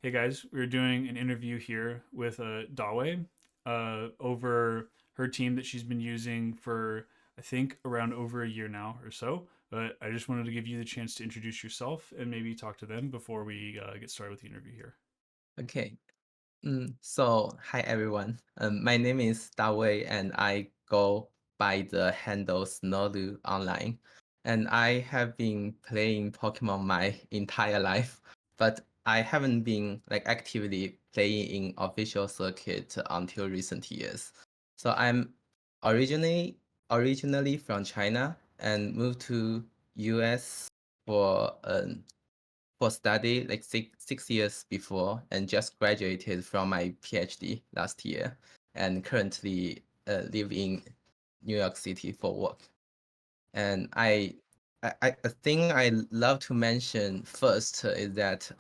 Hey guys, we're doing an interview here with Dawei over her team that she's been using for I think around over a year now or so. But I just wanted to give you the chance to introduce yourself and maybe talk to them before we get started with the interview here. Okay. So hi everyone. My name is Dawei and I go by the handle Snowlu online. And I have been playing Pokemon my entire life, but I haven't been like actively playing in official circuit until recent years. So I'm originally originally from China and moved to US for study like six years before and just graduated from my PhD last year and currently live in New York City for work. And a thing I love to mention first is that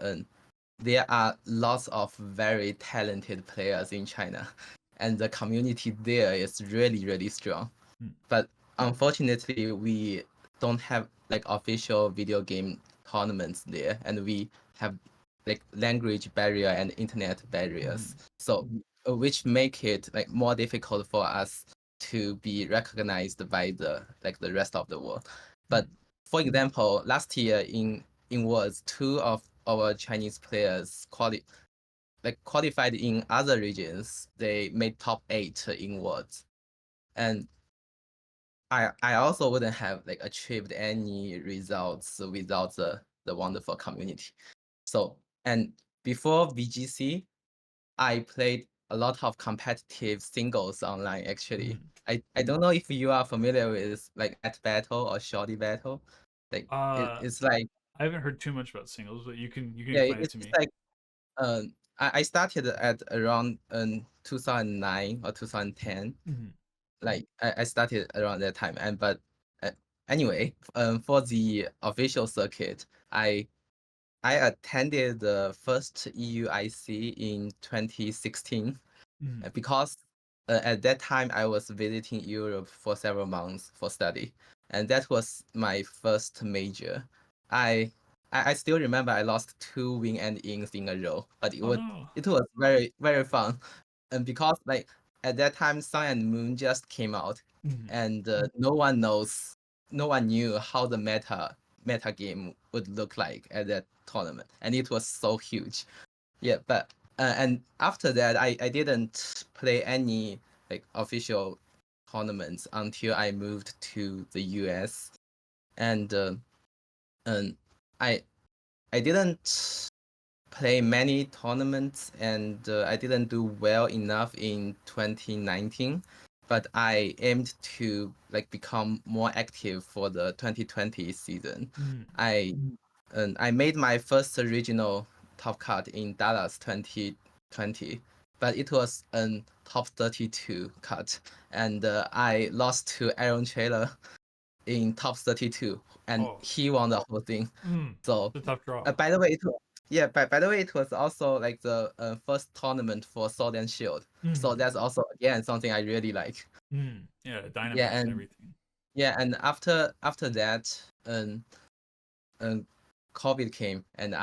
there are lots of very talented players in China, and the community there is really strong. Hmm. But unfortunately, we don't have like official video game tournaments there, and we have like language barrier and internet barriers. Mhm. So which make it like more difficult for us to be recognized by the rest of the world. But Mhm. for example, last year in Worlds, two of our Chinese players qualified in other regions. They made top 8 in Worlds. And I also wouldn't have like achieved any results without the wonderful community. So and before VGC, I played a lot of competitive singles online actually. Mhm. I don't know if you are familiar with like at battle or shorty battle. Like Uh, it's like I haven't heard too much about singles, but you can yeah, explain it to it's me. like I started at around 2009 or 2010. Mhm. Like I started around that time, and but uh, anyway, for the official circuit, I attended the first EUIC in 2016 Mhm. because at that time I was visiting Europe for several months for study, and that was my first major. I I still remember I lost two win and ings in a row, but Oh no. it was very fun, and because like at that time Sun and Moon just came out, Mhm. and no one knew how the meta game would look like at that tournament, and it was so huge. Yeah, but and after that, I didn't play any like official tournaments until I moved to the US, and and I I didn't play many tournaments, and I didn't do well enough in 2019. But I aimed to like become more active for the 2020 season. Mhm. I I made my first regional top cut in Dallas 2020, but it was a top 32 cut, and I lost to Aaron Trailer in top 32, and Oh. he won the whole thing. Mm. So, It's a tough draw. by the way, by the way, it was also like the first tournament for Sword and Shield. So Mhm. that's also again something I really like. Mhm. Yeah, Yeah, Dynamax and and everything. after that, um, COVID came, and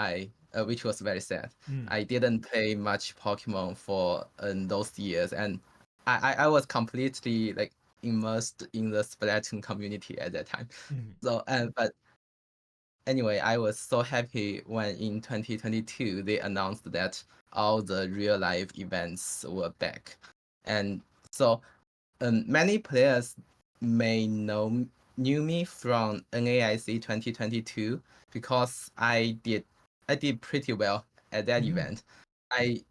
which was very sad. Mhm. I didn't play much Pokemon for those years, and I was completely like immersed in the Splatoon community at that time. Mhm. So, but anyway, I was so happy when in 2022 they announced that all the real life events were back, and so many players may knew me from NAIC 2022 because I did pretty well at that Mhm. event. I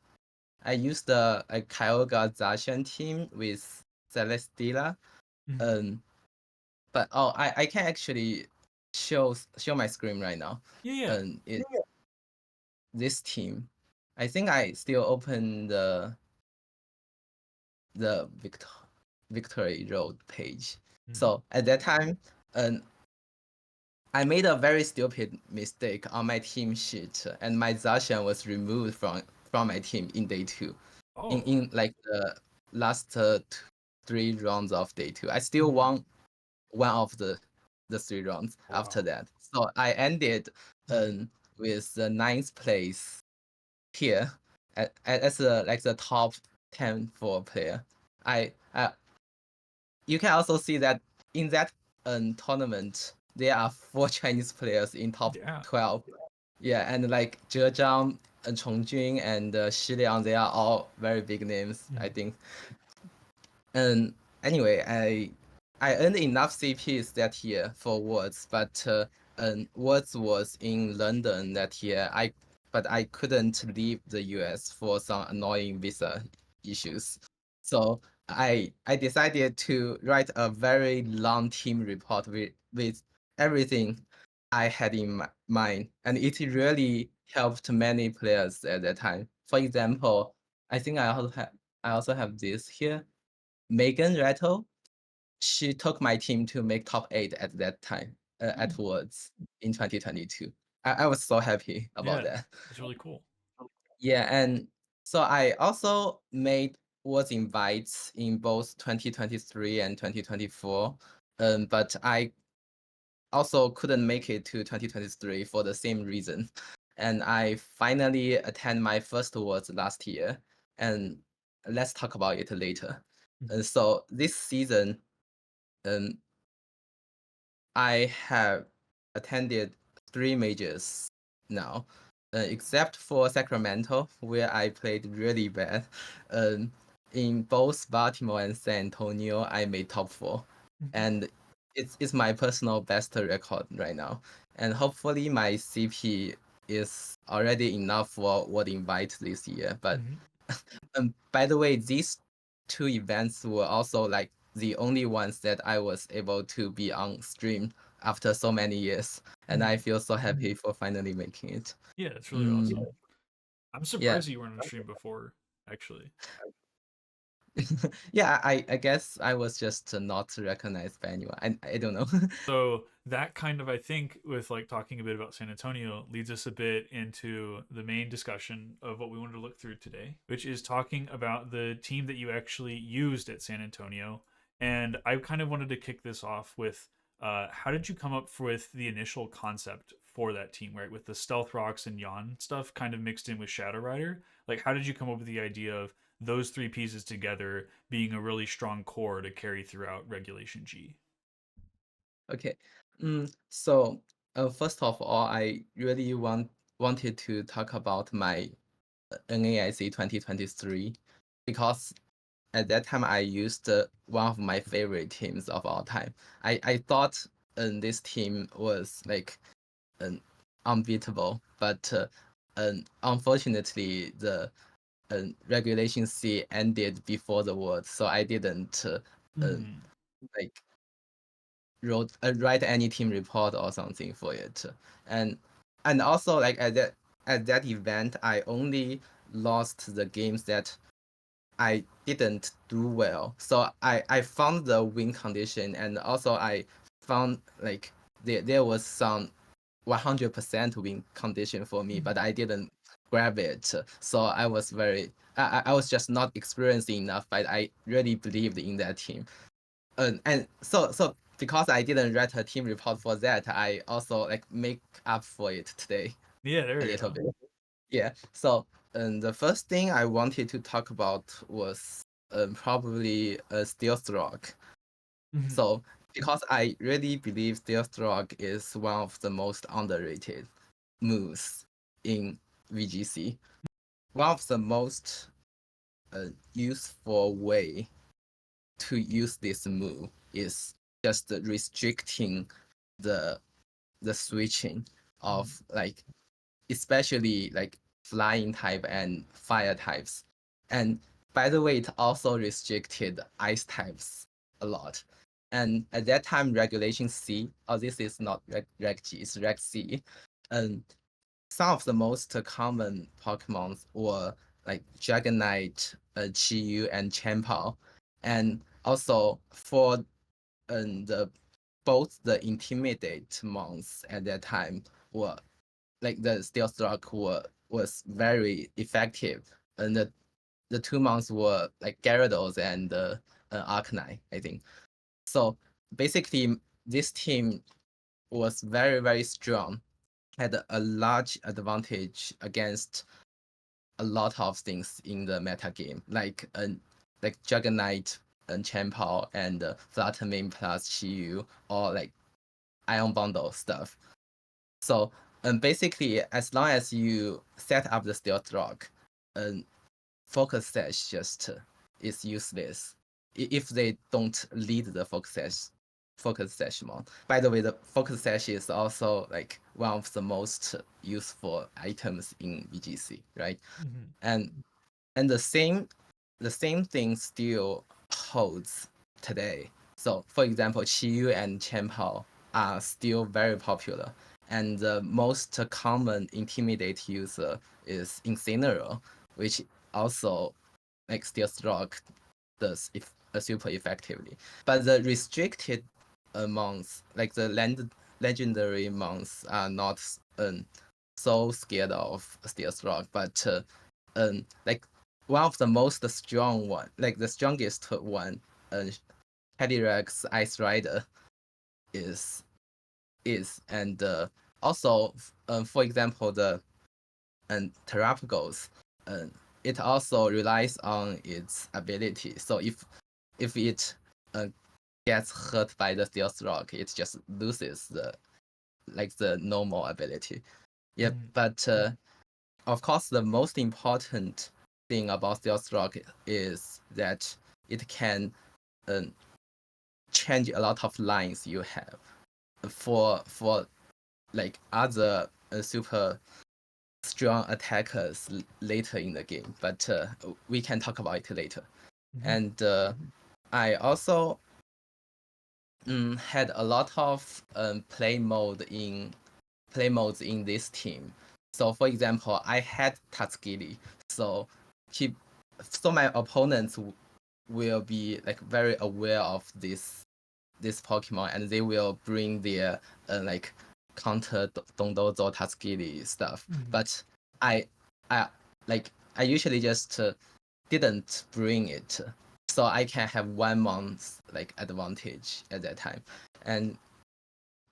I used the Kyogre Zacian team with Celesteela. Mhm. Um, but I can actually show my screen right now. Yeah, yeah. It this team. I think I still open the Victory Road page. Mhm. So at that time, um, I made a very stupid mistake on my team sheet, and my Zacian was removed from my team in day 2. Oh. In like the last 3 rounds of day 2, I still Mhm. won one of the 3 rounds after Wow. that. So I ended Mhm. with the ninth place here as like the top 10 for player. I you can also see that in that tournament there are 4 Chinese players in top Yeah. 12. Yeah, and like Zhejiang and Chongjun and Xi Liang, they are all very big names, I think. And anyway, I earned enough CPs that year for Worlds, but Worlds was in London that year. But I couldn't leave the US for some annoying visa issues. So I decided to write a very long team report with everything I had in mind, and it really helped many players at that time. For example, I think I also have this here. Megan Rattle, she took my team to make top 8 at that time, at Worlds in 2022. I was so happy about Yeah, that. that's really cool. Yeah, and so I also made Worlds invites in both 2023 and 2024, but I also couldn't make it to 2023 for the same reason. And I finally attend my first Worlds last year, and let's talk about it later. So this season, um, I have attended 3 majors now, except for Sacramento, where I played really bad. In both Baltimore and San Antonio, I made top 4, and it's my personal best record right now. And hopefully my CP is already enough for World Invite this year. But by the way, these 2 events were also like the only ones that I was able to be on stream after so many years, and I feel so happy for finally making it. Yeah, it's really Mm, awesome. I'm yeah. surprised you weren't on stream before, actually. Yeah, I guess I was just not recognized by anyone. I don't know. So that kind of, I think, with like talking a bit about San Antonio, leads us a bit into the main discussion of what we wanted to look through today, which is talking about the team that you actually used at San Antonio. And I kind of wanted to kick this off with how did you come up with the initial concept for that team, right? With the Stealth Rocks and Yon stuff kind of mixed in with Shadow Rider. Like, how did you come up with the idea of those 3 pieces together being a really strong core to carry throughout Regulation G? Okay. So first of all, I really wanted to talk about my NAIC 2023 because at that time I used one of my favorite teams of all time. I thought this team was like unbeatable, but unfortunately the Regulation C ended before the World, so I didn't like write any team report or something for it. And also like at that event I only lost the games that I didn't do well. So I found the win condition, and also I found like there was some 100% win condition for me, but I didn't grab it. So I was I was just not experiencing enough, but I really believed in that team. And so because I didn't write a team report for that, I also like make up for it today Yeah, there a you little go. bit. Yeah. So the first thing I wanted to talk about was probably Stealth Rock. So because I really believe Stealth Rock is one of the most underrated moves in VGC. One of the most useful way to use this move is just restricting the switching of like especially like flying type and fire types. And by the way, it also restricted ice types a lot. And at that time, Regulation C, oh, this is not Reg G, it's Reg C. And some of the most common Pokemons were like Dragonite, Chi-Yu, and Chien-Pao. And also for the both the Intimidate mons at that time were like the Stealth Rock was very effective. And the 2 mons were like Gyarados and Arcanine, I think. So basically this team was very, very strong, had a large advantage against a lot of things in the meta game, like Dragon Knight and Champao and Flutter plus Shiyu, or like Ion Bundle stuff. So basically, as long as you set up the Stealth Rock, focus sash just is useless if they don't lead the focus sash mod. By the way, the focus sash is also like one of the most useful items in VGC, right? Mm-hmm. And the same thing still holds today. So for example, Qiyu and Qianpao are still very popular, and the most common intimidate user is Incineroar, which also like Stealth Rock does super effectively. But the restricted mounts, like the legendary mounts, are not so scared of Stealth Rock, but like one of the most strong one, like the strongest one, Cadillac's Ice Rider is and also for example the Terrapagos, it also relies on its ability. So if it gets hurt by the Stealth Rock, it just loses the normal ability. Yeah, Mm-hmm. but of course the most important thing about Stealth Rock is that it can change a lot of lines you have for like other super strong attackers later in the game, but we can talk about it later. Mm-hmm. And I also had a lot of play modes in this team. So for example, I had Tatsugiri, so my opponents will be like very aware of this Pokemon, and they will bring their like counter Dondozo Tatsugiri stuff. Mm-hmm. But I I usually just didn't bring it, so I can have 1 month like advantage at that time. And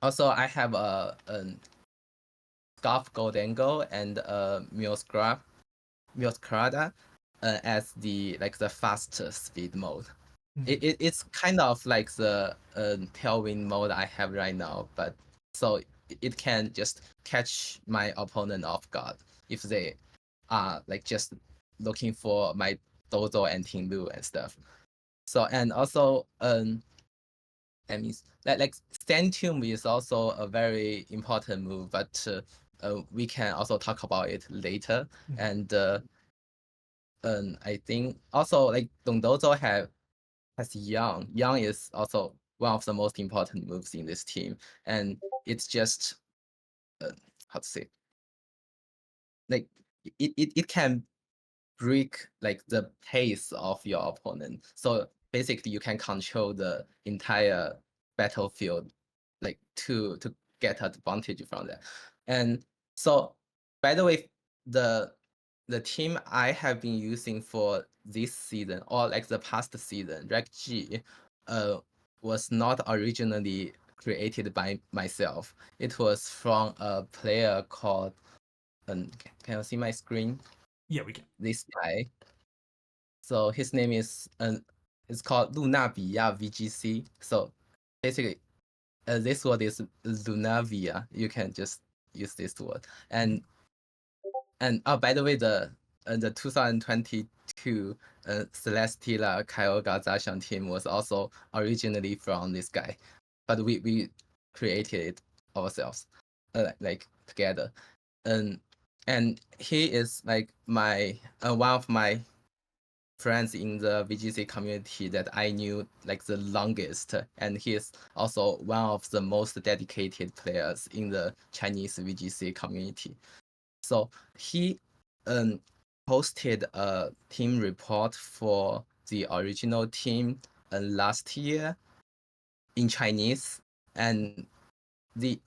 also I have a Scarf Goldango and Muskrada as the fast speed mode. Mm-hmm. It's kind of like the tailwind mode I have right now, but so it can just catch my opponent off guard if they are like just looking for my Dozo and Tinglu and stuff. So and also that means like Stand Tomb is also a very important move, but we can also talk about it later. Mm-hmm. And I think also like Dondozo has Young. Young is also one of the most important moves in this team, and it's just how to say, like it can break like the pace of your opponent. So basically, you can control the entire battlefield, like to get advantage from that. And so, by the way, the team I have been using for this season or like the past season, Reg G, was not originally created by myself. It was from a player called. Can you see my screen? Yeah, we can. This guy. So his name is it's called Lunavia VGC. So basically, this word is Lunavia. You can just use this word. And oh, by the way, the 2022 Celestila Kyoga Zashan team was also originally from this guy, but we created it ourselves, like together. And he is like my one of my friends in the VGC community that I knew like the longest, and he is also one of the most dedicated players in the Chinese VGC community. So he posted a team report for the original team last year in Chinese, and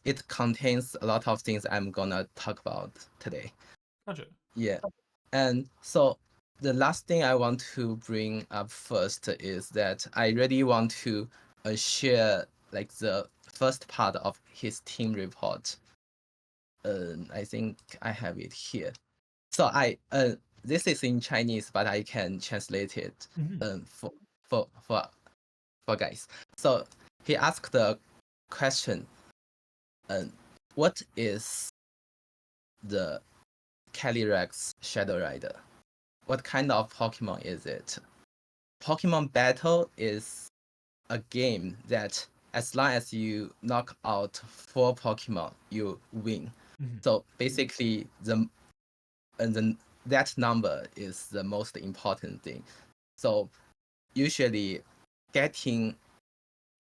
it contains a lot of things I'm gonna talk about today. Gotcha. Yeah. And so the last thing I want to bring up first is that I really want to share like the first part of his team report. I think I have it here. So this is in Chinese, but I can translate it for for for for guys. So he asked the question, what is the Calyrex Shadow Rider? What kind of Pokemon is it? Pokemon Battle is a game that as long as you knock out 4 Pokemon, you win. So basically, that number is the most important thing. So usually, getting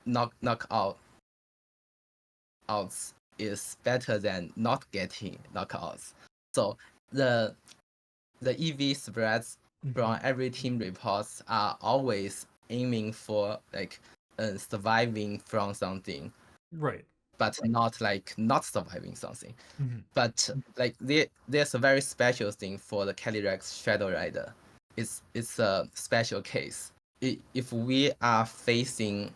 knockouts is better than not getting knockouts. So the EV spreads from every team reports are always aiming for like surviving from something, Right. but not like not surviving something. But like there's a very special thing for the Calyrex Shadow Rider. It's a special case. If we are facing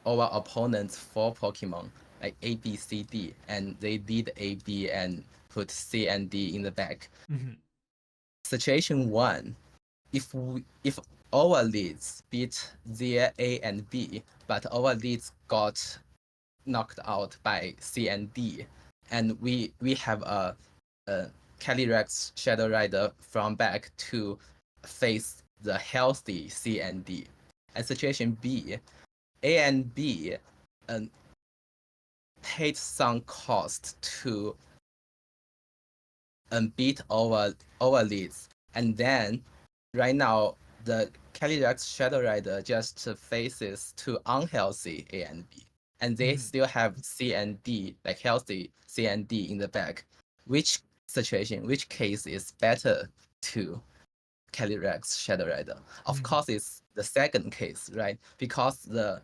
our opponent's 4 Pokemon, like A, B, C, D, and they did A, B, and put C and D in the back. Situation 1, if our leads beat their A and B, but our leads got knocked out by C and D, and we have a Calyrex Shadow Rider from back to face the healthy C and D. And situation B, A and B paid some cost to beat our leads, and then right now the Calyrex Shadow Rider just faces 2 unhealthy A and B, and they still have C and D, like healthy C and D in the back. Which case is better to Calyrex Shadow Rider? Of course, it's the second case, right? Because the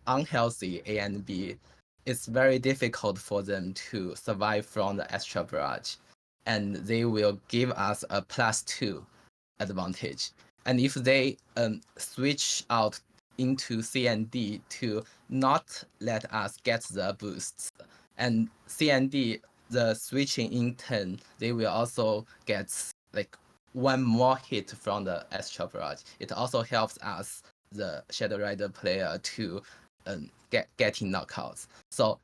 unhealthy A and B, it's very difficult for them to survive from the Astral Barrage, and they will give us a +2 advantage. And if they switch out into C and D to not let us get the boosts, and C and D, the switching in turn, they will also get like 1 more hit from the Astral Barrage. It also helps us, the Shadow Rider player, to getting knockouts. So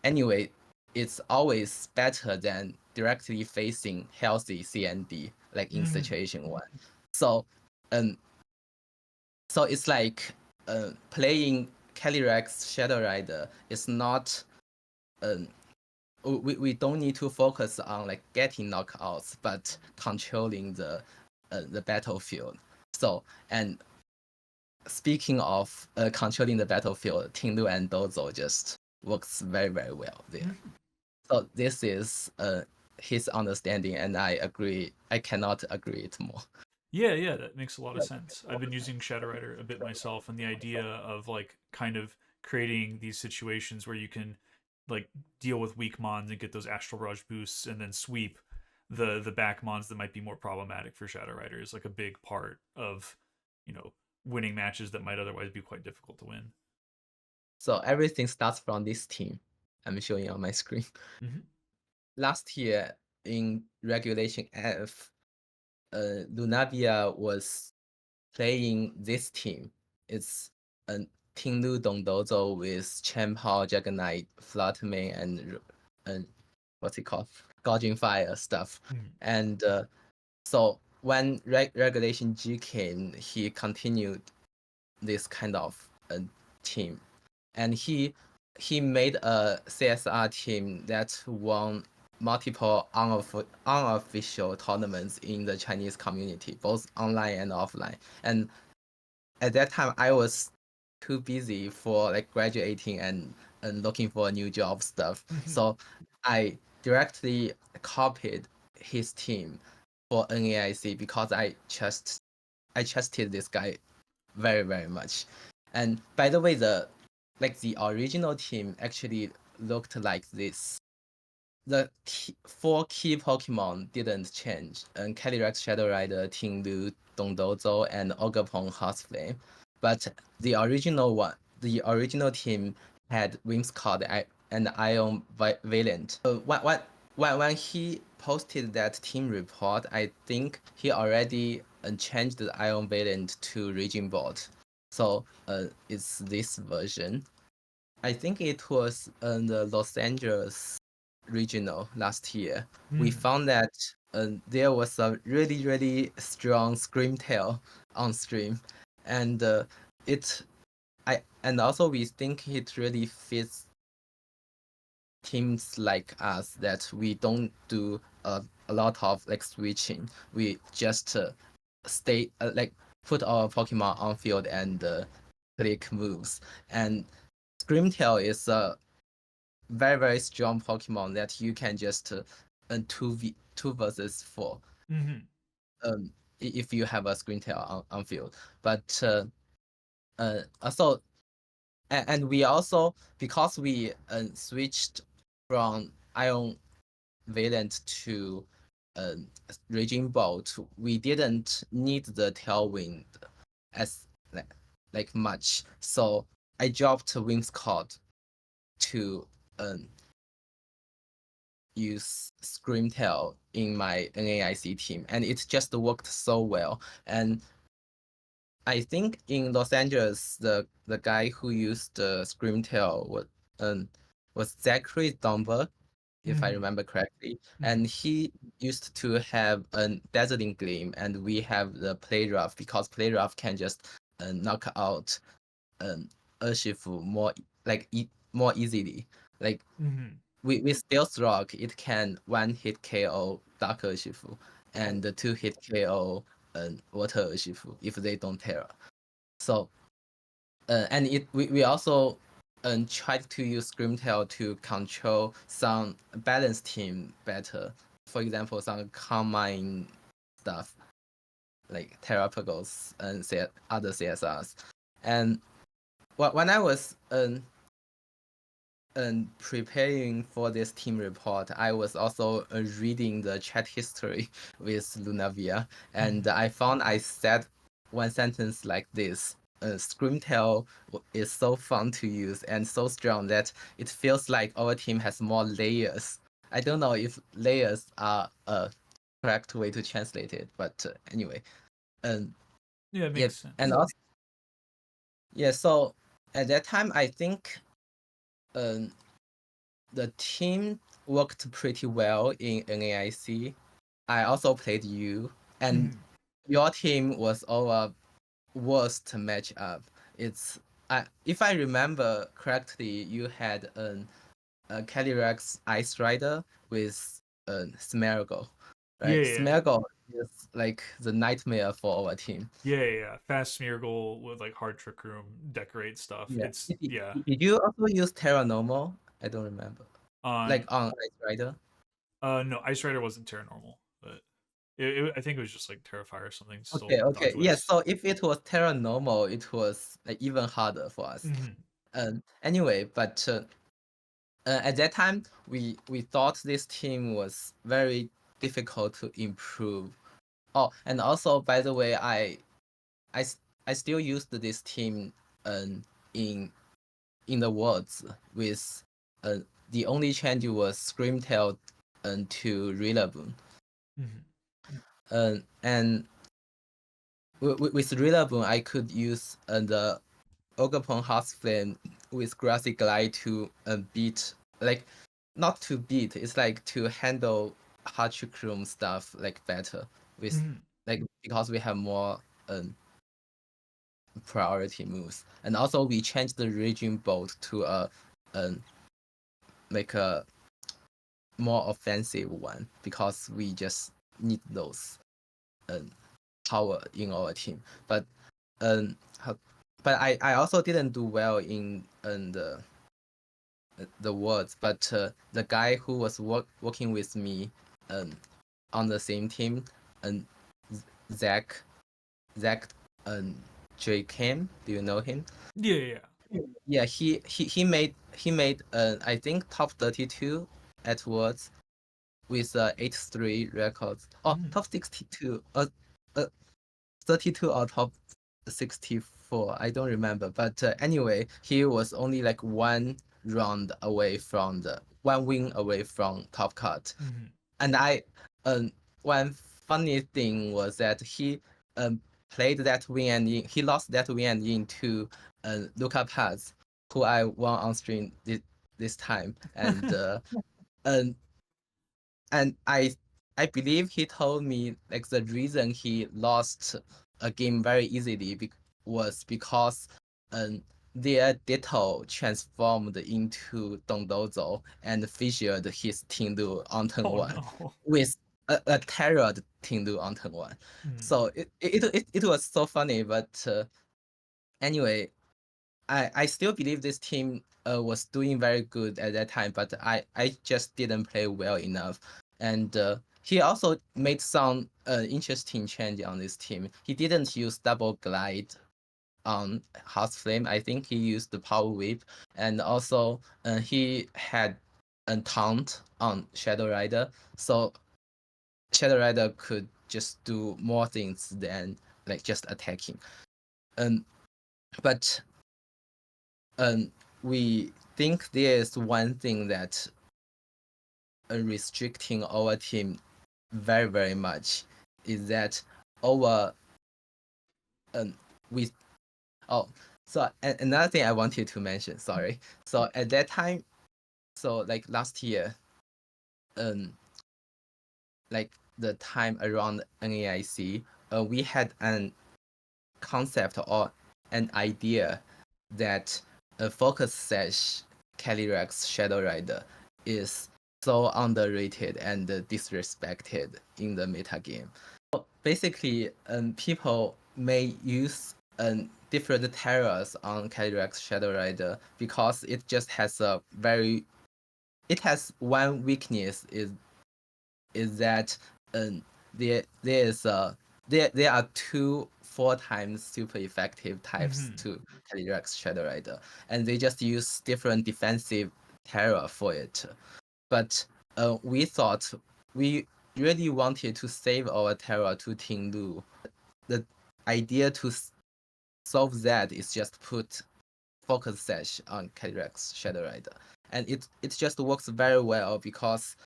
anyway, it's always better than directly facing healthy C and D, like in situation 1. So so it's like playing Calyrex Shadow Rider is not we don't need to focus on like getting knockouts, but controlling the battlefield. So, and speaking of controlling the battlefield, Tinglu and Dozo just works very, very well there. So this is his understanding, and I agree. I cannot agree it more. Yeah, that makes a lot of sense. I've been using Shadow Rider a bit myself, and the idea of like kind of creating these situations where you can like deal with weak mons and get those Astral Barrage boosts, and then sweep the back mons that might be more problematic for Shadow Rider is like a big part of winning matches that might otherwise be quite difficult to win. So everything starts from this team. I'm showing on my screen. Last year in Regulation F, Lunavia was playing this team. It's a Tinglu Dongdozo with Chen-Pao, Dragonite, Fluttermane, and what's it called? Gouging Fire stuff. And so when Regulation G came, he continued this kind of team. And he made a CSR team that won multiple unofficial tournaments in the Chinese community, both online and offline. And at that time, I was too busy for like graduating and looking for a new job stuff. So I directly copied his team for NAIC because I trusted this guy very, very much. And by the way, the original team actually looked like this. The 4 key Pokemon didn't change, and Calyrex Shadow Rider, Tinglu, Dongdozo, and Ogerpon Heartflame. But the original team had Whimsicott and Ion Valiant. When he posted that team report, I think he already changed the Ion Variant to Region Board. So it's this version. I think it was in the Los Angeles regional last year. We found that there was a really, really strong Screamtail on stream. And and also we think it really fits teams like us that we don't do a lot of like switching. We just stay like put our Pokemon on field and click moves. And Screamtail is a very, very strong Pokemon that you can just 2 versus 4 if you have a Screamtail on field. But also and we also, because we switched from Ion Valent to Raging Bolt, we didn't need the Tailwind as like much. So I dropped Whimsicott to use Screamtail in my NAIC team, and it just worked so well. And I think in Los Angeles, the guy who used Screamtail was Zachary Dunbar, if I remember correctly, and he used to have a Dazzling Gleam, and we have the Play Rough because Play Rough can just knock out Urshifu more easily. Like with Stealth Rock, it can 1-hit KO Dark Urshifu and 2-hit KO Water Urshifu if they don't Terra. So and we also tried to use Screamtail to control some balanced team better. For example, some combine stuff like Terrapagos and other CSRs. And when I was preparing for this team report, I was also reading the chat history with Lunavia, and I found I said one sentence like this. Screamtail is so fun to use and so strong that it feels like our team has more layers. I don't know if layers are a correct way to translate it, but anyway. Yeah, it makes sense. And also, so at that time, I think the team worked pretty well in NAIC. I also played you, and your team was our worst matchup. If I remember correctly, you had a Calyrex Ice Rider with Smeargle, right? Yeah. Smeargle is like the nightmare for our team. Yeah. Fast Smeargle with like Hard Trick Room, decorate stuff. Yeah. It's Did you also use Terra Normal? I don't remember. Like on Ice Rider? No, Ice Rider wasn't Terra Normal, but I think it was just like Terrifire or something. Still Okay. Dodge Yeah, Whiz. so if it was Terra Normal, it was like even harder for us. Anyway, but at that time, we thought this team was very difficult to improve. Oh, and also, by the way, I still used this team in the Worlds with the only change was Screamtail to Rillaboom. And with Rillaboom, I could use the Ogerpon Heartflame with Grassy Glide to beat, like, not to beat, it's like to handle Hachikrun stuff like better with like because we have more priority moves. And also we changed the Raging Bolt to like a more offensive one because we just need those power in our team. But I also didn't do well in the words. But the guy who was working with me on the same team, and Zach J Kim, do you know him? Yeah. Yeah, he made I think top 32 at Worlds with 83 records. Oh, top 62. 32 or top 64. I don't remember. But anyway, he was only like one win away from top cut. and I one funny thing was that he played that win and in, he lost that win and into Luca Paz, who I won on stream this time, and and I believe he told me like the reason he lost a game very easily was because their Ditto transformed into Dondozo and fissured his Tindu on turn Oh 1 no. with a terrored Tindu on turn 1. So it was so funny, but anyway, I still believe this team was doing very good at that time, but I just didn't play well enough. And he also made some interesting change on this team. He didn't use double glide on House Flame. I think he used the Power Whip, and also he had a taunt on Shadow Rider, so Shadow Rider could just do more things than like just attacking. But we think there is one thing that restricting our team very, very much is that our we so another thing I wanted to mention, sorry. So at that time, so like last year, like the time around NAIC, we had an concept or an idea that a focus sash Calyrex Shadow Rider is so underrated and disrespected in the metagame. So basically, people may use different terrors on Calyrex Shadow Rider because it just has it has one weakness is that there are 2 4 times super effective types to Calyrex Shadow Rider, and they just use different defensive terror for it. But we thought we really wanted to save our terror to Tinglu. The idea to solve that is just put focus sash on Calyrex Shadow Rider, and it just works very well because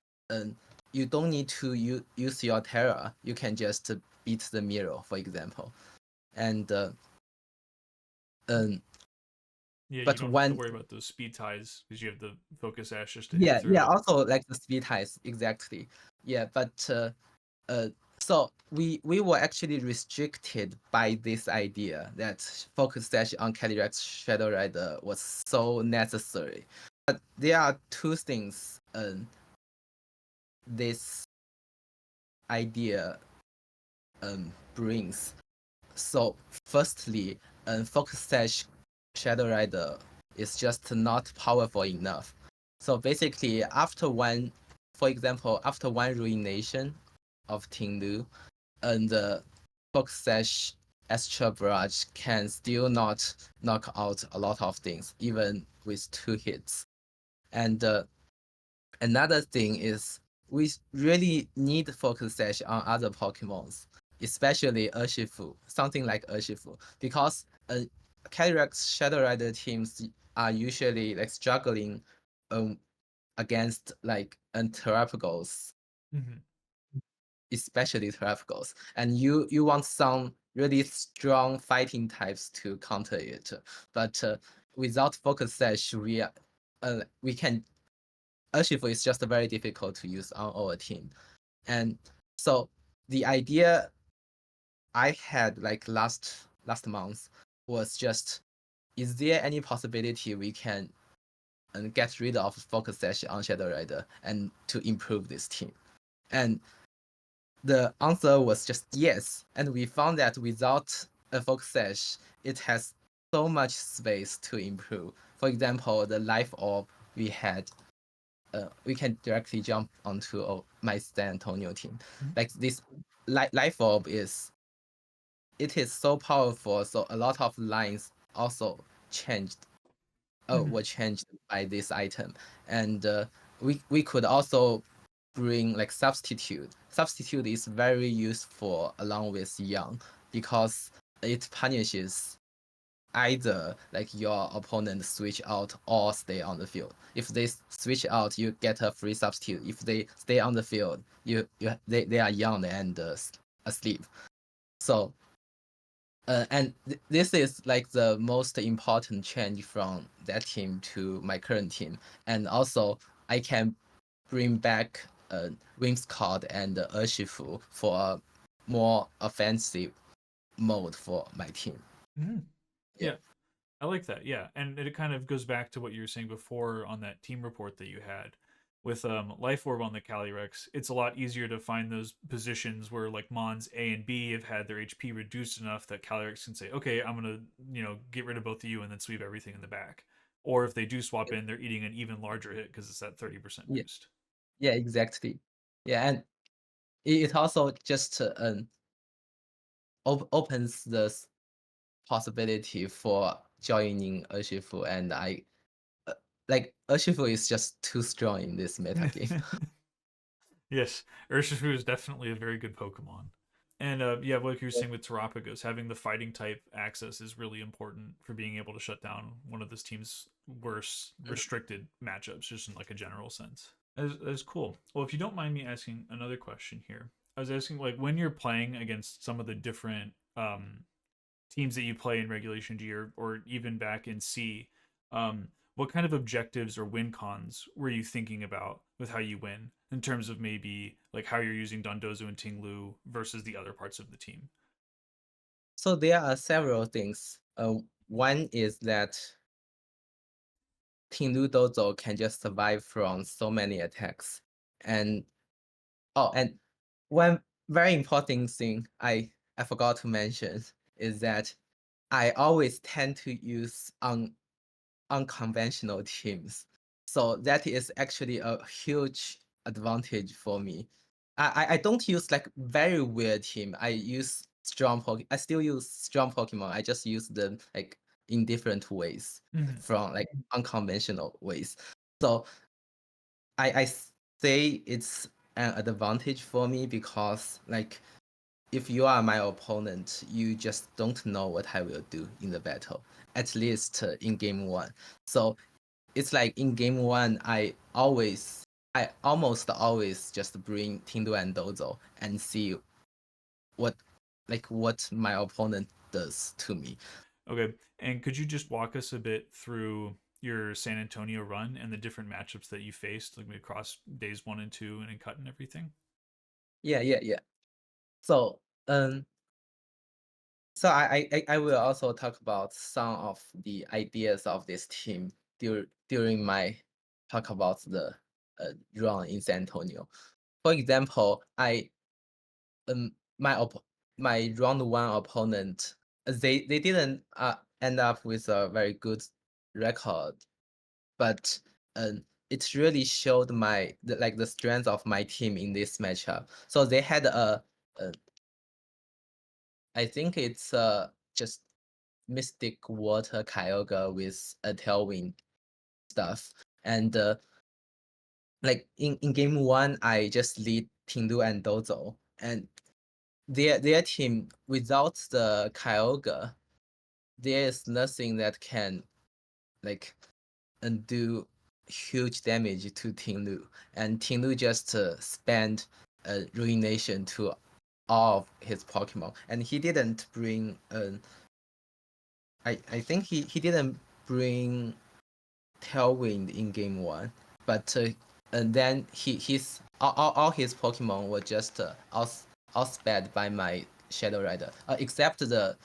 you don't need to use your terror. You can just beat the mirror, for example, and Yeah, you but don't have to when worry about those speed ties because you have the focus ash just to hit through yeah, it. also like the speed ties exactly. Yeah, but so we were actually restricted by this idea that focus sash on Calyrex Shadow Rider was so necessary. But there are 2 things this idea brings. So firstly, focus sash Shadow Rider is just not powerful enough. So basically, for example, after one ruination of Tinglu, and the focus sash Astral Barrage can still not knock out a lot of things, even with 2 hits. And another thing is we really need focus sash on other Pokemons, especially Urshifu, something like Urshifu, because Calyrex Shadow Rider teams are usually like struggling against like Terapagos, especially Terapagos, and you want some really strong fighting types to counter it, but without focus sash, we can Urshifu is just very difficult to use on our team. And so the idea I had like last month was just, is there any possibility we can get rid of focus sash on Shadow Rider and to improve this team? And the answer was just yes. And we found that without a focus sash, it has so much space to improve. For example, the life orb we had, we can directly jump onto my San Antonio team. Like this life orb is so powerful, so a lot of lines also were changed by this item. And we could also bring like substitute. Substitute is very useful along with young because it punishes either like your opponent switch out or stay on the field. If they switch out, you get a free substitute. If they stay on the field, they are young and asleep. So and this is like the most important change from that team to my current team. And also I can bring back Wimscott and Urshifu for a more offensive mode for my team. Mhm. Yeah. Yeah, I like that. Yeah, and it kind of goes back to what you were saying before on that team report that you had with Life Orb on the Calyrex. It's a lot easier to find those positions where like Mons A and B have had their HP reduced enough that Calyrex can say, okay, I'm gonna get rid of both of you and then sweep everything in the back. Or if they do swap in, they're eating an even larger hit because it's that 30% Yeah, boost. yeah, exactly. Yeah, and it also just opens the possibility for joining Urshifu, and I like Urshifu is just too strong in this meta game. Yes, Urshifu is definitely a very good Pokemon. And yeah, like you were saying with Terapagos, having the fighting type access is really important for being able to shut down one of this team's worst restricted matchups, just in like a general sense. That's cool. Well, if you don't mind me asking another question here, I was asking like when you're playing against some of the different teams that you play in Regulation G or even back in C, what kind of objectives or win cons were you thinking about with how you win in terms of maybe like how you're using Dondozo and Tinglu versus the other parts of the team? So there are several things. One is that Tinglu Dozo can just survive from so many attacks. And and one very important thing I forgot to mention is that I always tend to use unconventional teams. So that is actually a huge advantage for me. I don't use like very weird team. I use strong Pokemon. I still use strong Pokemon. I just use them like in different ways Mm-hmm. from like unconventional ways. So I say it's an advantage for me because like if you are my opponent, you just don't know what I will do in the battle, at least in game one. So it's like in game one, I almost always just bring Tindo and Dozo and see what what my opponent does to me. Okay, and could you just walk us a bit through your San Antonio run and the different matchups that you faced, like across days 1 and 2 and in cut and everything? Yeah. So so I will also talk about some of the ideas of this team during my talk about the run in San Antonio. For example, I um my my round one opponent, they didn't end up with a very good record, but it really showed the strength of my team in this matchup. So they had a I think it's just Mystic Water Kyogre with a Tailwind stuff. And like in game one, I just lead Tindu and Dozo. And their team without the Kyogre, there is nothing that can like do huge damage to Tinglu. And Tinglu just spent ruination to all of his Pokemon. And he didn't bring I think he didn't bring Tailwind in game one, but and then his all his Pokemon were just outsped by my Shadow Rider, except the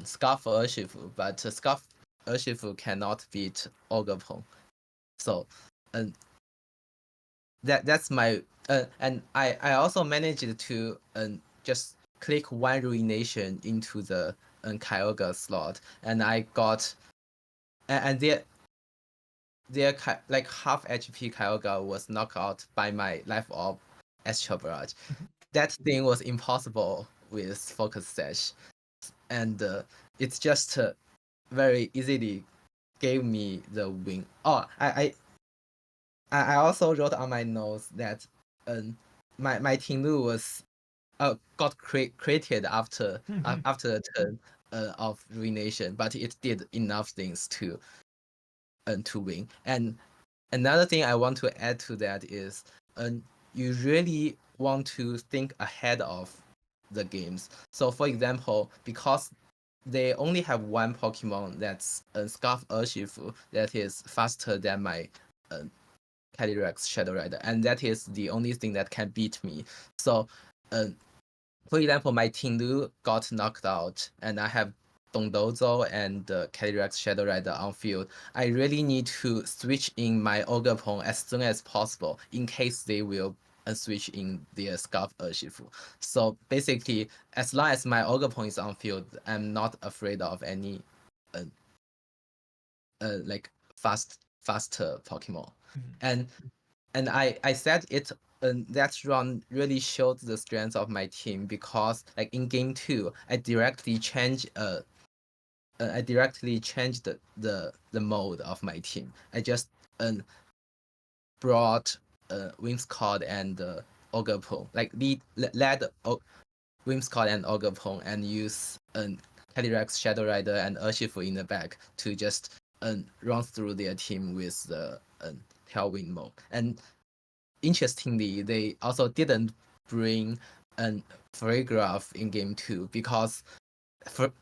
Scarf Urshifu, but Scarf Urshifu cannot beat Ogerpon. So that's my and I also managed to just click one ruination into the Kyogre slot, and I got and their like half HP Kyogre was knocked out by my Life Orb Astral Barrage. That thing was impossible with Focus Sash, and it's just very easily gave me the win. Oh, I also wrote on my notes that my Tinglu was got created after Mm-hmm. after the turn of ruination, but it did enough things to win. And another thing I want to add to that is you really want to think ahead of the games. So for example, because they only have one Pokemon that's Scarf Urshifu that is faster than my Calyrex Shadow Rider, and that is the only thing that can beat me. So for example, my Tindu got knocked out, and I have Dondozo and Calyrex Shadow Rider on field. I really need to switch in my Ogapon as soon as possible in case they will switch in their Scarf Urshifu. So basically, as long as my Ogapon is on field, I'm not afraid of any like faster Pokemon. Mhm. And I said it that run really showed the strength of my team because like in game 2 I directly changed the mode of my team. I just brought Whimsicott and Ogapon, like led Whimsicott and Ogapon and use Calyrex Shadow Rider and Urshifu in the back to just run through their team with the Tailwind mode. And interestingly, they also didn't bring an Phregraph in game 2 because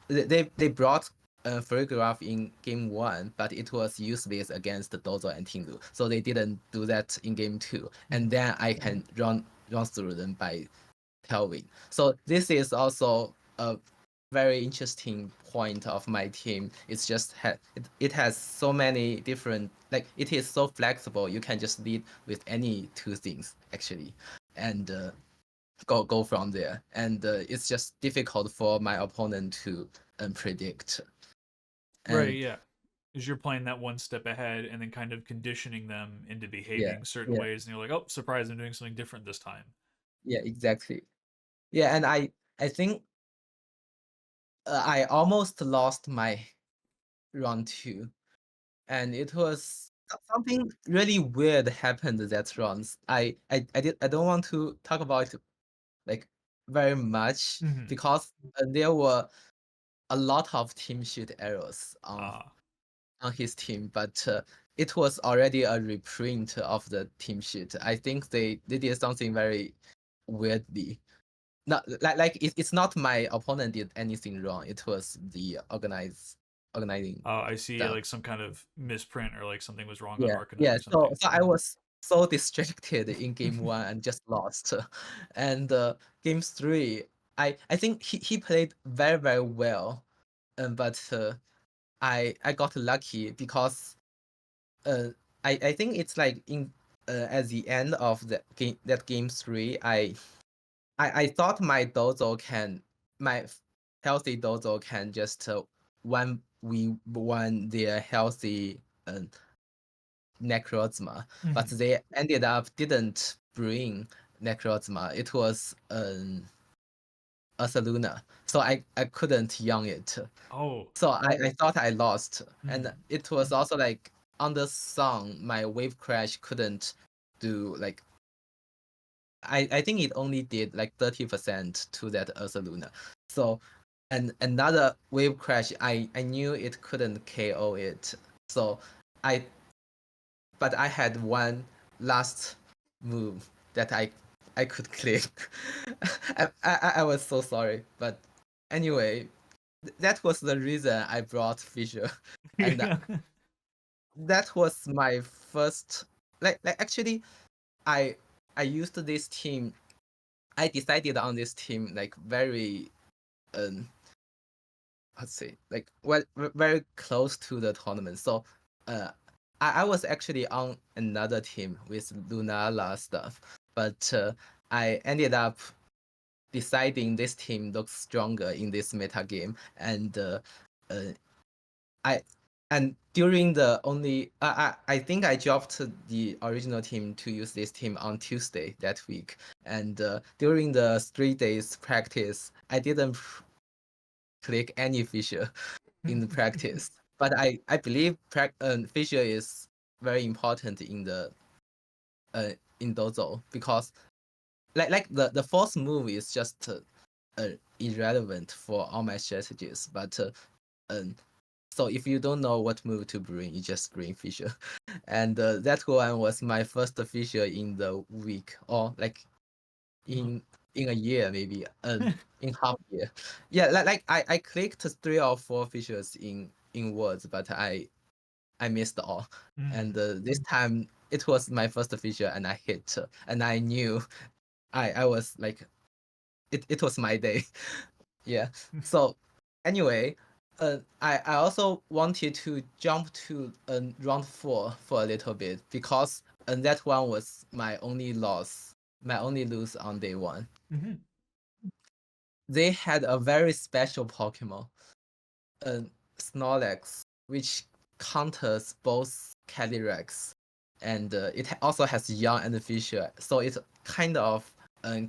they brought Phregraph in game 1, but it was useless against Dozo and Tindu. So they didn't do that in game 2. And then I can run through them by Tailwind. So this is also a very interesting point of my team. It's just it has so many different, like it is so flexible. You can just lead with any two things actually, and go from there. And it's just difficult for my opponent to predict. Right, And yeah. Because you're playing that one step ahead and then kind of conditioning them into yeah, behaving certain yeah, ways, and you're like, oh, surprise, I'm doing something different this time. yeah, exactly. Yeah, and I think I almost lost my round 2, and it was something really weird happened that runs. I don't want to talk about it like very much Mm-hmm. because there were a lot of team sheet errors Ah, on his team, but it was already a reprint of the team sheet. I think they did something very weirdly. Not it's not my opponent did anything wrong. It was the organizing I see, stuff. like some kind of misprint or like something was wrong on Yeah, Arcanine yeah. or So something. I was so distracted in game 1 and just lost. And game 3, I think he played very very well, but I got lucky because uh I think it's like in at the end of game 3, I thought my healthy Dozo can just one we won their healthy Necrozma, but Mm-hmm. they ended up didn't bring Necrozma. It was Ursaluna, so I couldn't young it. Oh, So I thought I lost, and mm-hmm. it was also like on the song my wave crash couldn't do like I think it only did like 30% to that Ursaluna. So and another wave crash I knew it couldn't KO it. So I but I had one last move that I could click. I was so sorry, but anyway, that was the reason I brought Fisher, and Yeah. that was my first like actually I I used this team. I decided on this team like very let's say like well very close to the tournament. So uh I was actually on another team with Lunala stuff, but I ended up deciding this team looks stronger in this meta game, and uh, I and during the only I think I dropped the original team to use this team on Tuesday that week, and during the 3 days practice I didn't click any feature in the practice, but I believe feature is very important in the in Dozo because like the first move is just irrelevant for all my strategies. But um, so if you don't know what move to bring, you just bring Fisher. And that one was my first Fisher in the week, or like in a year maybe, in half year. Yeah, like I clicked 3 or 4 Fishers in words, but I missed all. And this time it was my first Fisher and I hit, and I knew I was like, it was my day. Yeah. So anyway, I also wanted to jump to round 4 for a little bit, because that one was my only lose on day 1. They had a very special Pokemon, Snorlax, which counters both Calyrex, and it also has Young and Fisher, so it kind of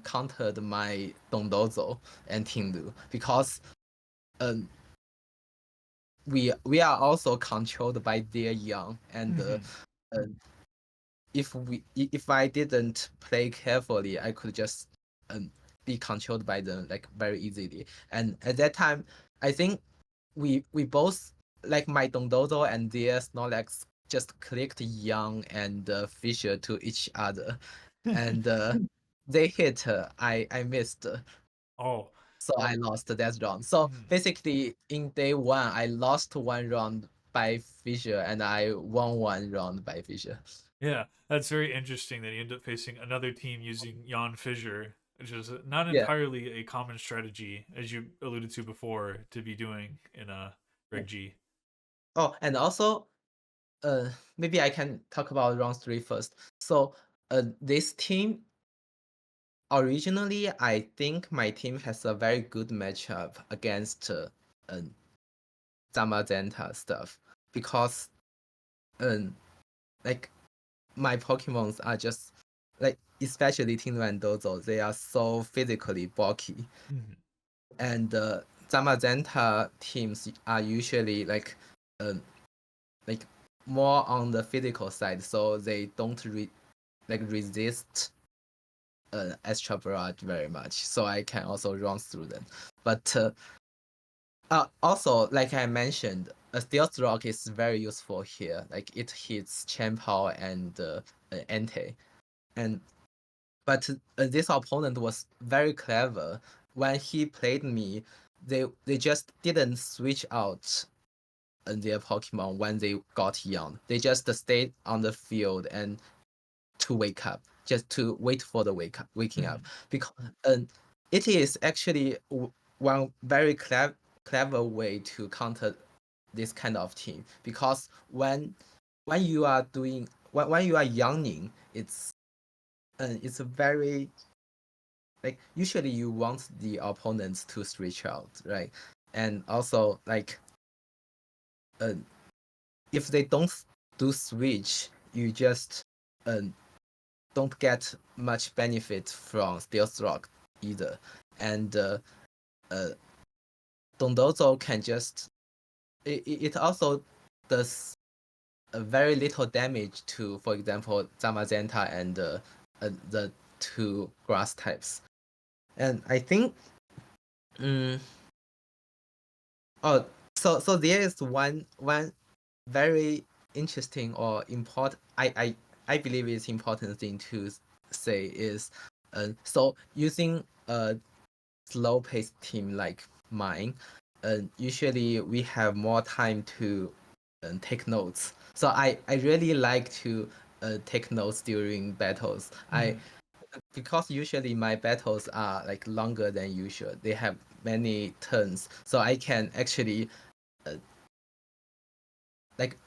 countered my Dondozo and Tindu, because we are also controlled by their Young, and if I didn't play carefully, I could just be controlled by them like very easily. And at that time, I think we both, like my Dondozo and their Snorlax, just clicked Young and Fisher to each other, and they hit. I missed. Oh. So I lost that round. So basically, in day 1, I lost 1 round by Fisher, and I won 1 round by Fisher. Yeah, that's very interesting that you end up facing another team using Jan Fissure, which is not Yeah. entirely a common strategy, as you alluded to before, to be doing in a Reg G. Oh, and also, maybe I can talk about round 3 first. So, this team, originally, I think my team has a very good matchup against Zamazenta stuff, because like my Pokemons are just like, especially Tindu and Dozo, they are so physically bulky, and Zamazenta teams are usually like more on the physical side, so they don't resist extra barrage very much, so I can also run through them. But also, like I mentioned, a Stealth Rock is very useful here. Like, it hits Champao and Entei. But this opponent was very clever. When he played me, they just didn't switch out their Pokemon when they got young. They just stayed on the field and to wake up, just to wait for the waking up. Because it is actually one very clever way to counter this kind of team. Because when you are when you are younging, it's a very, like, usually you want the opponents to switch out, right? And also, like, if they don't do switch, you just don't get much benefit from Stealth Rock either. And Dondozo can just, it also does a very little damage to, for example, Zamazenta and the 2 grass types. And I think so there is one very interesting or important, I believe it's important thing to say is, so using a slow paced team like mine, usually we have more time to take notes. So I really like to take notes during battles. Because usually my battles are like longer than usual. They have many turns, so I can actually like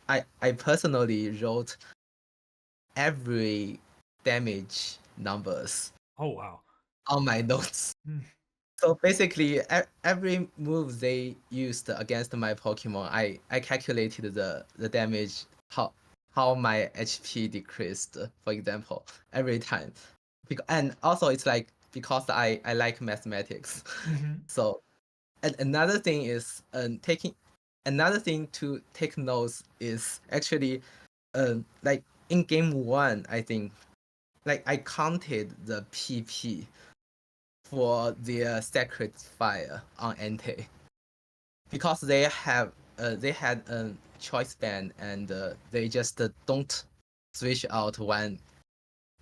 I personally wrote every damage numbers Oh wow. on my notes. So basically, every move they used against my Pokemon, I calculated the damage, how my HP decreased, for example, every time. And also, it's like, because I like mathematics. So, and another thing is another thing to take notes is actually, like, in game 1, I think, like, I counted the PP for their sacred fire on Ante, because they had a choice band and they just don't switch out when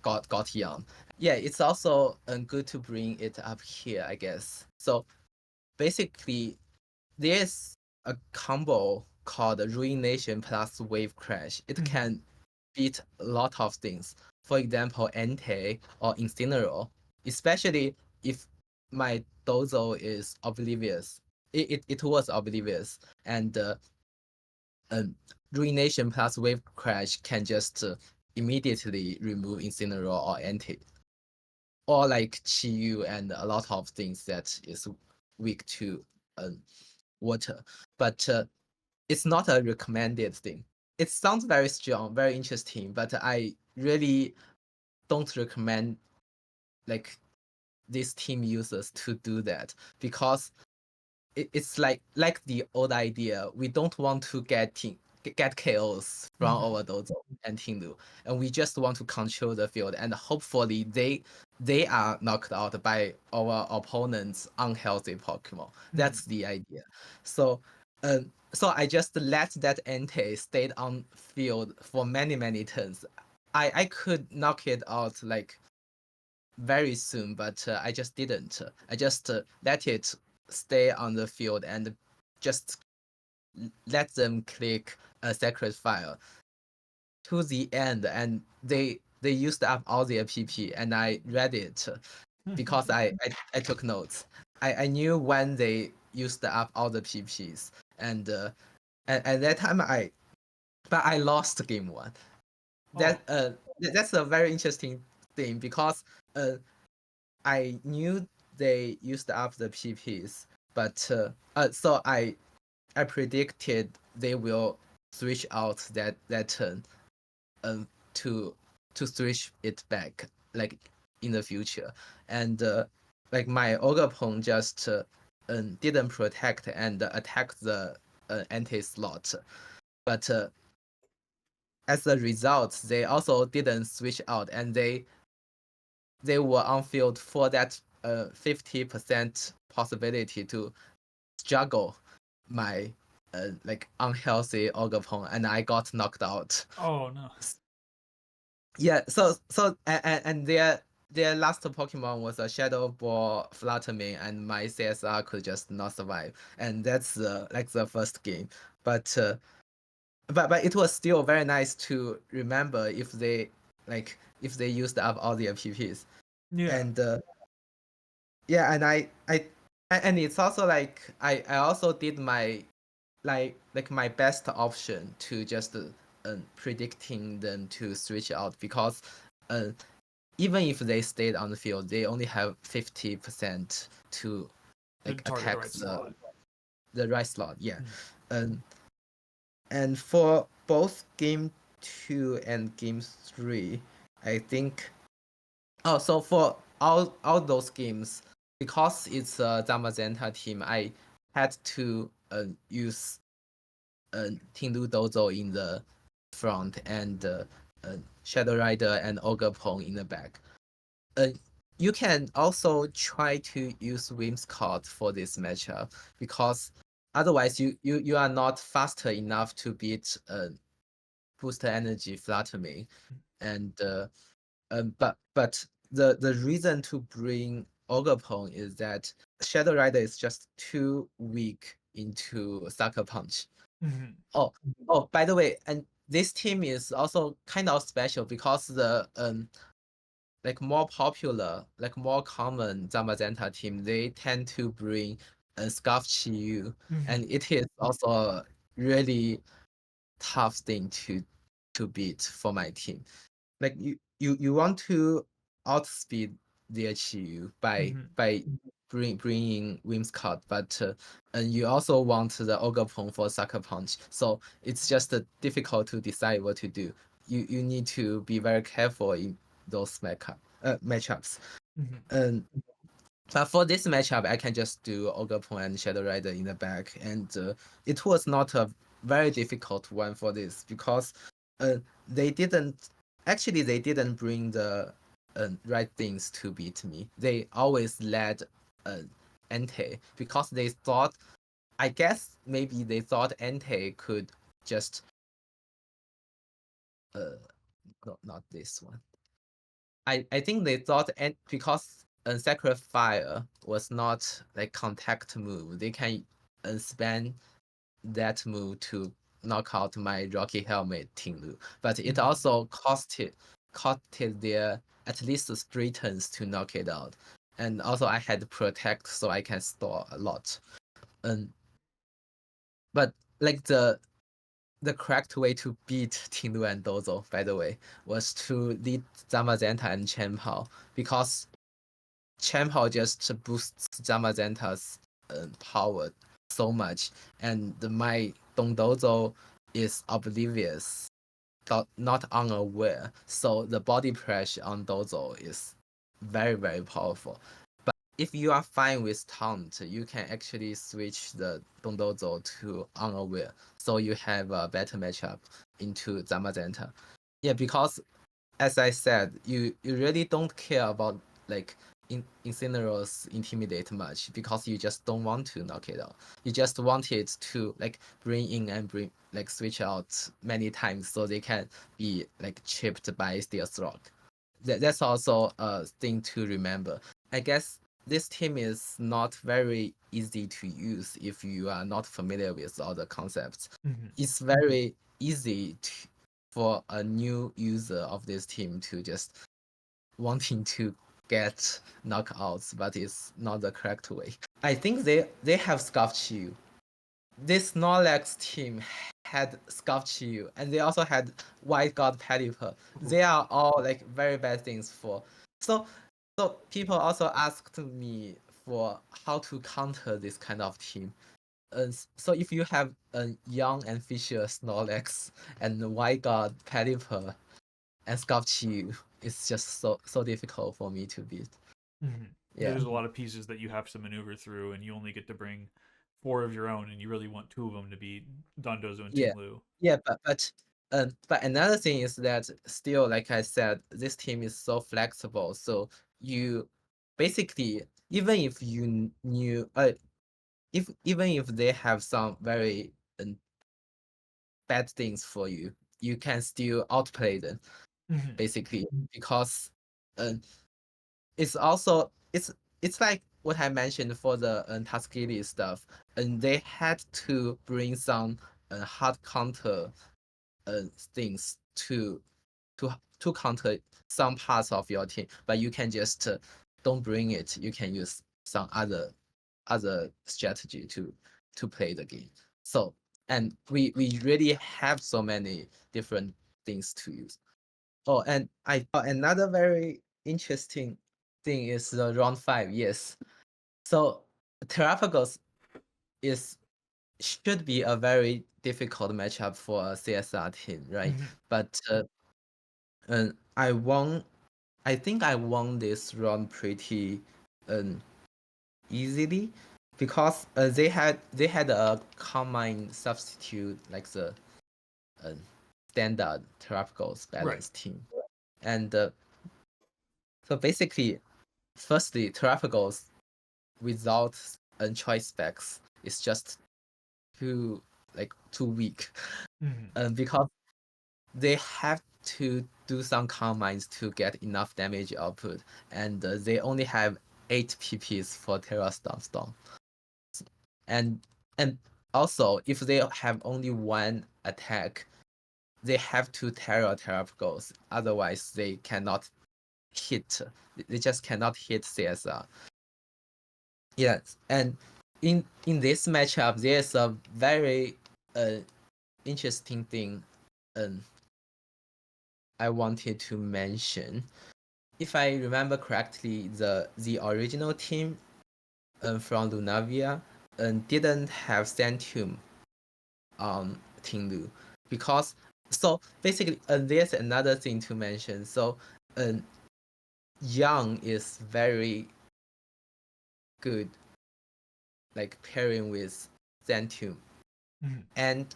got young. Yeah, it's also good to bring it up here, I guess. So basically, there's a combo called Ruination plus Wave Crash. It can beat a lot of things. For example, Ante or Incineroar, especially if my Dozo is oblivious. It was oblivious, and Ruination plus Wave Crash can just immediately remove Incineroar or Ante, or like Chiyu and a lot of things that is weak to water. But it's not a recommended thing. It sounds very strong, very interesting, but I really don't recommend like these team users to do that, because it's like the old idea. We don't want to get KOs from our Dozo and Tindu, and we just want to control the field, and hopefully they are knocked out by our opponent's unhealthy Pokemon. That's the idea. So so I just let that Entei stay on field for many turns. I could knock it out like very soon, but I just didn't. I just let it stay on the field and just let them click a sacred file to the end, and they used up all their PP, and I read it because I took notes. I knew when they used up all the PPs, and at that time but I lost game one. That's a very interesting thing, because I knew they used up the PPs, but so I predicted they will switch out that turn to switch it back like in the future, and like my Ogapon just didn't protect and attack the anti slot, but as a result they also didn't switch out, and they were on field for that 50% possibility to struggle my like unhealthy Ogapon, and I got knocked out. Oh no. Yeah, so and their last Pokemon was a Shadow Ball Flatterming, and my CSR could just not survive, and that's like the first game. But but it was still very nice to remember if they used up all their PPs. Yeah. And yeah, and and it's also like I also did my like my best option to just predicting them to switch out, because even if they stayed on the field, they only have 50% to like Target attack the right slot. the right slot. Yeah. And for both game 2 and game 3, I think so for all those games, because it's a Zamazenta team, I had to use Tindu Dozo in the front, and Shadow Rider and Ogapon in the back. You can also try to use Whimsicott for this matchup, because otherwise you are not faster enough to beat Booster Energy Flatterming. And but the reason to bring Ogapon is that Shadow Rider is just too weak into Sucker Punch. Oh, by the way, and this team is also kind of special, because the like more popular, like more common Zamazenta team, they tend to bring Scarf Chiyu, and it is also a really tough thing to beat for my team. Like you want to outspeed their Chiyu by bringing Whimsicott, but and you also want the Ogapon for Sucker Punch. So it's just difficult to decide what to do. You need to be very careful in those matchups. But for this matchup, I can just do Ogapon and Shadow Rider in the back, and it was not a very difficult one for this, because they didn't bring the right things to beat me. They always led Entei because they thought, I guess maybe they thought Entei could just no, not this one. I think they thought because Sacred Fire was not like contact move, they can spam that move to knock out my Rocky Helmet Tinglu. But it also costed their at least 3 turns to knock it out. And also I had protect so I can store a lot. But like the correct way to beat Tinglu and Dozo, by the way, was to lead Zamazenta and Chenpao, because Chenpao just boosts Zamazenta's power so much, and my Dondozo is oblivious, not unaware, so the body pressure on Dozo is very, very powerful. But if you are fine with taunt, you can actually switch the Dondozo to unaware, so you have a better matchup into Zamazenta. Yeah, because as I said, you really don't care about like Incineroar's intimidate much, because you just don't want to knock it out. You just want it to like bring in and bring like switch out many times so they can be like chipped by Steel Rock. That's also a thing to remember. I guess this team is not very easy to use if you are not familiar with all the concepts. It's very easy for a new user of this team to just wanting to get knockouts, but it's not the correct way. I think they have Sculpture. This Snorlax team had Sculpture, and they also had White God Pelipper. They are all like very bad things for. So people also asked me for how to counter this kind of team. So if you have a young and fisher Snorlax and White God Pelipper and Sculpture, it's just so difficult for me to beat. Yeah, Yeah. there's a lot of pieces that you have to maneuver through, and you only get to bring 4 of your own, and you really want 2 of them to be Dondozo and Yeah. Tinglu. Yeah, but another thing is that still, like I said, this team is so flexible. So you basically, even if you knew, even if they have some very bad things for you, you can still outplay them, basically, because it's also it's like what I mentioned for the Tuskegee stuff, and they had to bring some hard counter things to counter some parts of your team, but you can just don't bring it. You can use some other strategy to play the game. So, and we really have so many different things to use. Oh, and another very interesting thing is the round 5. Yes, so Terrapagos should be a very difficult matchup for a CSR team, right? But I think I won this round pretty easily, because they had a combine substitute like the standard Terrapagos balance team, and so basically, firstly, Terrapagos without choice specs is just too weak, because they have to do some combines to get enough damage output, and they only have 8 PPs for Terra Storm. And also, if they have only one attack, they have to Terrapagos, otherwise they cannot hit. They just cannot hit CSR. Yes, and in this matchup, there's a very interesting thing I wanted to mention. If I remember correctly, the original team from Lunavia didn't have Centum on Tinglu, because so basically there's another thing to mention. So Yang is very good like pairing with Centum and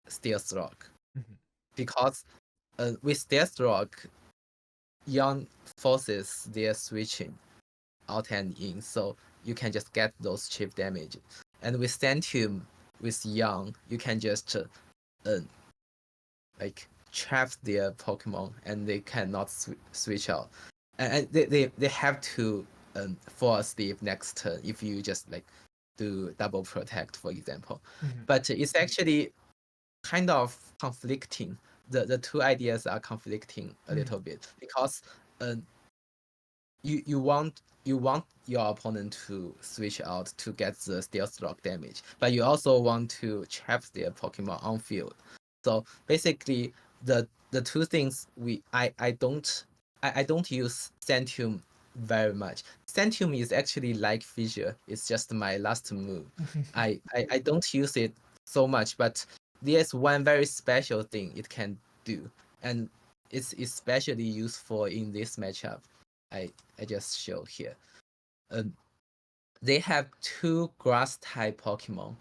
Steel Rock, because with Deathstroke, Yang forces their switching out and in, so you can just get those chip damage. And with Centium, with Yang, you can just like trap their Pokemon and they cannot switch out. And they have to fall asleep next turn if you just like do double protect, for example. But it's actually kind of conflicting. The two ideas are conflicting a little bit because you want your opponent to switch out to get the stealth rock damage, but you also want to trap their Pokemon on field. So basically, the two things I don't use Centium very much. Centium is actually like Fissure. It's just my last move. I don't use it so much, but there's one very special thing it can do, and it's especially useful in this matchup. I just show here. They have two grass type Pokemon,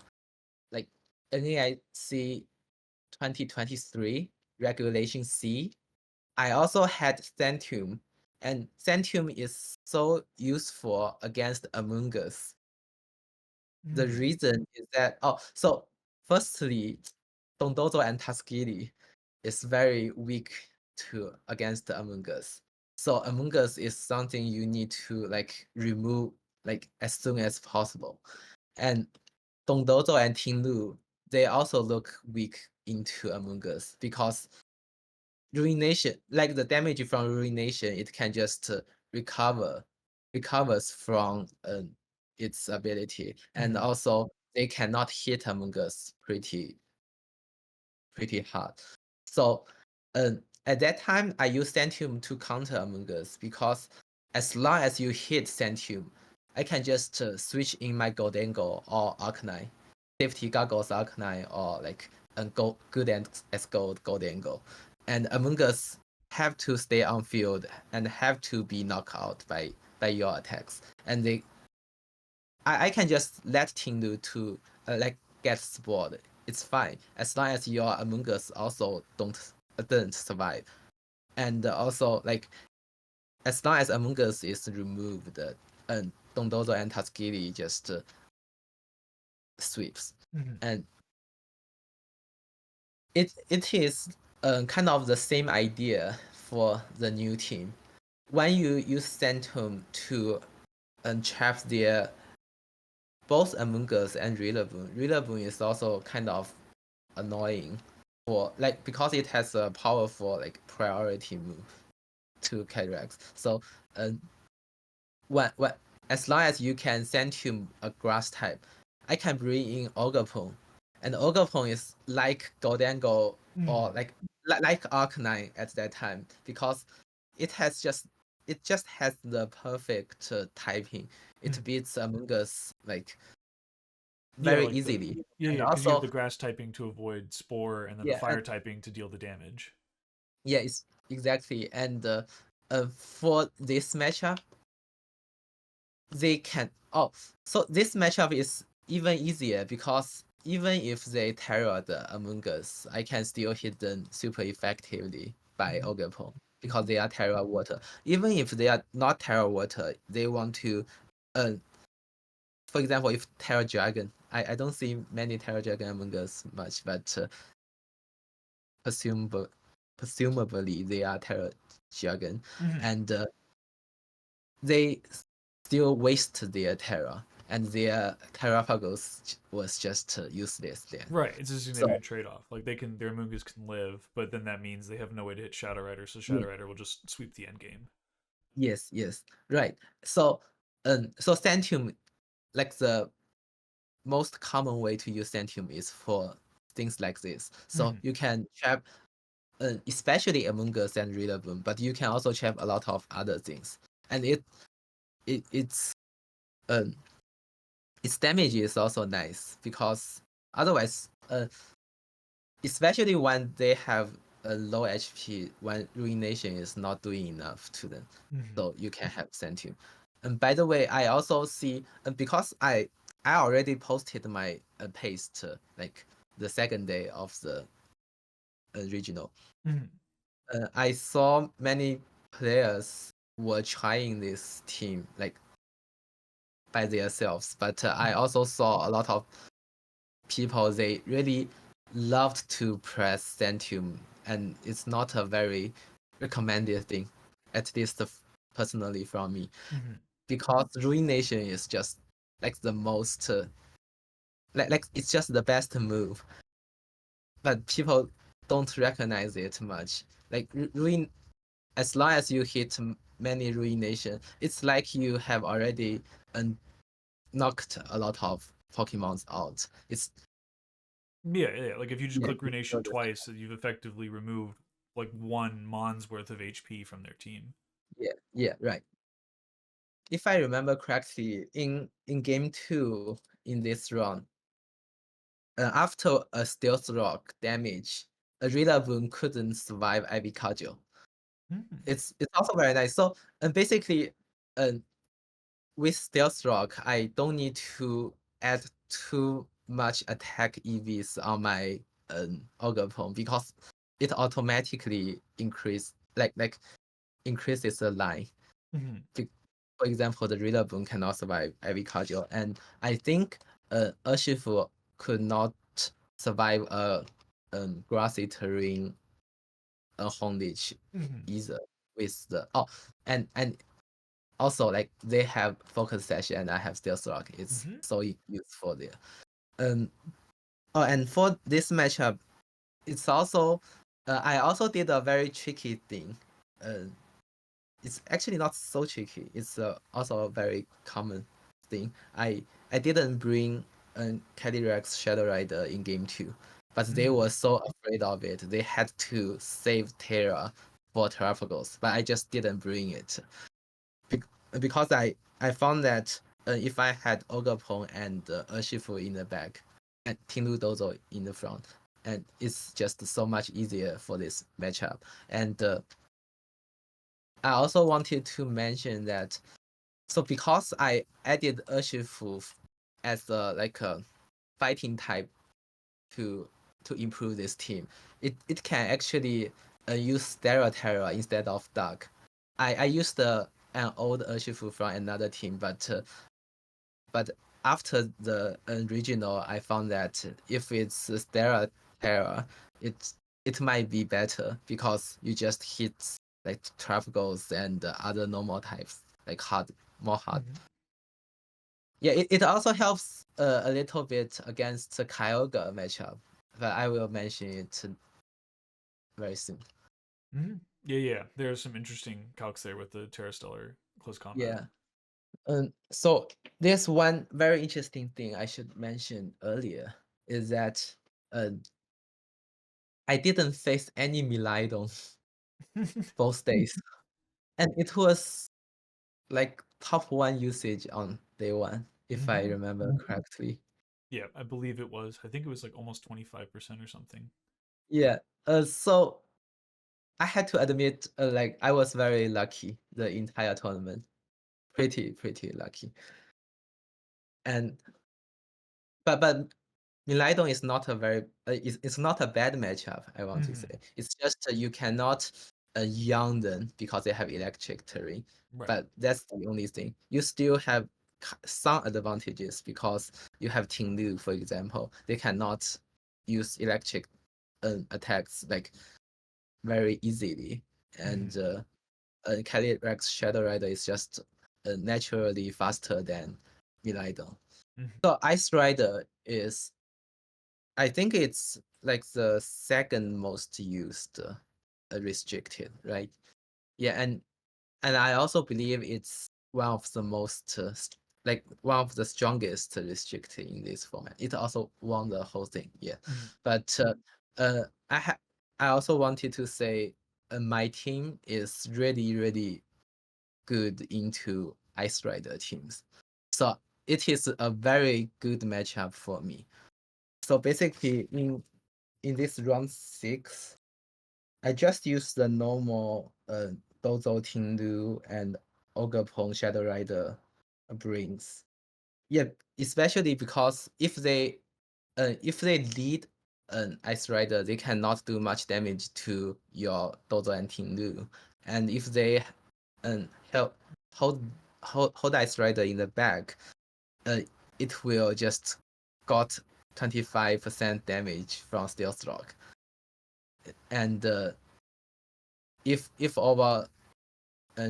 like NAIC 2023 Regulation C. I also had Centium, and Centium is so useful against Among Us. The reason is that so firstly, Dondozo and Tuskegee is very weak against Among Us. So Among Us is something you need to like remove like as soon as possible. And Dondozo and Tinglu, they also look weak into Among Us because ruination, like the damage from ruination, it can just recovers from its ability, and also they cannot hit Among Us pretty hard. So at that time, I used Centium to counter Among Us because as long as you hit Centium, I can just switch in my Goldangle or Arcanine, Safety Goggles Arcanine, or like good and as Goldangle. And Among Us have to stay on field and have to be knocked out by your attacks. And I can just let Tinglu to like get spoiled. It's fine as long as your Among Us also don't survive. And also like as long as Among Us is removed, Dondozo and Tuskegee just sweeps. And it is kind of the same idea for the new team. When you use Centum to trap their both Among Us and Rillaboom. Rillaboom is also kind of annoying for like because it has a powerful like priority move to Calyrex. So when as long as you can send him a grass type, I can bring in Ogapon. And Ogapon is like Goldangle or like Arcanine at that time because it just has the perfect typing. It beats Among Us like very easily. And Because you have also, the grass typing to avoid spore, and then the yeah, fire typing to deal the damage. yeah, it's exactly. And for this matchup, they can. Oh, so this matchup is even easier because even if they terror the Among Us, I can still hit them super effectively by Ogapon because they are terror water. Even if they are not terror water, they want to, for example, if Terror Dragon, I don't see many Terror Dragon Among Us much, but presumably they are Terror Dragon, and they still waste their Terror, and their Terrapagos was just useless then. Right, it's a So significant trade-off. Like their Mungus can live, but then that means they have no way to hit Shadow Rider, so yeah, Shadow Rider will just sweep the end game. yes, right. So so Centium, like the most common way to use Centium is for things like this. So you can trap especially Among Us and Rillaboom, but you can also trap a lot of other things. And its damage is also nice because otherwise, especially when they have a low HP, when Ruination is not doing enough to them, so you can have Centium. And by the way, I also see because I already posted my paste like the second day of the regional. I saw many players were trying this team like by themselves, but I also saw a lot of people they really loved to press Centium, and it's not a very recommended thing, at least personally from me, because Ruination is just like the most like it's just the best move, but people don't recognize it much. Like ruin, as long as you hit many Ruination, it's like you have already knocked a lot of Pokemons out. It's Yeah. Like if you just yeah, click Ruination twice, you've effectively removed like one Mon's worth of HP from their team. yeah, right. If I remember correctly, in game 2 in this run, after a Stealth Rock damage, a Rillaboom couldn't survive Ivy Cudgel. It's also very nice. So basically, with Stealth Rock, I don't need to add too much attack EVs on my Ogre because it automatically increases the line. For example, the Rillaboom cannot survive every Cudgel, and I think Urshifu could not survive a grassy terrain Honeditch either with the and also like they have focus session and I have Stealth Rock. It's so useful there. And for this matchup, it's also I also did a very tricky thing. It's actually not so tricky. It's also a very common thing. I didn't bring Calyrex Shadow Rider in game 2, but they were so afraid of it. They had to save Terra for Terrapagos, but I just didn't bring it because I found that if I had Ogapon and Urshifu in the back and Tinlu Dozo in the front, and it's just so much easier for this matchup. And I also wanted to mention that, so because I added Urshifu as a fighting type to improve this team, it can actually use Terra instead of Dark. I used an old Urshifu from another team, but after the regional, I found that if it's Terra, it might be better because you just hit like trap goals and other normal types like more hard. Yeah, it also helps a little bit against the Kyogre matchup, but I will mention it very soon. Yeah. There's some interesting calcs there with the Terrastellar close combat. Yeah. So there's one very interesting thing I should mention earlier is that I didn't face any Miraidon both days, and it was like top 1 usage on day 1, if I remember correctly. Yeah, I believe it was. I think it was like almost 25% or something. Yeah. So I had to admit, like I was very lucky the entire tournament, pretty lucky, and but Miraidon is not a very it's not a bad matchup. I want to say it's just you cannot young them because they have electric terrain. Right. But that's the only thing. You still have some advantages because you have Ting for example. They cannot use electric attacks like very easily, and Calyrex Shadow Rider is just naturally faster than Miraidon. So Ice Rider is, I think it's like the second most used restricted, right? Yeah, and I also believe it's one of the most like one of the strongest restricted in this format. It also won the whole thing, yeah. But I also wanted to say my team is really good into Ice Rider teams, so it is a very good matchup for me. So basically, in this round 6, I just used the normal Dozo Tindu and Ogapon Shadow Rider brings. Yeah, especially because if they lead an Ice Rider, they cannot do much damage to your Dozo and Tindu. and if they help hold Ice Rider in the back, it will just got 25% damage from Stealth Rock. And if our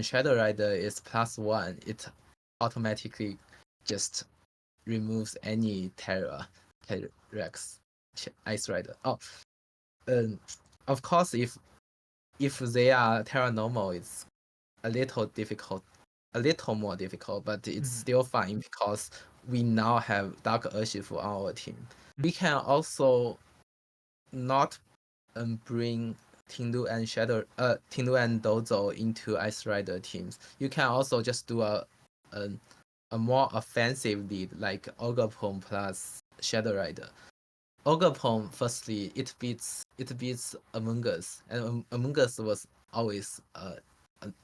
Shadow Rider is +1, it automatically just removes any Terra Rex Ice Rider. Of course, if they are Terra normal, it's a little more difficult, but it's still fine because we now have Dark Urshifu on our team. We can also not bring Tindu and Dozo into Ice Rider teams. You can also just do a more offensive lead like Ogre-Pom plus Shadow Rider. Ogre-Pom, firstly, it beats Among Us, and Among Us was always an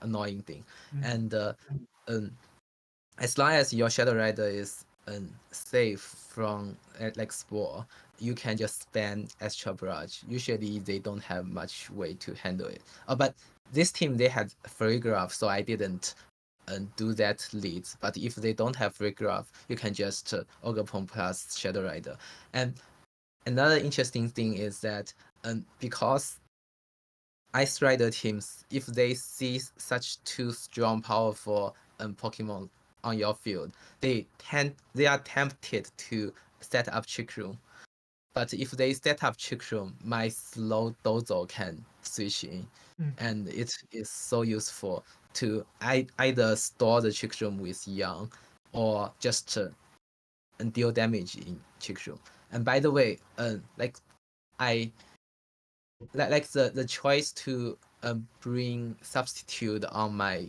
annoying thing. And as long as your Shadow Rider is safe from like Spore, you can just spam Extra Barrage. Usually they don't have much way to handle it. But this team, they had Free Graph, so I didn't do that lead. But if they don't have Free Graph, you can just Ogre-Pom plus Shadow Rider. And another interesting thing is that because Ice Rider teams, if they see such two strong, powerful Pokemon on your field, they are tempted to set up Trick Room. But if they set up Trick Room, my slow Dozo can switch in, and it is so useful to either store the Trick Room with Young, or just deal damage in Trick Room. And by the way, like the choice to bring substitute on my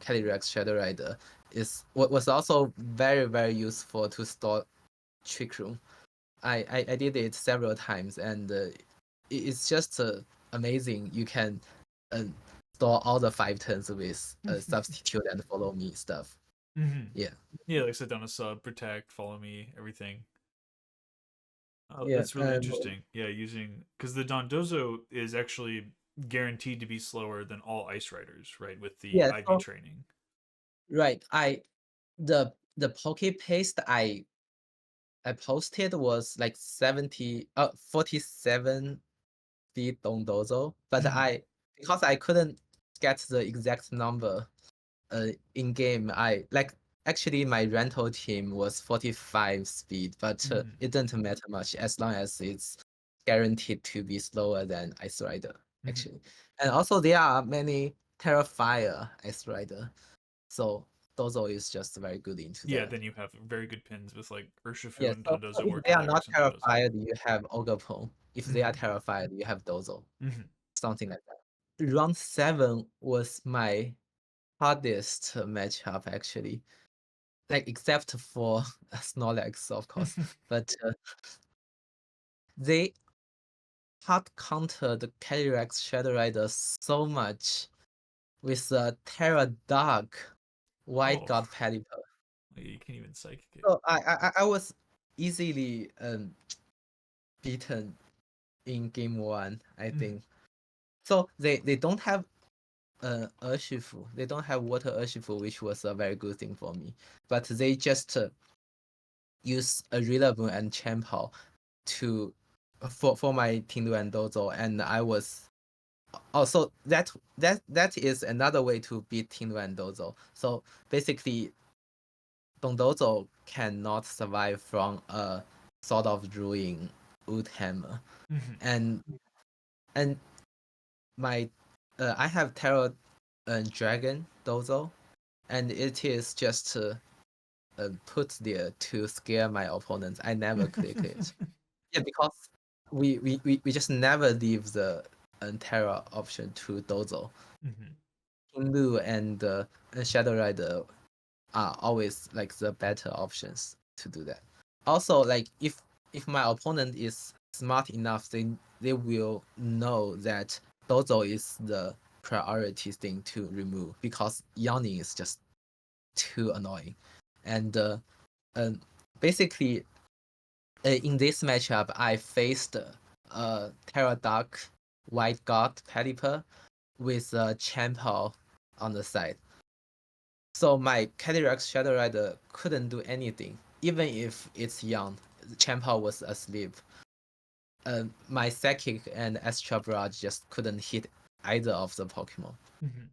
Calyrex Shadow Rider was also very, very useful to store Trick Room. I did it several times, and it's just amazing. You can store all the 5 turns with substitute and follow me stuff. Yeah. Yeah, like set down a sub, protect, follow me, everything. Oh, Yeah. that's really interesting. Yeah, using because the Dondozo is actually guaranteed to be slower than all Ice Riders, right? With the Yeah. IV training. Right. The Poke Paste I posted was like 47 speed Dondozo, but because I couldn't get the exact number in game, actually my rental team was 45 speed, but it doesn't matter much as long as it's guaranteed to be slower than Ice Rider, actually. And also there are many Terrafire Ice Rider, so Dozo is just very good into Yeah, that. then you have very good pins with like Urshifu Yeah, and so Dondozo if work they are together not sometimes. terrified, you have Ogre-Pon. If they are terrified, you have Dozo. Something like that. Round 7 was my hardest matchup, actually. Like, except for Snorlax, of course. But they hard countered Calyrex Shadow Rider so much with a Terra Dark White Oh, God Pelipper. you can't even psychic it. So I was easily beaten in game 1, I think. So they don't have Urshifu. They don't have Water Urshifu, which was a very good thing for me. But they just use a Rillaboom and Champo to for my Tindu and Dozo, and I was also that is another way to beat Tindu and Dozo. So basically, Dondozo cannot survive from a sort of ruin Wood Hammer, and my I have Terror Dragon Dozo, and it is just put there to scare my opponents. I never click it. Yeah, because we just never leave the Terra option to Dozo. Hindu and Shadow Rider are always like the better options to do that. Also, like if my opponent is smart enough, they will know that Dozo is the priority thing to remove because Yawning is just too annoying. And basically, in this matchup, I faced Terra Dark White God Pelipper with a Champo on the side. So my Cataract Shadow Rider couldn't do anything, even if it's young. Champo was asleep. My Psychic and Astral Barrage just couldn't hit either of the Pokemon. Mm-hmm.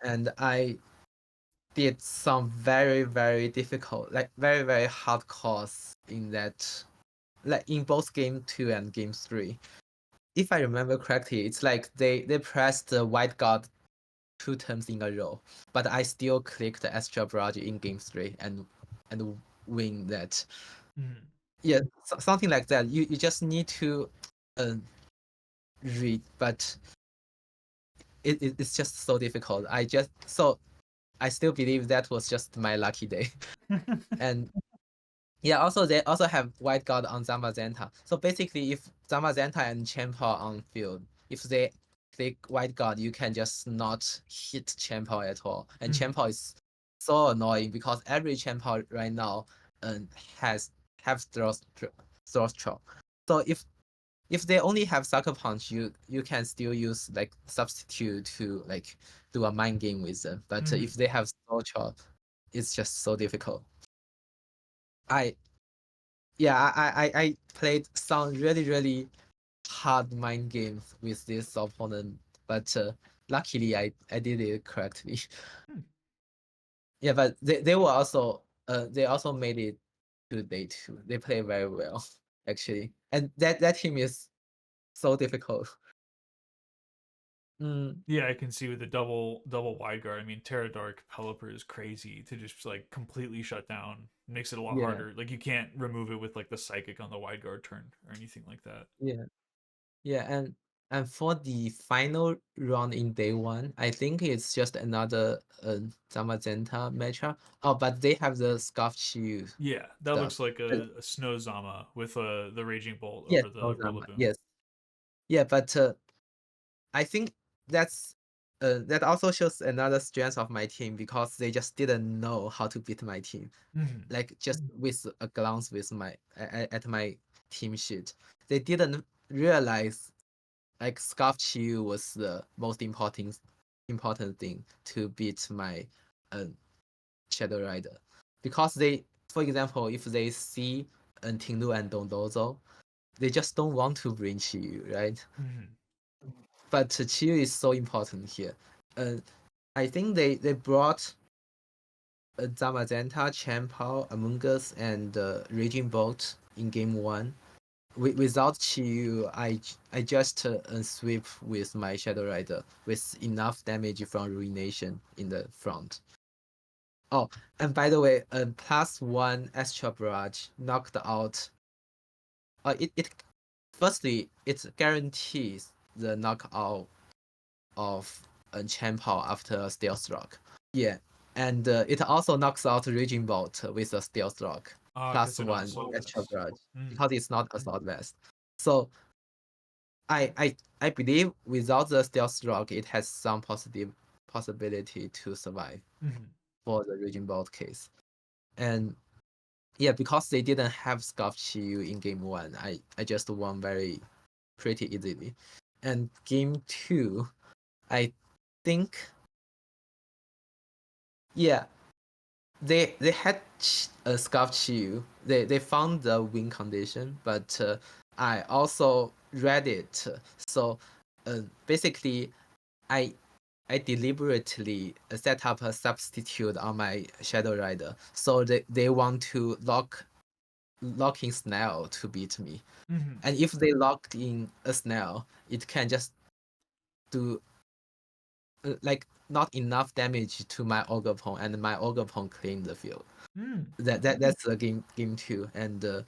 And I did some very, very difficult, like very, very hard calls in that, like in both game 2 and game 3. If I remember correctly, it's like they pressed the White Guard 2 times in a row, but I still clicked Astral Barrage in game 3 and win that. Mm-hmm. Yeah, something like that. You just need to read, but it's just so difficult. I still believe that was just my lucky day. And yeah, also they also have White God on Zamazenta. So basically, if Zamazenta and Champa are on field, if they click White God, you can just not hit Champa at all. And Mm-hmm. Champa is so annoying because every Champa right now have throw throw. So if they only have Sucker Punch, you can still use like substitute to like do a mind game with them. But Mm-hmm. if they have Throw, it's just so difficult. I I played some really hard mind games with this opponent, but luckily I did it correctly. Yeah, but they were also they also made it to day 2. They play very well actually, and that team is so difficult. Mm, Yeah, I can see with the double wide guard. I mean, Terra Dark Pelipper is crazy to just like completely shut down. Makes it a lot yeah, harder. Like you can't remove it with like the psychic on the wide guard turn or anything like that. yeah. Yeah, and for the final round in day 1, I think it's just another Zamazenta matchup. Oh, but they have the Scarf Shield Yeah, that stuff. looks like Uh, a Snow Zama with the Raging Bolt yes, over the Nozama, Rillaboom. yes. Yeah, but I think that's that also shows another strength of my team because they just didn't know how to beat my team. Mm-hmm. Like just with a glance with my at my team sheet, they didn't realize like Scarf Chiu was the most important thing to beat my uh, Shadow Rider. Because they, for example, if they see Tinglu and Dondozo, they just don't want to bring Chiyu, right? Mm-hmm. But Chiyu is so important here. Uh, I think they brought Zamazenta, Champao, Among Us, and Raging Bolt in game 1. Without Chiyu, I just sweep with my Shadow Rider with enough damage from Ruination in the front. Oh, and by the way, +1 Astral Barrage knocked out. It firstly it guarantees the knockout of Champao after Stealth Rock. Yeah, and it also knocks out Raging Bolt with a Stealth Rock Ah, because they're not +1 assault Astral vests. Barrage Mm. because it's not Assault Vest. So I believe without the Stealth Rock, it has some possibility to survive Mm-hmm. for the Raging Bolt case. And yeah, because they didn't have Scarf Chiyu in game 1, I just won very pretty easily. And game 2, I think yeah, they had a Scarf Chiyu. They found the win condition, but I also read it. So basically, I deliberately set up a substitute on my Shadow Rider, so they want to lock in Snail to beat me. Mm-hmm. And if they lock in a Snail, it can just do like not enough damage to my Ogre-Pong, and my Ogre-Pong clean the field. Mm. That's the game 2, and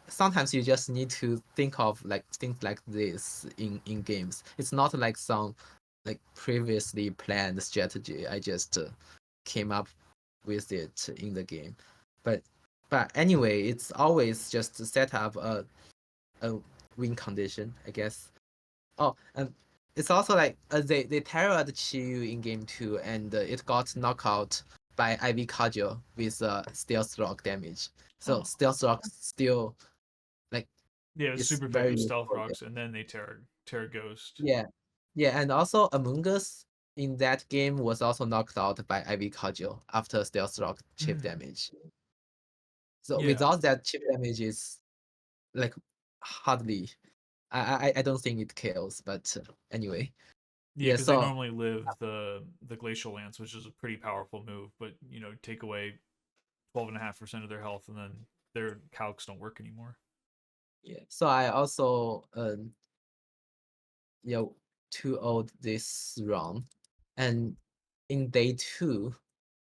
sometimes you just need to think of like things like this in games. It's not like some like previously planned strategy. I just came up with it in the game, but anyway, it's always just to set up a win condition, I guess. Oh, and it's also like they terrored Chiyu in game 2, and it got knocked out by Ivy Kajo with Stealth Rock damage. So Oh. Stealth Rock still like Yeah, it was is super very effective stealth useful. rocks, and then they Terra Ghost. Yeah, Yeah, and also Among Us in that game was also knocked out by Ivy Cudgel after Stealth Rock chip Mm. damage. So Yeah. without that chip damage is like hardly I don't think it kills, but anyway. Yeah, Yeah, because they so normally live the glacial lance, which is a pretty powerful move, but take away 12.5% of their health, and then their calcs don't work anymore. yeah. So I also you know 2-0'd this round. And in day 2,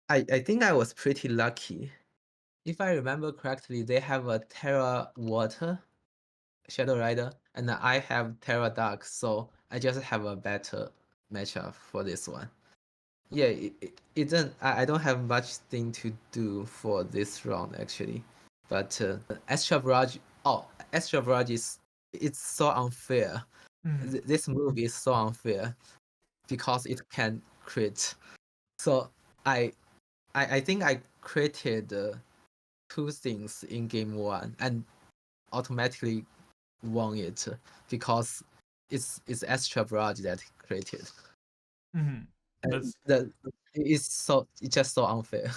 I think I was pretty lucky. If I remember correctly, they have a Terra Water Shadow Rider, and I have Terra Dark, so I just have a better matchup for this one. Yeah, it don't, I don't have much thing to do for this round actually, but Astra Barrage, Astra Barrage it's so unfair. Mm. This move is so unfair because it can crit. So I I think I created 2 things in game 1 and automatically won it because it's Astra Barrage that created. Mm. And That's it's just so unfair.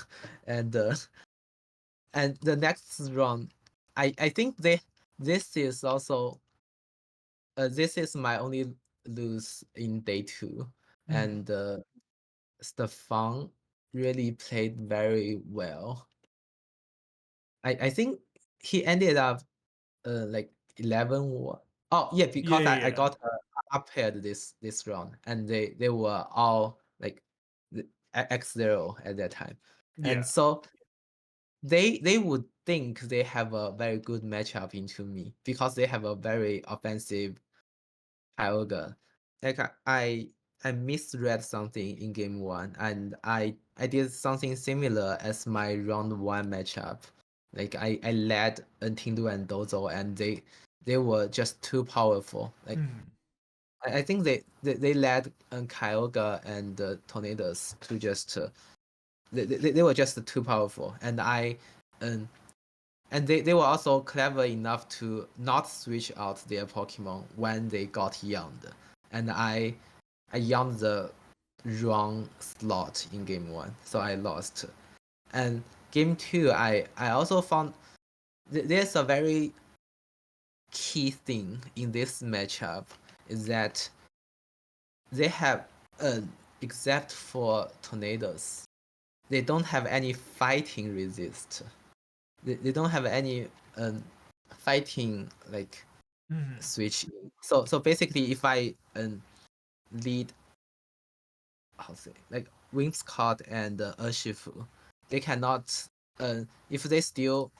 And and the next round, I think this is also this is my only lose in day 2, mm. and Stefan really played very well. I think he ended up like 11. Oh yeah, Yeah, because I yeah, got up paired this round, and they were all like X0 at that time, and yeah. so they would think they have a very good matchup into me because they have a very offensive Tioga. Like I misread something in game 1, and I did something similar as my round 1 matchup. Like I led Ntindu and Dozo, and they were just too powerful. Like Mm. I think they led Kyogre and Tornadoes to just they were just too powerful, and um, and they were also clever enough to not switch out their Pokemon when they got yawned. And I yawned the wrong slot in game 1, so I lost. And game 2, I also found there's a very key thing in this matchup is that they have, except for Tornadoes, they don't have any fighting resist. They don't have any fighting like Mm. switch. So basically, if I lead, how to say, like Whimsicott and Urshifu, they cannot. If they still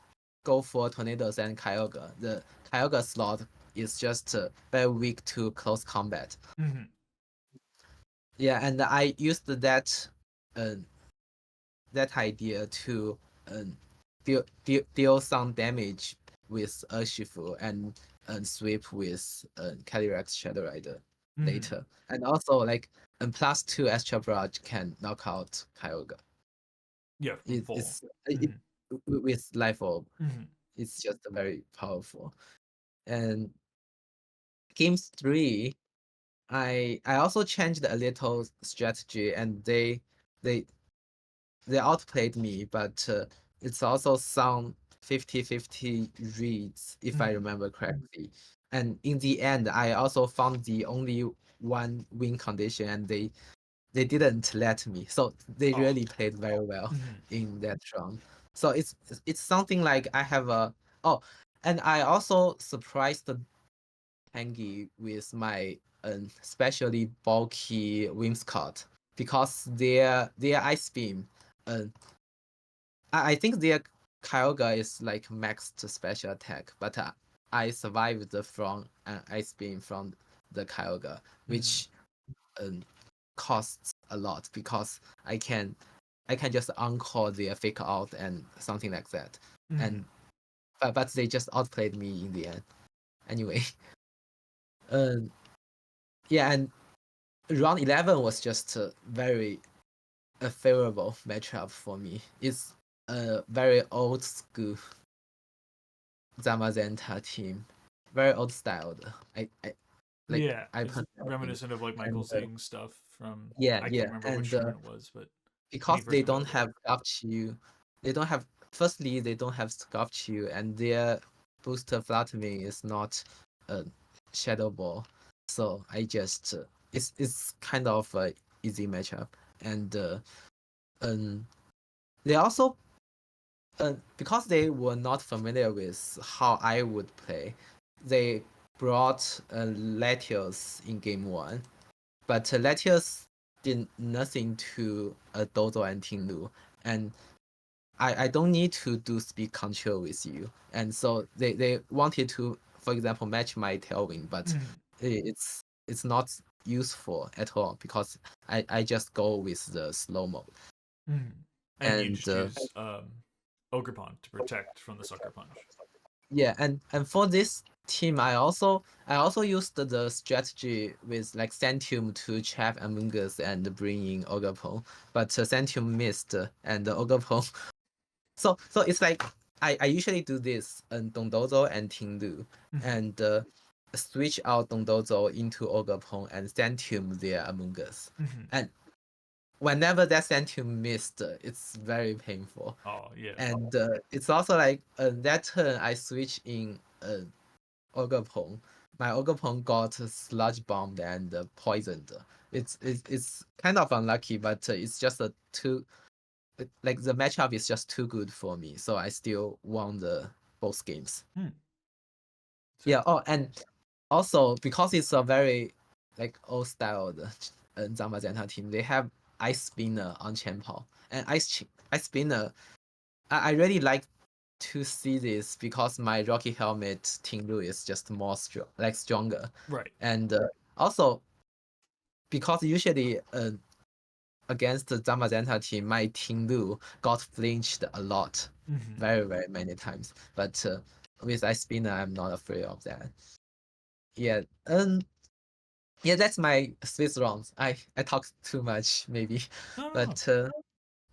go for Tornadoes and Kyogre, the Kyogre slot is just very weak to close combat. Mm. Yeah, and I used uh, that idea to um, deal some damage with Urshifu and sweep with Calyrex Shadow Rider Mm. later. And also like +2 Astral Barrage can knock out Kyogre. Yeah, from full. It Mm. with Life Orb. Mm. It's just very powerful. And game 3, I also changed a little strategy, and they they outplayed me, but it's also some 50-50 reads, if I Mm. remember correctly. And in the end, I also found the only one win condition, and they didn't let me. So they Oh. really played very well Mm. in that round. So it's something like I have a and I also surprised Tangy with my especially bulky Whimsicott because their Ice Beam, uh, I think their Kyogre is like maxed special attack, but I survived from an Ice Beam from the Kyogre, Mm. which um, costs a lot because I can just encore their fake out and something like that, Mm. and but they just outplayed me in the end. Anyway, um, yeah, and round 11 was just very a favorable matchup for me. It's a very old school Zamazenta team, very old styled. Like Yeah, I it's personally think. reminiscent of like And Michael seeing stuff from yeah, I can't yeah, remember which and stream it was, but when he because first they unveiled don't it. have sculpture, they don't have. Firstly, they don't have sculpture, and their booster flattening is not a shadow ball. So I just it's kind of a easy matchup, and um they also because they were not familiar with how I would play, they brought Latios in game one, but Latios did nothing to Dodo and Tinglu, and I don't need to do speed control with you, and so they wanted to, for example, match my tailwind, but Mhm, it's not useful at all because I just go with the slow mode, mhm. And you and just use Ogre Pawn to protect from the Sucker Punch. yeah, and for this team, I also used the strategy with like Centium to trap Among Us and bring in Ogapon, but Centium missed and Ogapon. So it's like I usually do this Dongdozo and Tinglu Mhm, and switch out Dongdozo into Ogapon and Centium their Among Us, mhm. and whenever that Centium missed, it's very painful. Oh yeah. And it's also like that turn I switch in Ogapon. My Ogapon got sludge bombed and poisoned. It's kind of unlucky, but it's just a too like the matchup is just too good for me, so I still won the both games. Hmm. Sick. Yeah. Oh, and also because it's a very like old style Zamba Zenta team, they have Ice Spinner on Champion, and Ice Spinner. I really like to see this because my Rocky Helmet Tinglu is just more stronger, Right. and also because usually against the Zamazenta team, my Tinglu got flinched a lot, Mhm. very many times. But with Ice Spinner, I'm not afraid of that. Yeah, yeah, that's my Swiss rounds. I talked too much maybe, No, no, no. but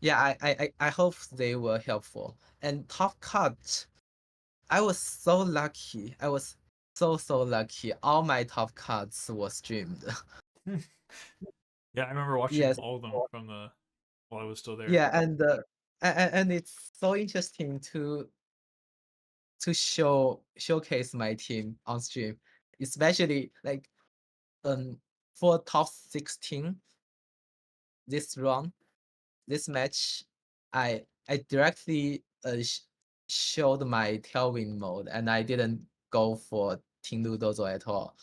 yeah, I hope they were helpful. And top cut, I was so lucky. I was so lucky. All my top cards were streamed. Yeah, I remember watching Yes. all of them from the while I was still there. Yeah, and it's so interesting to showcase my team on stream, especially like for top 16 this round, this match, I directly showed my tailwind mode and I didn't go for Tinglu Dozo at all.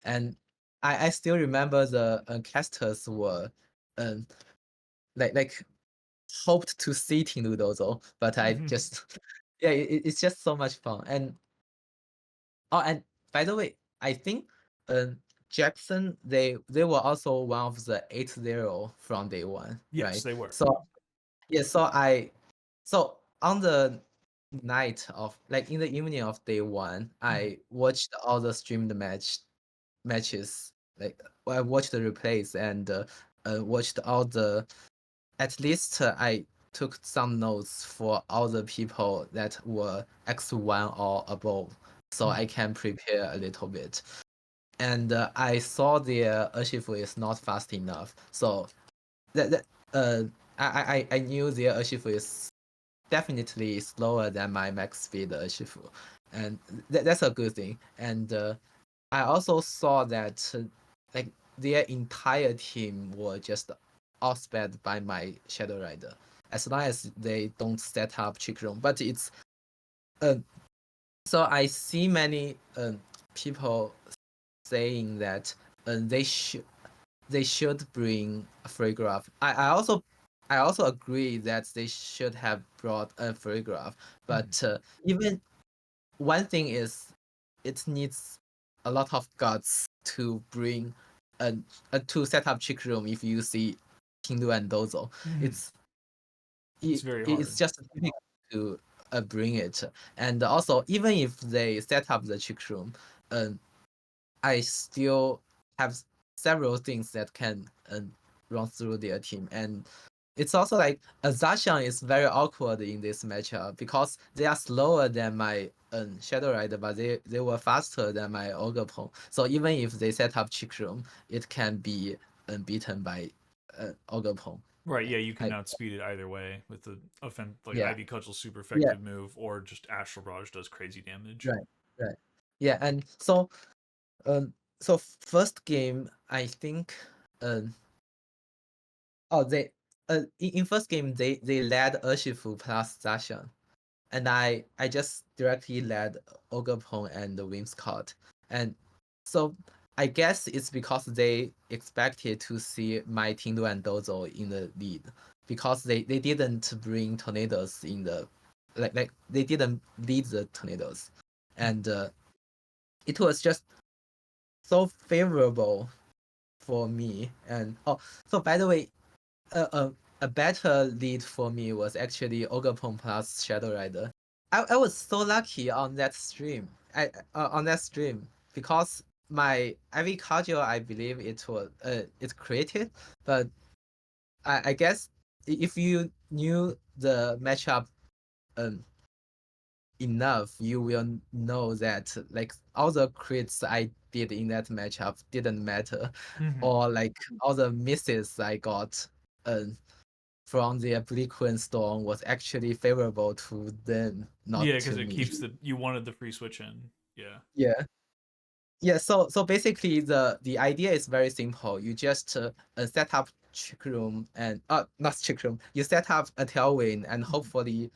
And I still remember the casters were um like hoped to see Tinglu Dozo, but I Mhm. just yeah, it's just so much fun. And oh, and by the way, I think Jackson they were also one of the 8-0 from day one, Yes, right? they were. So yeah, so on the night of like in the evening of day one, Mhm. I watched all the streamed matches. Like I watched the replays and watched all the at least I took some notes for all the people that were X1 or above, so I Mhm. can prepare a little bit. And I saw their Urshifu is not fast enough, so that I knew their Urshifu is definitely slower than my max speed Urshifu, and that's a good thing. And I also saw that like their entire team were just outsped by my Shadow Rider, as long as they don't set up trick room. But it's uh, so I see many people saying that they should bring a free graph. I also agree that they should have brought a free graph, Mhm. but even one thing is it needs a lot of guts to bring to set up trick room if you see Hindu and Dozo. Mhm. It's It's very it's hard. just difficult to bring it. And also even if they set up the trick room, I still have several things that can run through their team. And it's also like Zacian is very awkward in this matchup because they are slower than my Shadow Rider, but they were faster than my Ogre. So even if they set up Trick Room, it can be beaten by Ogre. Right, yeah, you can I outspeed it either way with the like yeah Ivy Cudgel's super yeah effective move, or just Astral Barrage does crazy damage. right right yeah, and um so first game I think um oh they in first game they led Urshifu plus Zacian. And I just directly led Ogapon and the Whimsicott. And so I guess it's because they expected to see my Tindo and Dozo in the lead. Because they didn't bring tornadoes in the like they didn't lead the tornadoes. And it was just so favorable for me. And oh, so by the way, a better lead for me was actually Ogapon plus Shadow Rider. I was so lucky on that stream. On that stream because my Ivy Cardio, I believe it's created, but I guess if you knew the matchup um enough, you will know that like all the crits I did in that matchup didn't matter, Hmm. or like all the misses I got um from the Obliquon Storm was actually favorable to them, Yeah, not because to it me. keeps the you wanted the free switch in. Yeah. Yeah. Yeah, so basically the idea is very simple. You just set up trick room and not trick room. You set up a tailwind and Mhm. hopefully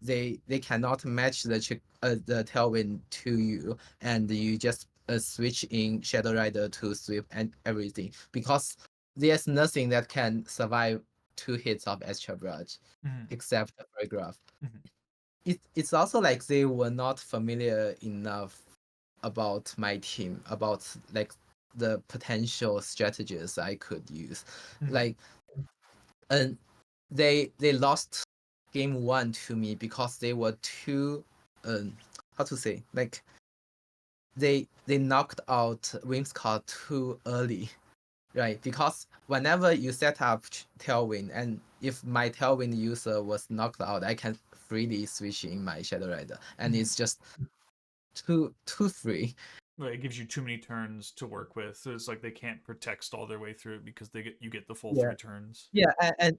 they cannot match the tailwind to you, and you just switch in Shadow Rider to sweep and everything because there's nothing that can survive 2 hits of Extra Barrage Mhm. except the paragraph. Mhm. It's also like they were not familiar enough about my team, about like the potential strategies I could use. Mhm. Like and they lost game one to me because they were too how to say, like they knocked out Whimsicott too early. Right, because whenever you set up Tailwind, and if my Tailwind user was knocked out, I can freely switch in my Shadow Rider, and Mhm. it's just too free. Right, it gives you too many turns to work with. So it's like they can't protect stall their way through it because you get the full Yeah, 3 turns. yeah,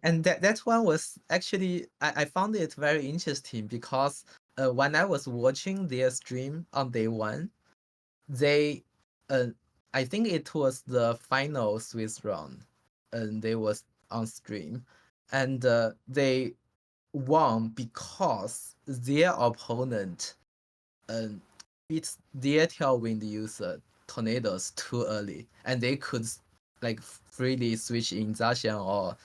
and that one was actually I found it very interesting because when I was watching their stream on day one, they uh I think it was the final Swiss round, and they was on stream, and they won because their opponent um, beat their tailwind user tornadoes too early, and they could like freely switch in Zacian or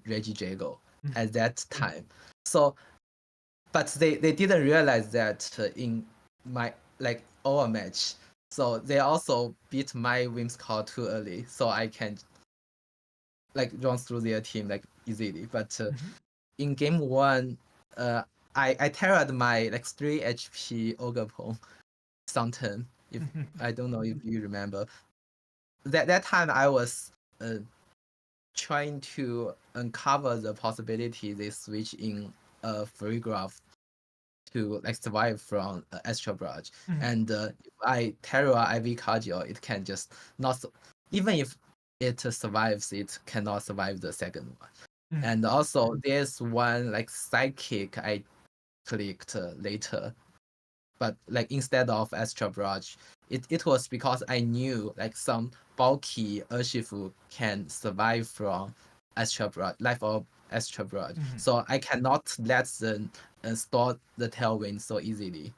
Reggie Jago Mhm. at that time. So, but they didn't realize that in my like our match. So they also beat my Whimsicott too early, so I can like run through their team like easily. But Mhm. in game one, uh, I terrored my like 3 HP Ogre Something. If I don't know if you remember that time, I was uh, trying to uncover the possibility they switch in a free graph to like survive from Astral Barrage. Mhm. And if I terror IV Cardio, it can just not even if it survives, it cannot survive the second one. Mhm. And also there's one like sidekick I clicked later, but like instead of Astra Barrage, it was because I knew like some bulky Urshifu can survive from Astra Barrage, Life of Astra Barrage. Mhm. So I cannot let them store the Tailwind so easily.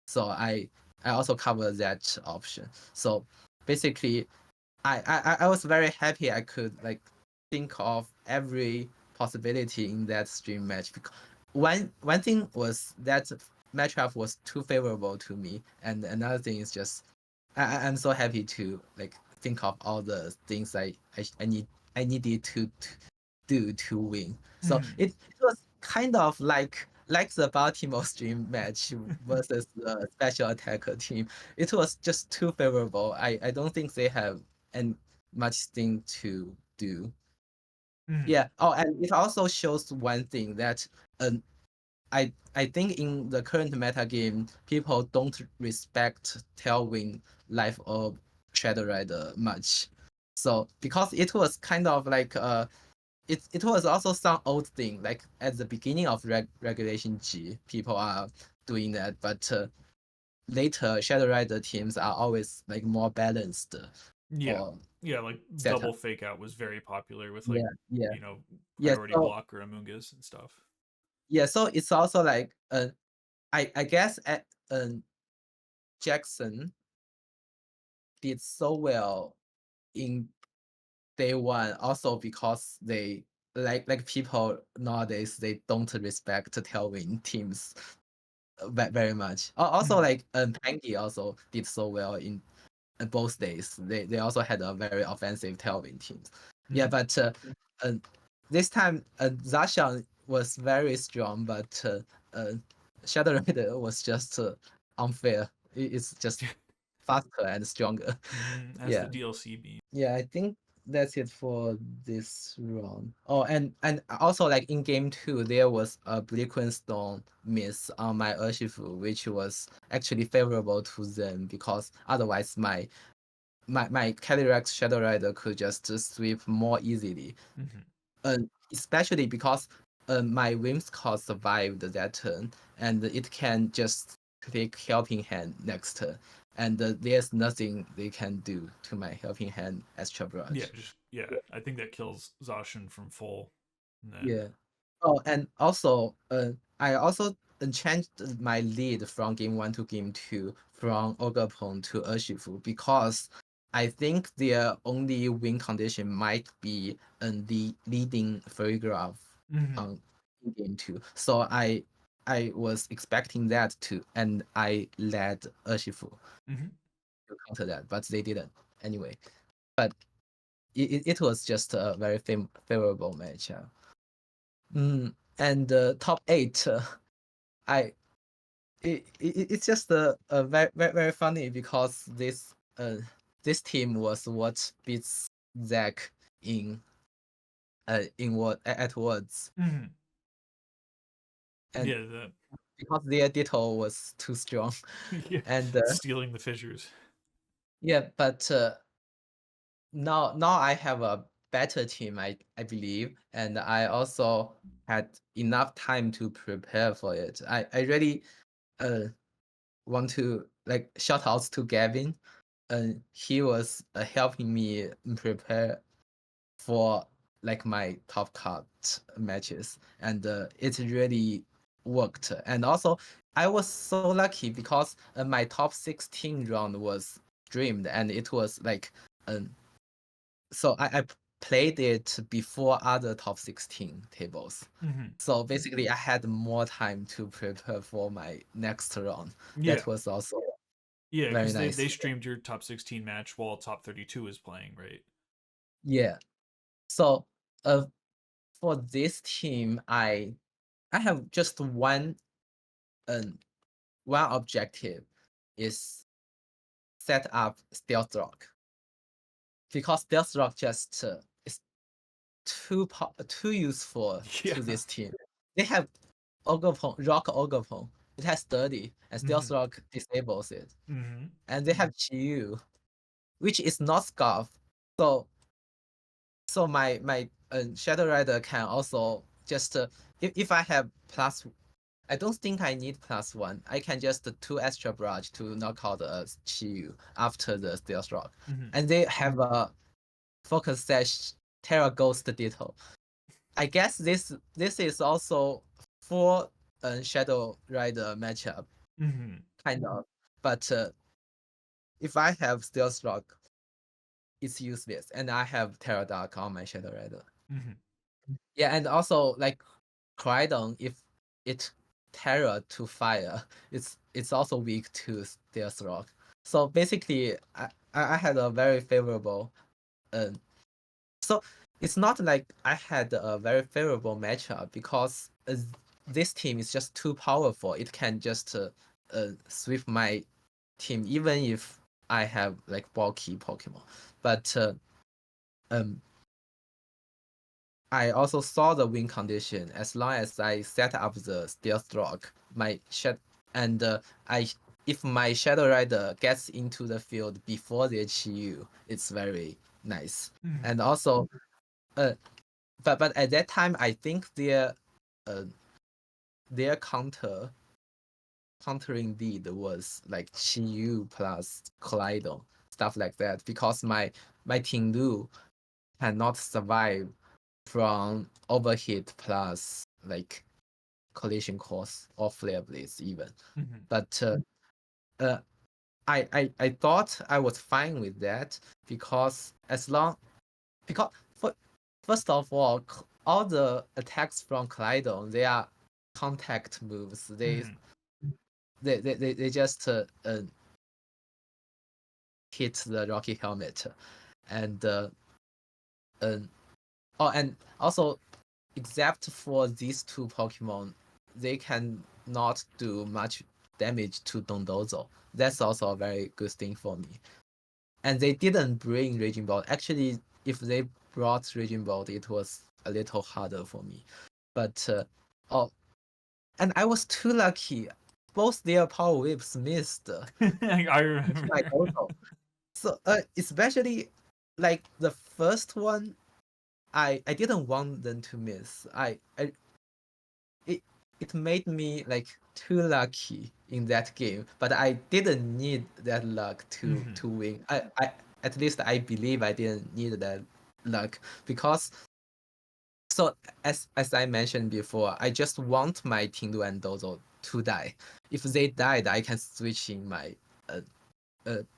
So I also cover that option. So basically, I was very happy I could like think of every possibility in that stream match because one thing was that matchup was too favorable to me, and another thing is just I'm so happy to like think of all the things I needed to do to win. So Mhm. it was kind of like the Baltimore stream match versus the special attacker team. It was just too favorable. I don't think they have and much thing to do. Mhm. Yeah. Oh, and it also shows one thing that um, I think in the current meta game, people don't respect Tailwind, Life of Shadow Rider much. So because it was kind of like it was also some old thing, like at the beginning of Regulation G, people are doing that, but later Shadow Rider teams are always like more balanced Yeah. for Yeah, like setup. double fake out was very popular with like, Yeah, yeah, you know, yeah. priority So block or Amoonguss and stuff. yeah, so it's also like I guess at Jackson did so well in day one also because they like people nowadays they don't respect Tailwind teams very much. Also Mhm. like Pangy also did so well in both days. They also had a very offensive Tailwind teams. Yeah, Mhm. but uh, this time Zashan was very strong, but Shadow Rider was just unfair. It's just faster and stronger. Mhm. As the Yeah. DLC beam. Yeah, I think that's it for this round. Oh, and also like in game two, there was a Stone miss on my Urshifu, which was actually favorable to them because otherwise my Calyrex Shadow Rider could just sweep more easily. Mhm. Especially because my Whimsicott survived that turn, and it can just click Helping Hand next turn, and there's nothing they can do to my Helping Hand Extra Yeah, Brush. just yeah. I think that kills Zacian from full. And then Yeah. Oh, and also, I also changed my lead from game one to game two from Ogapon to Urshifu because I think their only win condition might be the leading Fairygraph Mhm. on in game two. So I was expecting that too, and I led Urshifu Mhm. to counter that, but they didn't anyway. But it was just a very favorable match. And top eight, I it's just very, very very funny because this team was what beats Zach in what at Worlds, Mhm. and Yeah, that because their Ditto was too strong, yeah, and stealing the fissures. yeah, but now I have a better team, I believe, and I also had enough time to prepare for it. I really uh want to like shout outs to Gavin. He was helping me prepare for like my top card matches, and it really worked. And also, I was so lucky because my top 16 round was streamed, and it was like, um, so I played it before other top 16 tables. Mhm. So basically, I had more time to prepare for my next round. Yeah. That was also Yeah, very because they nice. streamed your top 16 match while top 32 was playing, right? Yeah. So uh for this team, I have just um one objective is set up Stealth Rock because Stealth Rock just is too useful Yeah. to this team. They have Rock Ogapon. It has 30 and Stealth Mhm. Rock disables it. Mhm. And they have Chiyu, which is not Scarf. So my Shadow Rider can also just if I have plus, I don't think I need plus one. I can just two extra brush to knock out Chiyu after the Stealth Rock, Mhm. and they have a Focus Sash Terra Ghost Ditto. I guess this is also for Shadow Rider matchup Mhm. kind of, but if I have Stealth Rock, it's useless, and I have Terra Dark on my Shadow Rider. Mhm. Yeah, and also like Crydon, if it terror to fire, it's also weak to Stealth Rock. So basically, I had a very favorable. Um, so it's not like I had a very favorable matchup because this team is just too powerful. It can just sweep my team even if I have like bulky Pokemon. But um, I also saw the win condition. As long as I set up the stealth rock, and I if my Shadow Rider gets into the field before the HU, it's very nice. And also, but at that time, I think their countering lead was like Yu plus Kaleido, stuff like that, because my Ting cannot survive from overhit plus like collision course or flare blades even. But I thought I was fine with that because first of all the attacks from Kaleido, they are contact moves. They just hit the Rocky Helmet, and and also except for these two Pokemon, they can not do much damage to Dondozo. That's also a very good thing for me. And they didn't bring Raging Bolt. Actually, if they brought Raging Bolt, it was a little harder for me. But and I was too lucky. Both their Power Whips missed. I remember. My Dozo. So especially like the first one, I didn't want them to miss. It made me like too lucky in that game, but I didn't need that luck to win. I at least I believe I didn't need that luck because so as I mentioned before, I just want my Tinglu and Dozo to die. If they died, I can switch in my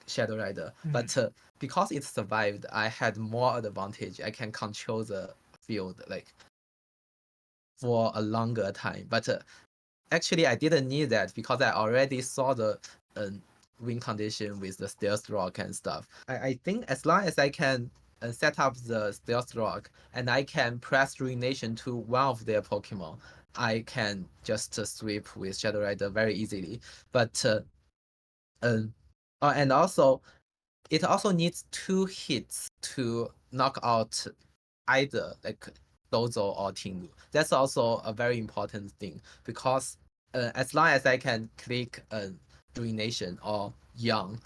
Shadow Rider. But because it survived, I had more advantage. I can control the field like for a longer time. But actually, I didn't need that because I already saw the win condition with the Stealth Rock and stuff. I think as long as I can set up the Stealth Rock and I can press Ruination to one of their Pokemon, I can just sweep with Shadow Rider very easily. But and also, it also needs 2 hits to knock out either like Dozo or Tinglu. That's also a very important thing because as long as I can click Ruination or Young,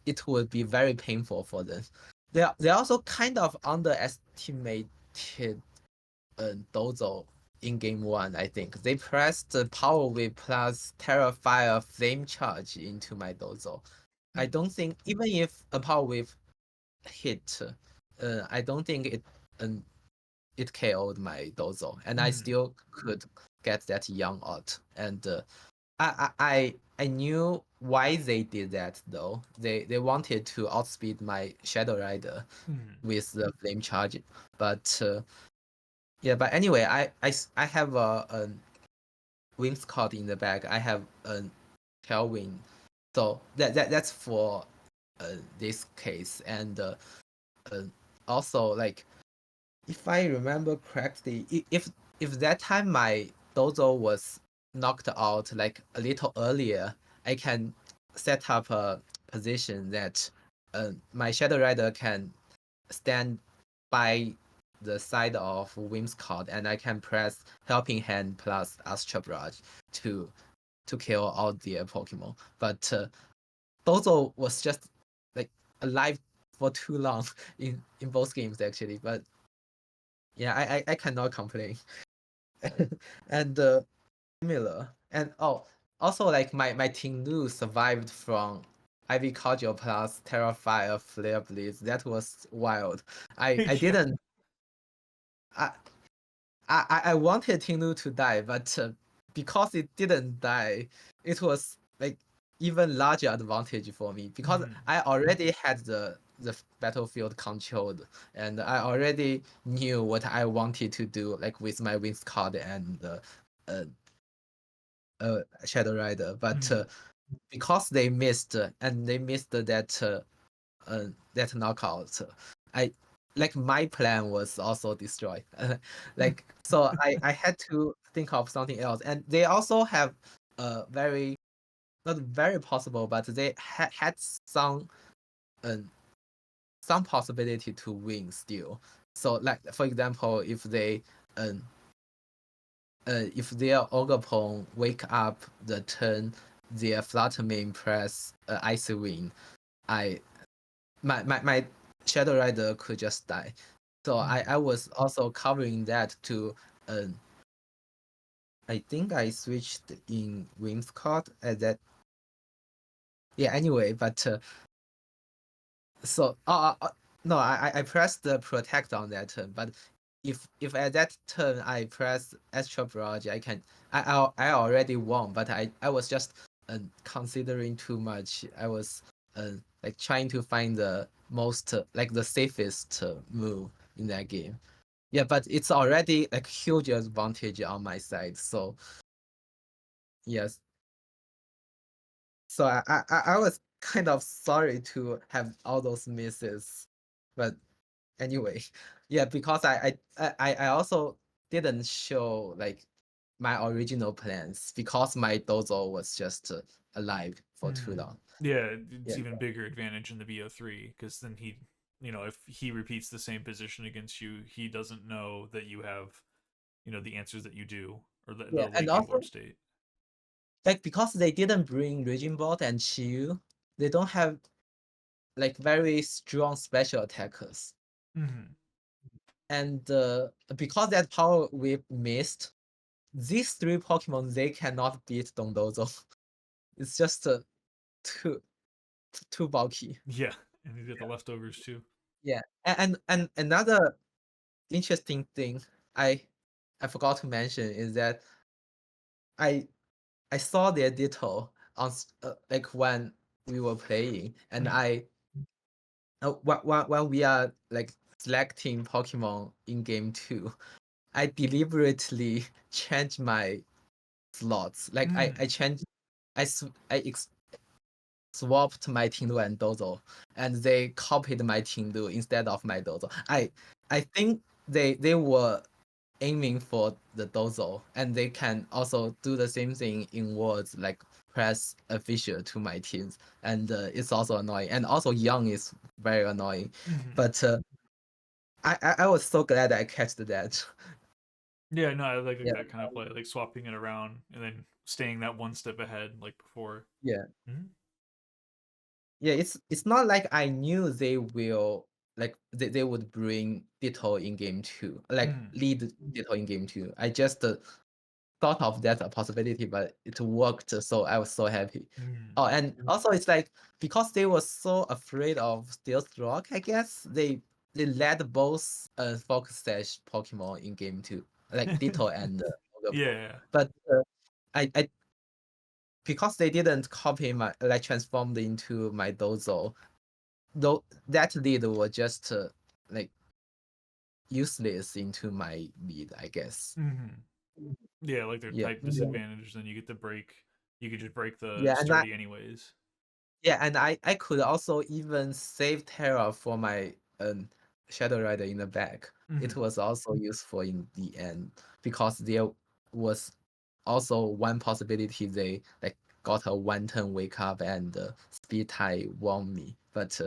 it would be very painful for them. They also kind of underestimated Dozo in game 1, I think. They pressed the Power Whip plus Terrafire Flame Charge into my Dozo. I don't think, even if a Power Whip hit, I don't think it KO'd my Dozo, and I still could get that Young out. And I knew why they did that though. They wanted to outspeed my Shadow Rider with the Flame Charge, but yeah. But anyway, I have a Wings card in the back. I have a Tailwind, so that's for this case. And also like, if I remember correctly, if that time my Dozo was knocked out like a little earlier, I can set up a position that my Shadow Rider can stand by the side of Whimsicott, and I can press Helping Hand plus Astra Barrage to kill all their Pokemon. But Dozo was just like alive for too long in both games actually. But yeah, I cannot complain. And similar. And also like my Tinglu survived from Ivy Cordial plus Terrafire Flare Blitz. That was wild. I didn't I wanted Tinglu to die, but because it didn't die, it was like even larger advantage for me because I already had the battlefield controlled, and I already knew what I wanted to do, like with my Wings card and Shadow Rider. But because they missed and they missed that knockout, I like my plan was also destroyed. Like so, I had to think of something else, and they also have very not very possible, but they had some possibility to win still. So like for example, if their ogre pawn wake up the turn their flutter main press icy win, my Shadow Rider could just die. So I was also covering that to I think I switched in Whimsicott at that. Yeah, anyway, but so no, I pressed the protect on that turn, but if at that turn I press Astral Barrage, I already won, but I was just considering too much. I was like trying to find the most like the safest move in that game. Yeah, but it's already like huge advantage on my side. So yes, so I was kind of sorry to have all those misses, but anyway, yeah, because I also didn't show like my original plans because my dozo was just alive for too long. Yeah, it's Yeah, even bigger advantage in the BO3 because then he, if he repeats the same position against you, he doesn't know that you have, the answers that you do or the yeah, late and game board also state. like because they didn't bring Raging Bolt and Shiyu, they don't have like very strong special attackers. Mm-hmm. And because that power we missed, these three Pokemon they cannot beat Dondozo. It's just too bulky. Yeah, and he's got the leftovers too. Yeah, and another interesting thing I forgot to mention is that I I saw their Ditto on like when we were playing, and when we are like selecting Pokemon in game 2, I deliberately changed my slots. Like I changed I swapped my Tindu and Dozo, and they copied my Tindu instead of my Dozo. I think they were aiming for the Dozo, and they can also do the same thing in words like press official to my teams, and it's also annoying. And also Young is very annoying, Mm-hmm. but I was so glad I catched that. Yeah, no, I like Yeah, that kind of play, like swapping it around and then staying that one step ahead, like before. yeah. Mm-hmm. Yeah, it's not like I knew they will like they would bring Ditto in game 2, like Mm-hmm. lead Ditto in game 2. I just thought of that a possibility, but it worked, so I was so happy. Mm-hmm. Oh, and also it's like because they were so afraid of Stealth Rock, I guess they let both Focus Sash Pokemon in game 2, like Ditto and Ogre. Yeah. But I because they didn't copy my like transformed into my Dozo, though that lead was just like useless into my lead, I guess. Mm-hmm. Yeah, like their Yeah, type disadvantage, then you get the break. You could just break the yeah, sturdy anyways. and I could also even save Terra for my Shadow Rider in the back. It Mm-hmm. was also useful in the end because there was also one possibility they like got a one turn wake up and speed tie won me, but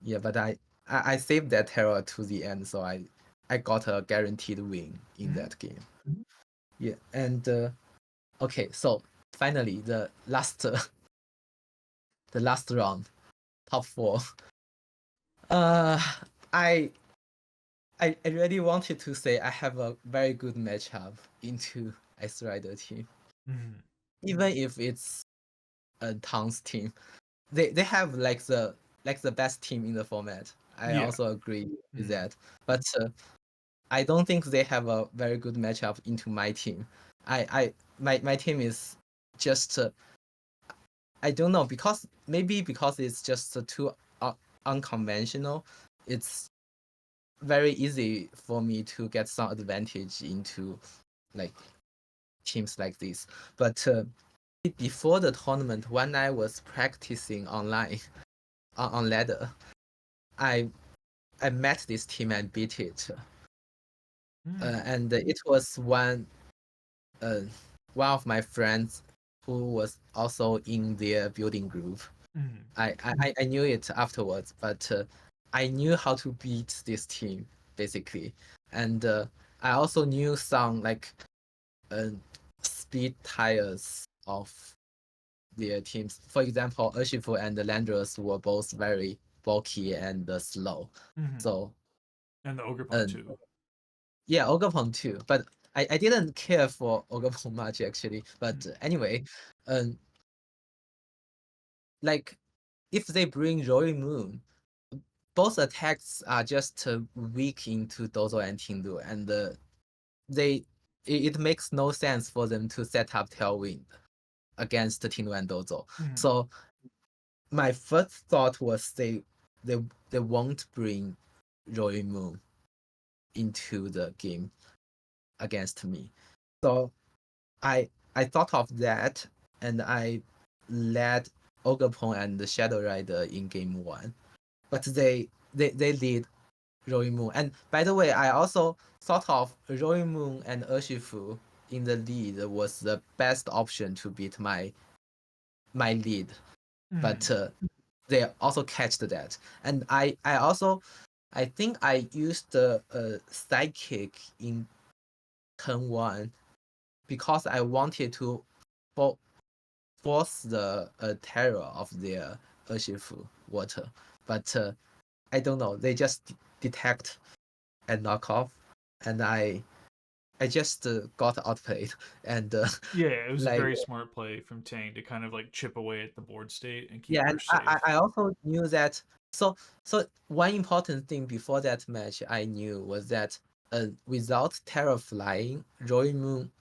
yeah, but I saved that Terra to the end, so I got a guaranteed win in Mm-hmm. that game. Yeah, and okay, so finally the last the last round, top 4. Uh, I I really wanted to say I have a very good matchup into Ice Rider team, Mm-hmm. even if it's a Towns team. They have like the best team in the format. I Yeah. also agree with Mm-hmm. that, but I don't think they have a very good matchup into my team. My team is just I don't know because maybe because it's just too unconventional. It's very easy for me to get some advantage into like teams like this. But before the tournament, when I was practicing online on ladder, I I met this team and beat it. And it was uh, one of my friends who was also in their building group. Mm-hmm. I knew it afterwards, but I knew how to beat this team. basically. And I also knew some like speed tires of their teams. For example, Urshifu and Landros were both very bulky and slow. Mm-hmm. So And the Ogrepon too. yeah, Ogapon too. But I didn't care for Ogapon much actually. But anyway, like if they bring Roy Moon, both attacks are just weak into Dozo and Tindu, and it makes no sense for them to set up Tailwind against Tindu and Dozo. So my first thought was they won't bring Roy Moon into the game against me. So I thought of that, and I led Ogapon and the Shadow Rider in game 1. But they lead Roy Moon. And by the way, I also thought of Roy Moon and Urshifu in the lead was the best option to beat my lead. But they also catched that. And I think I used the sidekick in turn 1 because I wanted to force the terror of their Urshifu water. But I don't know, they just detect and knock off, and I just got outplayed. And Yeah, it was a like very smart play from Tang to kind of like chip away at the board state and keep yeah, her and safe. I also knew that. So one important thing before that match I knew was that without Terra flying, Roy Moon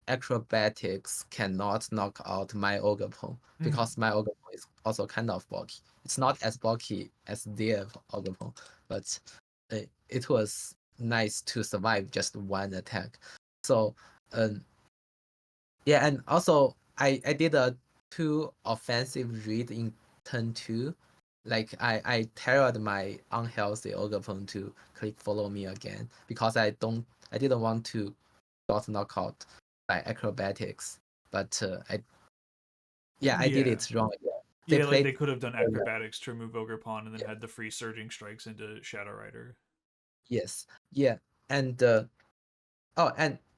acrobatics cannot knock out my Ogapon because my Ogapon is also kind of bulky. It's not as bulky as their Ogapon, but it was nice to survive just one attack. So yeah, and also I did a 2 offensive read in turn 2. Like I terrored my unhealthy Ogapon to click follow me again because I didn't want to got knockout by acrobatics. But I did Yeah. it wrong. They Yeah, like played they could have done acrobatics to remove Ogrepon and then had the free surging strikes into Shadow Rider. yes. Yeah. And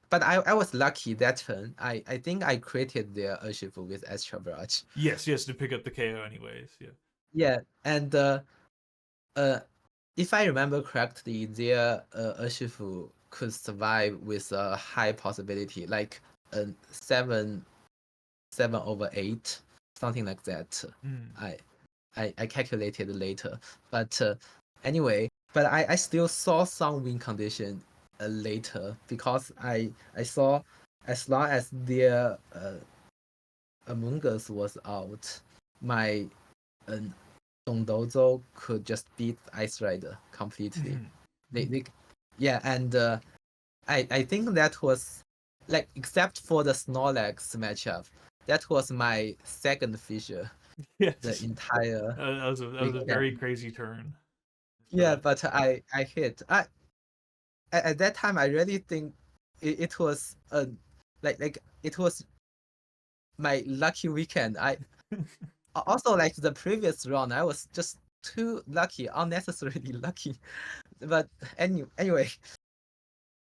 but I was lucky that turn. I think I created their Urshifu with Extra Barrage. Yes, to pick up the KO anyways. Yeah. Yeah, and if I remember correctly, their Urshifu could survive with a high possibility, like 7/8, something like that. I calculated later, but anyway, but I still saw some win condition later because I saw as long as their Among Us was out, my Dongdozo could just beat Ice Rider completely. They yeah, and I think that was like except for the Snorlax matchup, that was my second fissure Yeah. the entire That was a very weekend. crazy turn. Yeah, but I hit. At that time I really think it was like it was my lucky weekend. I also like the previous round I was just too lucky, unnecessarily lucky. But anyway,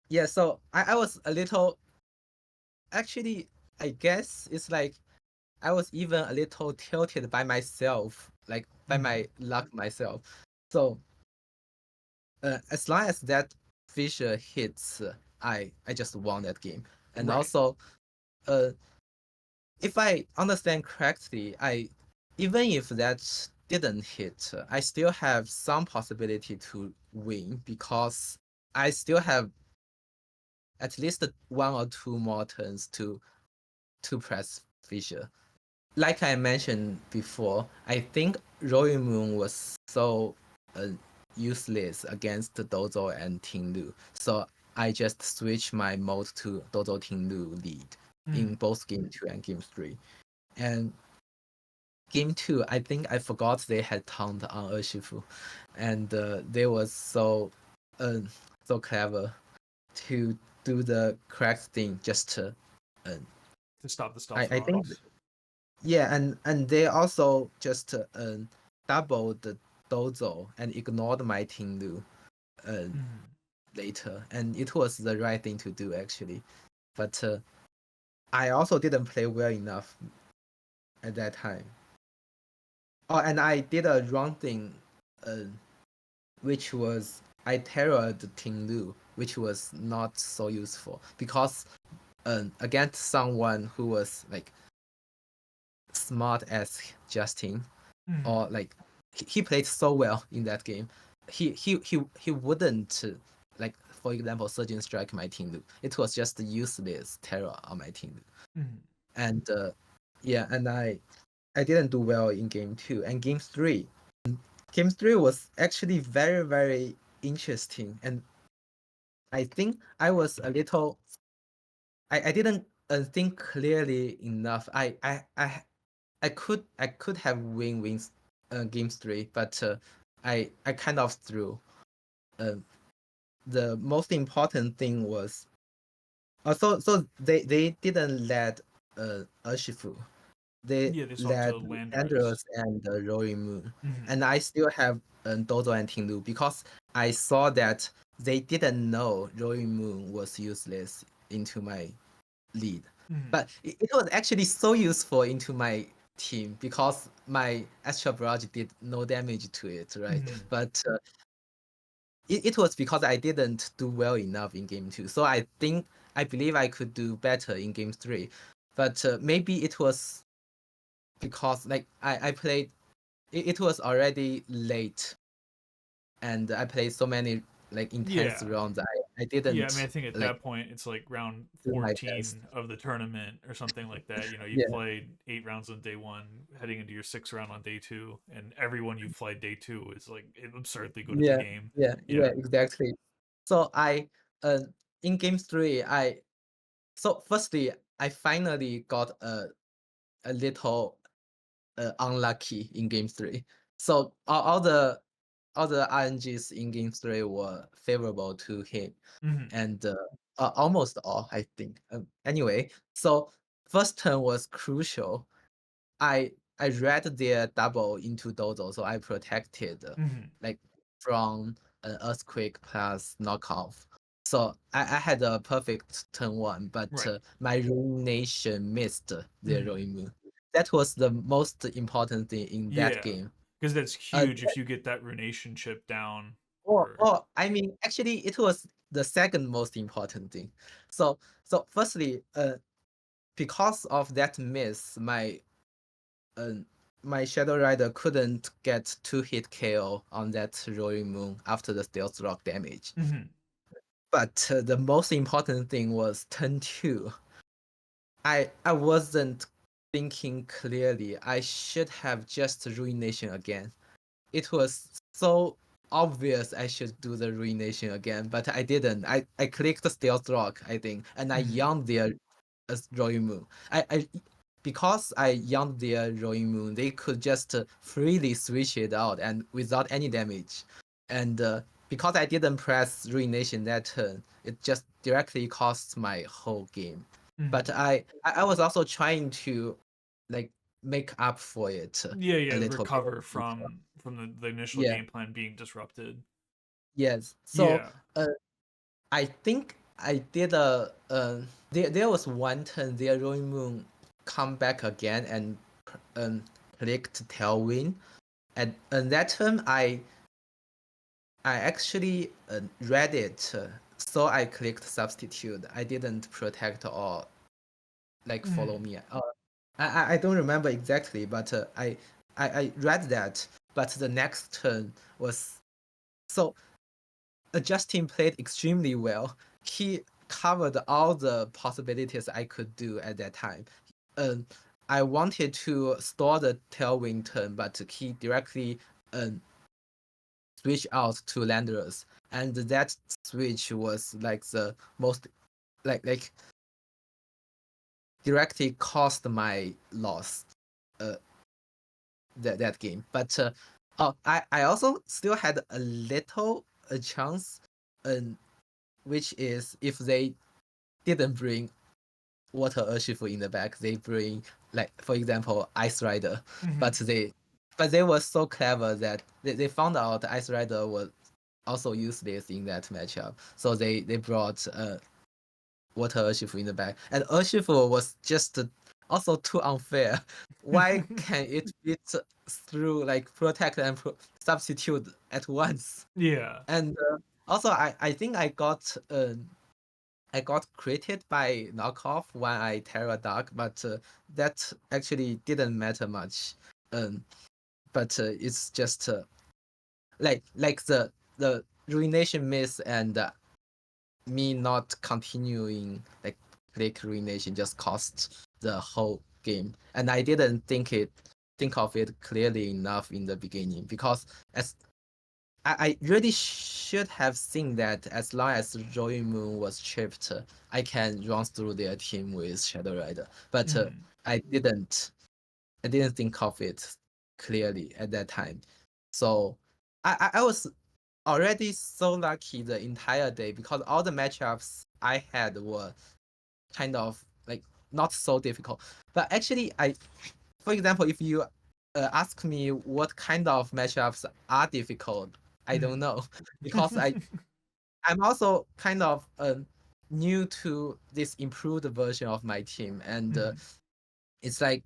yeah, so I was a little actually I guess it's like I was even a little tilted by myself, like by my luck myself. So as long as that fissure hits, I just won that game. And Right. also, if I understand correctly, I even if that didn't hit, I still have some possibility to win because I still have at least 1 or 2 more turns to press fissure. Like I mentioned before, I think Roy Moon was so useless against Dozo and Tinglu. So I just switched my mode to Dozo Tinglu lead in both game 2 and game 3. And game 2, I think I forgot they had taunt on Urshifu. And they was so clever to do the correct thing just to stop the stealth I think rocks. yeah, and they also just doubled the Dozo and ignored my Tinglu. later, and it was the right thing to do actually. But I also didn't play well enough at that time. Oh, and I did a wrong thing, uh, which was I terrored Ting Lu, which was not so useful because against someone who was like smart as Justin, Mm-hmm. or like he played so well in that game, he wouldn't like, for example, Surgeon Strike my Ting Lu. It was just useless terror on my Ting Lu. Mm-hmm. And yeah, and I didn't do well in game 2 and game 3. Game 3 was actually very, very interesting, and I think I was a little I didn't think clearly enough. I could have wins game 3, but I kind of threw. The most important thing was so they didn't let Urshifu. They Yeah, they swapped to let Landers. Andros and Roaring Moon, Mm-hmm. and I still have Dozo and Tinglu because I saw that they didn't know Roaring Moon was useless into my lead, Mm-hmm. but it was actually so useful into my team because my Astral Barrage did no damage to it, right? Mm-hmm. But it was because I didn't do well enough in game 2. So I believe I could do better in game 3, but maybe it was because like I played it was already late, and I played so many like intense Yeah. rounds. I Yeah, I mean, I didn't think at like that point it's like round do my best. 14 of the tournament or something like that. You know, you've Yeah, played 8 rounds on day one, heading into your 6th round on day two, and everyone you've played day two is like absurdly good at the yeah, game. yeah, Yeah. exactly. So uh in game 3 so firstly I finally got a little unlucky in game 3. So all the RNGs in game 3 were favorable to him, Mm-hmm. and almost all, I think. Anyway, so first turn was crucial. I read their double into Dozo, so I protected Mm-hmm. like from an earthquake plus knockoff. So I had a perfect turn 1, but Right. my ruination missed their Mm-hmm. Ruin. That was the most important thing in that Yeah, game. because that's Uh, huge if you get that runation chip down. Or or I mean, actually, it was the second most important thing. So firstly, because of that miss, uh, my Shadow Rider couldn't get 2-hit KO on that Roaring Moon after the Stealth Rock damage. mm-hmm. But the most important thing was turn 2. I wasn't thinking clearly. I should have just Ruination again. It was so obvious I should do the Ruination again, but I didn't. I clicked Stealth Rock, I think, and I Mm-hmm. yawned their Roaring Moon. Because I yawned their Roaring Moon, they could just freely switch it out and without any damage. And because I didn't press Ruination that turn, it just directly cost my whole game. Mm-hmm. But I was also trying to like make up for it Yeah, a yeah, little bit. recover from the initial Yeah, game plan being disrupted. yes. So Yeah. I think I did a there was one turn their Roaring Moon come back again and um clicked Tailwind. And that turn I actually read it, so I clicked Substitute. I didn't protect or like follow Mm-hmm. me. I don't remember exactly, but I read that. But the next turn was so Justin played extremely well. He covered all the possibilities I could do at that time. Um, I wanted to store the tailwind turn, but he directly um, switched out to Landers, and that switch was like the most like directly caused my loss. Uh, that game, but I also still had a little a chance, um, which is if they didn't bring Water Urshifu in the back. They bring like for example Ice Rider, Mm-hmm. but they were so clever that they found out Ice Rider was also use this in that matchup. So they brought water Urshifu in the back, and Urshifu was just also too unfair. Why can it beat through like protect and substitute at once? Yeah. And also I think I got created by knockoff when I Terra Dark, but that actually didn't matter much. But it's just like the ruination miss and me not continuing like click ruination just cost the whole game, and I didn't think of it clearly enough in the beginning because as I really should have seen that as long as Joy Moon was chipped, I can run through their team with Shadow Rider. But Mhm. I didn't. I didn't think of it clearly at that time. So I was already so lucky the entire day because all the matchups I had were kind of like not so difficult. But actually, for example, if you ask me what kind of matchups are difficult, I don't Mhm. know because I'm also kind of new to this improved version of my team, and Mhm. it's like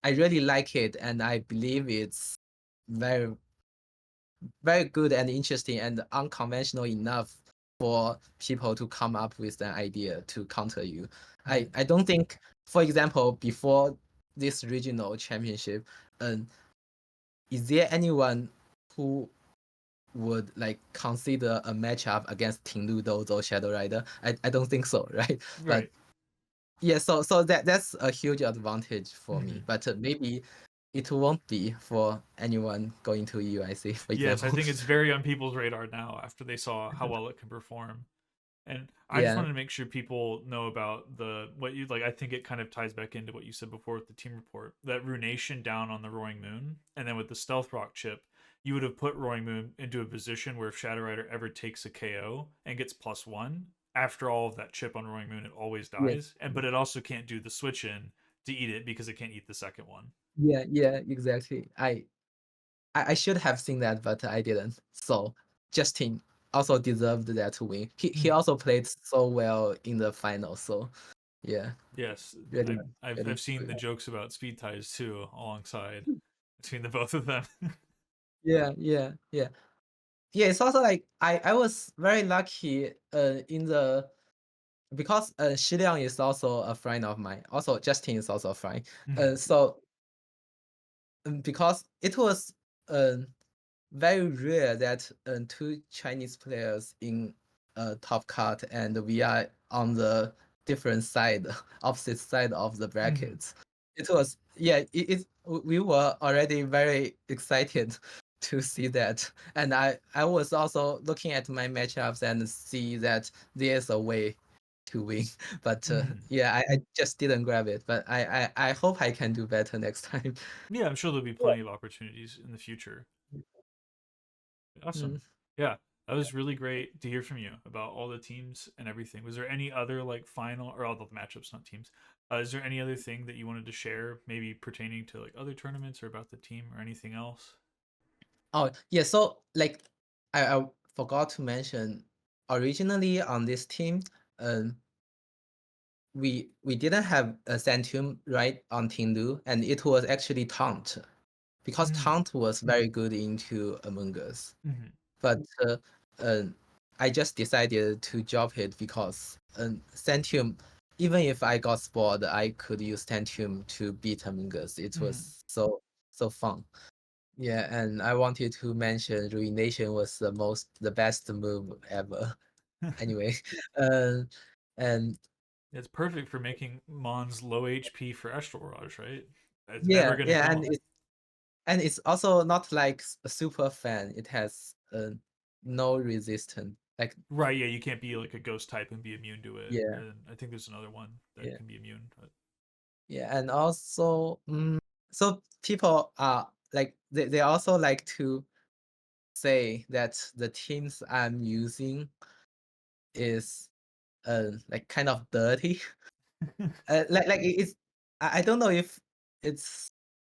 I really like it, and I believe it's very very good and interesting and unconventional enough for people to come up with an idea to counter you. Mhm. I don't think, for example, before this regional championship, um, is there anyone who would like consider a matchup against Ting Ludo or Shadow Rider? I don't think so, right? But Right. yeah, so that's a huge advantage for me. Mhm. But maybe it won't be for anyone going to UIC, for Yes, I example. think it's very on people's radar now after they saw how well it can perform. And I just Yeah. wanted to make sure people know about the what you like. I think it kind of ties back into what you said before with the team report. That Runation down on the Roaring Moon, and then with the Stealth Rock chip, you would have put Roaring Moon into a position where if Shadow Rider ever takes a KO and gets +1, after all of that chip on Roaring Moon, it always Yes. dies. And but it also can't do the switch in to eat it because it can't eat the second one. Yeah, exactly. I should have seen that, but I didn't. So Justin also deserved that win. He Mhm. also played so well in the final. So yeah, Yes, really, I've really seen good. the jokes about speed ties too, alongside between the both of them. Yeah. Yeah, it's also like I was very lucky in the because Shi Liang is also a friend of mine. Also Justin is also a friend. Mhm. So because it was very rare that two Chinese players in top cut and we are on the different side, opposite side of the Mhm. brackets. It was yeah, we were already very excited to see that, and I was also looking at my matchups and see that there's a way to win, but Mhm. yeah, I just didn't grab it, but I hope I can do better next time. Yeah, I'm sure there'll be plenty of opportunities in the future. Mm. Awesome. Yeah, that was really great to hear from you about all the teams and everything. Was there any other like final or all the matchups, not teams? Is there any other thing that you wanted to share, maybe pertaining to like other tournaments or about the team or anything else? Oh, yeah. So, like, I forgot to mention, originally on this team, um, we didn't have a Centum right on Tindu, and it was actually Taunt, because Mm. Taunt was very good into Among Us. Mm-hmm. But uh, I just decided to drop it because Centum, even if I got spoiled, I could use Centum to beat Among Us. It Mm-hmm. was so fun. Yeah, and I wanted to mention Ruination was the best move ever. Anyway, uh, and It's perfect for making Mon's low HP for Astral Raj, right? It's never yeah, gonna yeah, come. and it's also not like a super fan. It has no resistance. Like Right, yeah, you can't be like a ghost type and be immune to it. yeah, And I think there's another one that yeah, can be immune. But yeah, and also so people are like they also like to say that the teams I'm using is like kind of dirty. Like it's I don't know if it's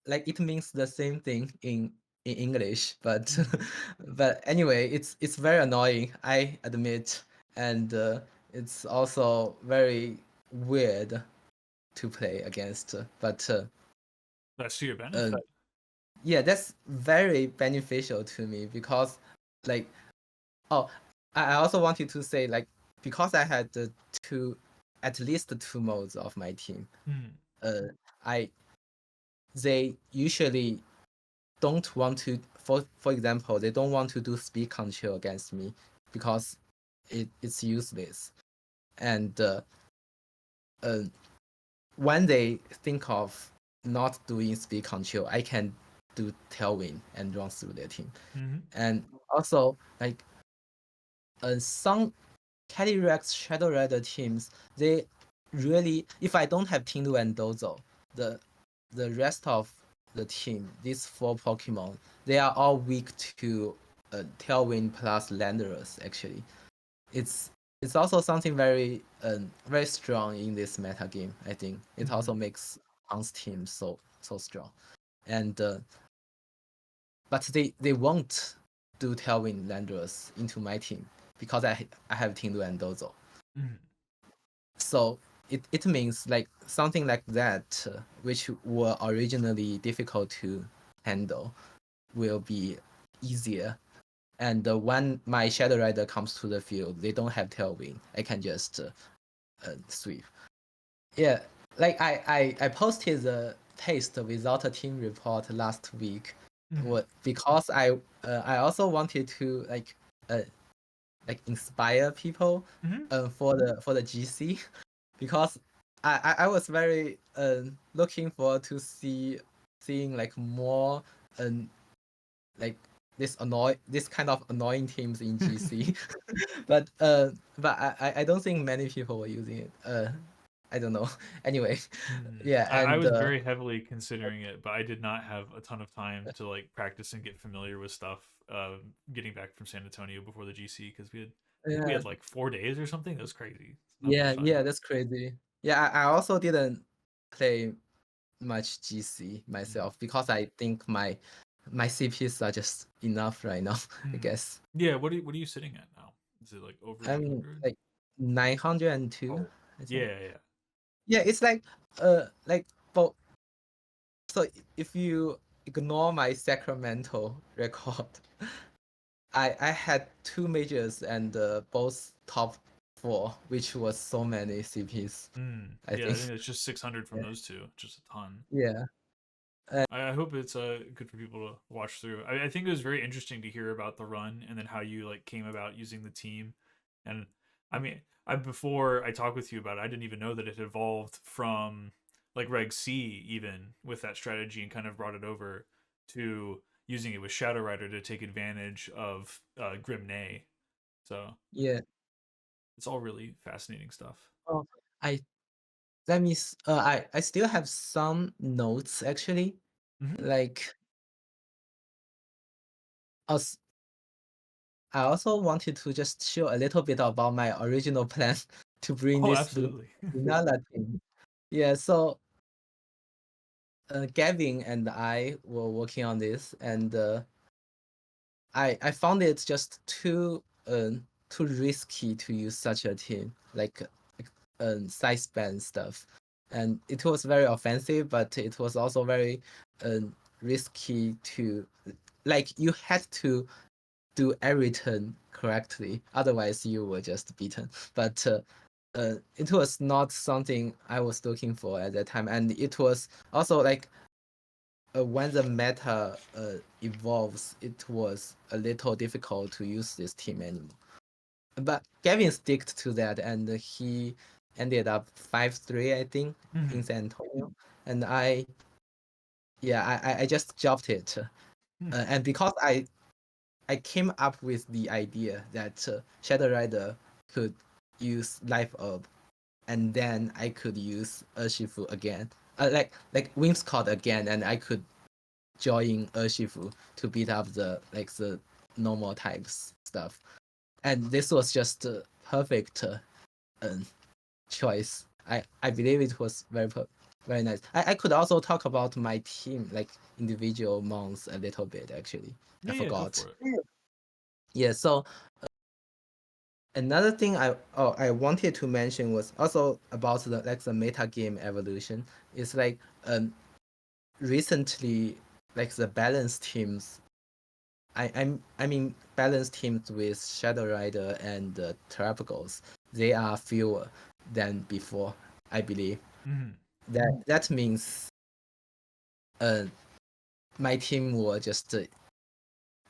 like it means the same thing in in English, but Mm. but anyway, it's very annoying, I admit, and it's also very weird to play against. But That's to your uh, benefit. yeah, that's very beneficial to me because, like, oh, I also wanted to say, like, because I had at least two modes of my team. Mm. Uh, I they usually don't want to, for example, they don't want to do speed control against me because it's useless. And uh, when they think of not doing speed control, I can do tailwind and run through their team. Mm-hmm. And also, like, some Calyrex Shadow Rider teams, they really, if I don't have Tindu and Dozo, the rest of the team, these four Pokemon, they are all weak to Tailwind plus Landorus. Actually, it's it's also something very very strong in this meta game. I think it Mm-hmm. also makes Hans team so strong, and but they won't do Tailwind Landorus into my team because I have Tindu and Dozo. Mm-hmm. So it means like something like that, which were originally difficult to handle, will be easier. And when my Shadow Rider comes to the field, they don't have Tailwind. I can just sweep. Yeah, like I posted the test without a team report last week, Mm-hmm. because I also wanted to uh, like inspire people Mm-hmm. for the GC, because I was very looking forward to seeing like more like this kind of annoying teams in GC. but I don't think many people were using it. I don't know. Anyway, yeah, I and was very heavily considering it, but I did not have a ton of time to like practice and get familiar with stuff. Getting back from San Antonio before the GC because I think we yeah, had like 4 days or something. That was crazy. It's not much time. yeah, that's crazy. Yeah, I also didn't play much GC Mm. myself because I think my CPs are just enough right now. I Mm. guess Yeah, what are you sitting at now? Is it like over I'm 800? like 902, Oh, I think. yeah. Yeah, it's like but so if you ignore my Sacramento record, I had two majors and both top four, which was so many CPs, I Yeah, I think. think it's just 600 from Yeah, those two, just a ton. yeah, I hope it's good for people to watch through. I think it was very interesting to hear about the run and then how you like came about using the team. And I mean, I before I talked with you about it, I didn't even know that it evolved from like Reg C even with that strategy and kind of brought it over to using it with Shadow Rider to take advantage of Grim Nay. So yeah. it's all really fascinating stuff. Oh, I I still have some notes actually. Mm-hmm. Like, us I also wanted to just show a little bit about my original plan to bring Oh, this absolutely. Lunala team. Yeah, so Gavin and I were working on this, and I found it just too risky to use such a team, like size span stuff, and it was very offensive, but it was also very risky to, like, you had to do every turn correctly, otherwise you were just beaten. But it was not something I was looking for at that time, and it was also like when the meta evolves, it was a little difficult to use this team anymore. But Gavin stick to that, and he ended up 5-3, I think, in Mm-hmm. San Antonio. And I just dropped it, and because I came up with the idea that Shadow Rider could use Life Orb, and then I could use Urshifu again, like Whimsicott again, and I could join Urshifu to beat up the normal types stuff. And this was just a perfect choice. I believe it was very perfect. Very nice. I could also talk about my team, like individual monks a little bit actually. I Yeah, go forgot. for it. Yeah, so another thing I wanted to mention was also about the meta game evolution. It's like recently like the balanced teams I mean balanced teams with Shadow Rider and Terrapagos, they are fewer than before, I believe. Mm-hmm. That means uh my team will just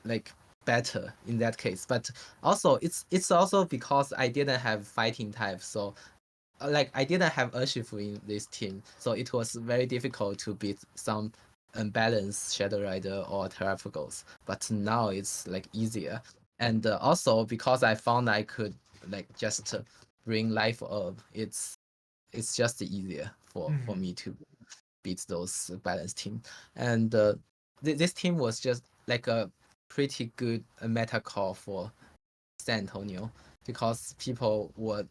like better in that case. But also it's also because I didn't have fighting type, so like I didn't have Urshifu in this team, so it was very difficult to beat some unbalanced Shadow Rider or Terrapagos. But now it's like easier, and also because I found I could like just bring life up, it's just easier for Mm-hmm. me to beat those balanced team. And this team was just like a pretty good meta call for San Antonio because people were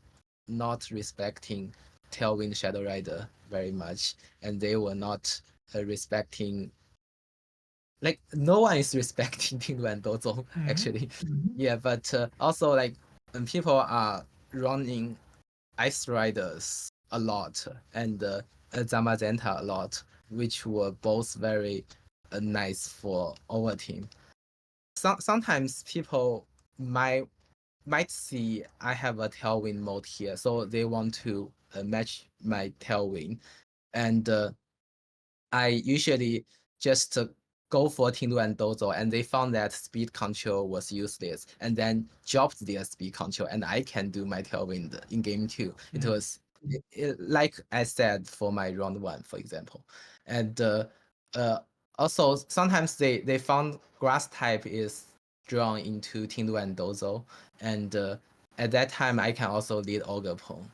not respecting Tailwind Shadow Rider very much, and they were not respecting. Like no one is respecting Ting and Dozo Mm-hmm. actually. Yeah, but also like when people are running Ice Riders a lot and Zamazenta a lot, which were both very nice for our team. Sometimes people might might see I have a tailwind mode here, so they want to match my tailwind, and I usually just go for Tindu and Dozo, and they found that speed control was useless, and then dropped their speed control, and I can do my tailwind in game two. It Mm-hmm. was like I said for my round one, for example, and uh, also sometimes they found grass type is drawn into Tindu and Dozo, and at that time I can also lead Ogapong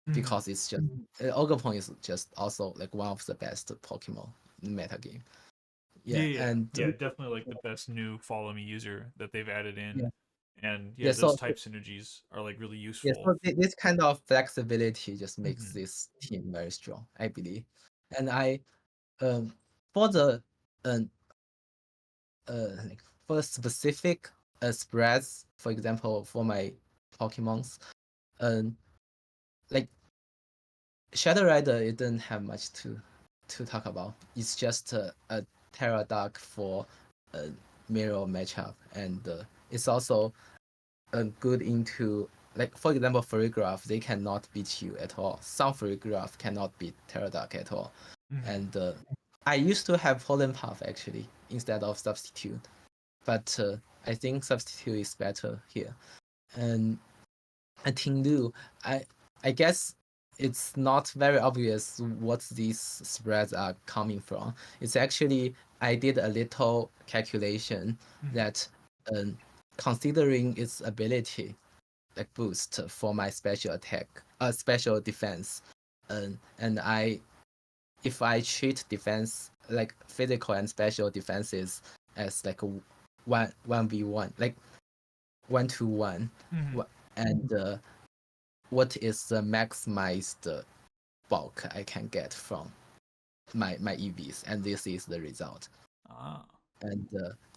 Mm-hmm. because it's just Ogapong is just also like one of the best Pokemon in meta game. Yeah, Yeah, yeah, and yeah. Definitely like the best new follow me user that they've added in, yeah, and yeah, yeah. those So type synergies are like really yeah, useful. so this kind of flexibility just makes Mm-hmm. this team very strong, I believe. And I um for the um like for the specific spreads, for example, for my Pokemons, um like Shadow Rider, it didn't have much to talk about. It's just a Terra Dark for a mirror matchup, and it's also good into like for example, Graph, they cannot beat you at all. Some Graph cannot beat Terra Dark at all, Mm-hmm. and I used to have Pollen Puff actually instead of Substitute, but I think Substitute is better here, and and Tinglu, I I guess it's not very obvious what these spreads are coming from. It's actually I did a little calculation Mm-hmm. that considering its ability like boost for my special attack, special defense, and I if I treat defense like physical and special defenses as like a one v one, like 1-to-1, Mm-hmm. and what is the maximized bulk I can get from my EVs, and this is the result. Ah. And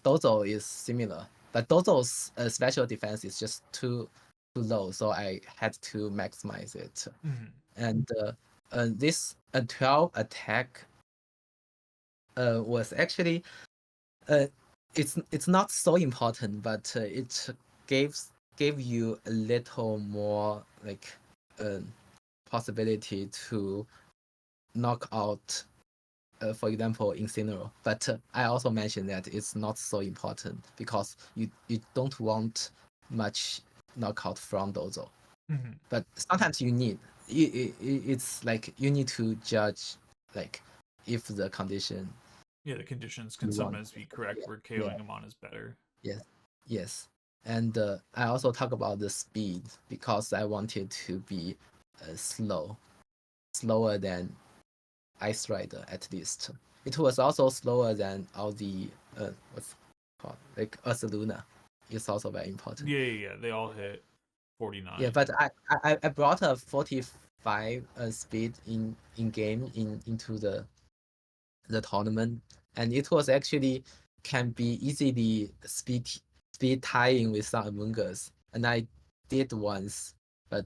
Dozo is similar, but Dozo's special defense is just too low, so I had to maximize it. Mm-hmm. And this 12 attack was actually uh, it's not so important, but it gave you a little more like uh, possibility to knock out, for example, Incineroar. But I also mentioned that it's not so important because you don't want much knockout from Dozo. Mm-hmm. But sometimes you need it's like you need to judge like if the condition Yeah, the conditions can you want. sometimes be correct Yeah, where yeah, KOing them on is better. yes, yes. And I also talk about the speed because I wanted to be slower than Ice Rider at least. It was also slower than all the what's it called like Ursaluna. It's also very important. Yeah, yeah, yeah. They all hit Yeah, 49. but I brought a 5 speed in game into the tournament, and it was actually can be easily speed tying with some Among Us, and I did once, but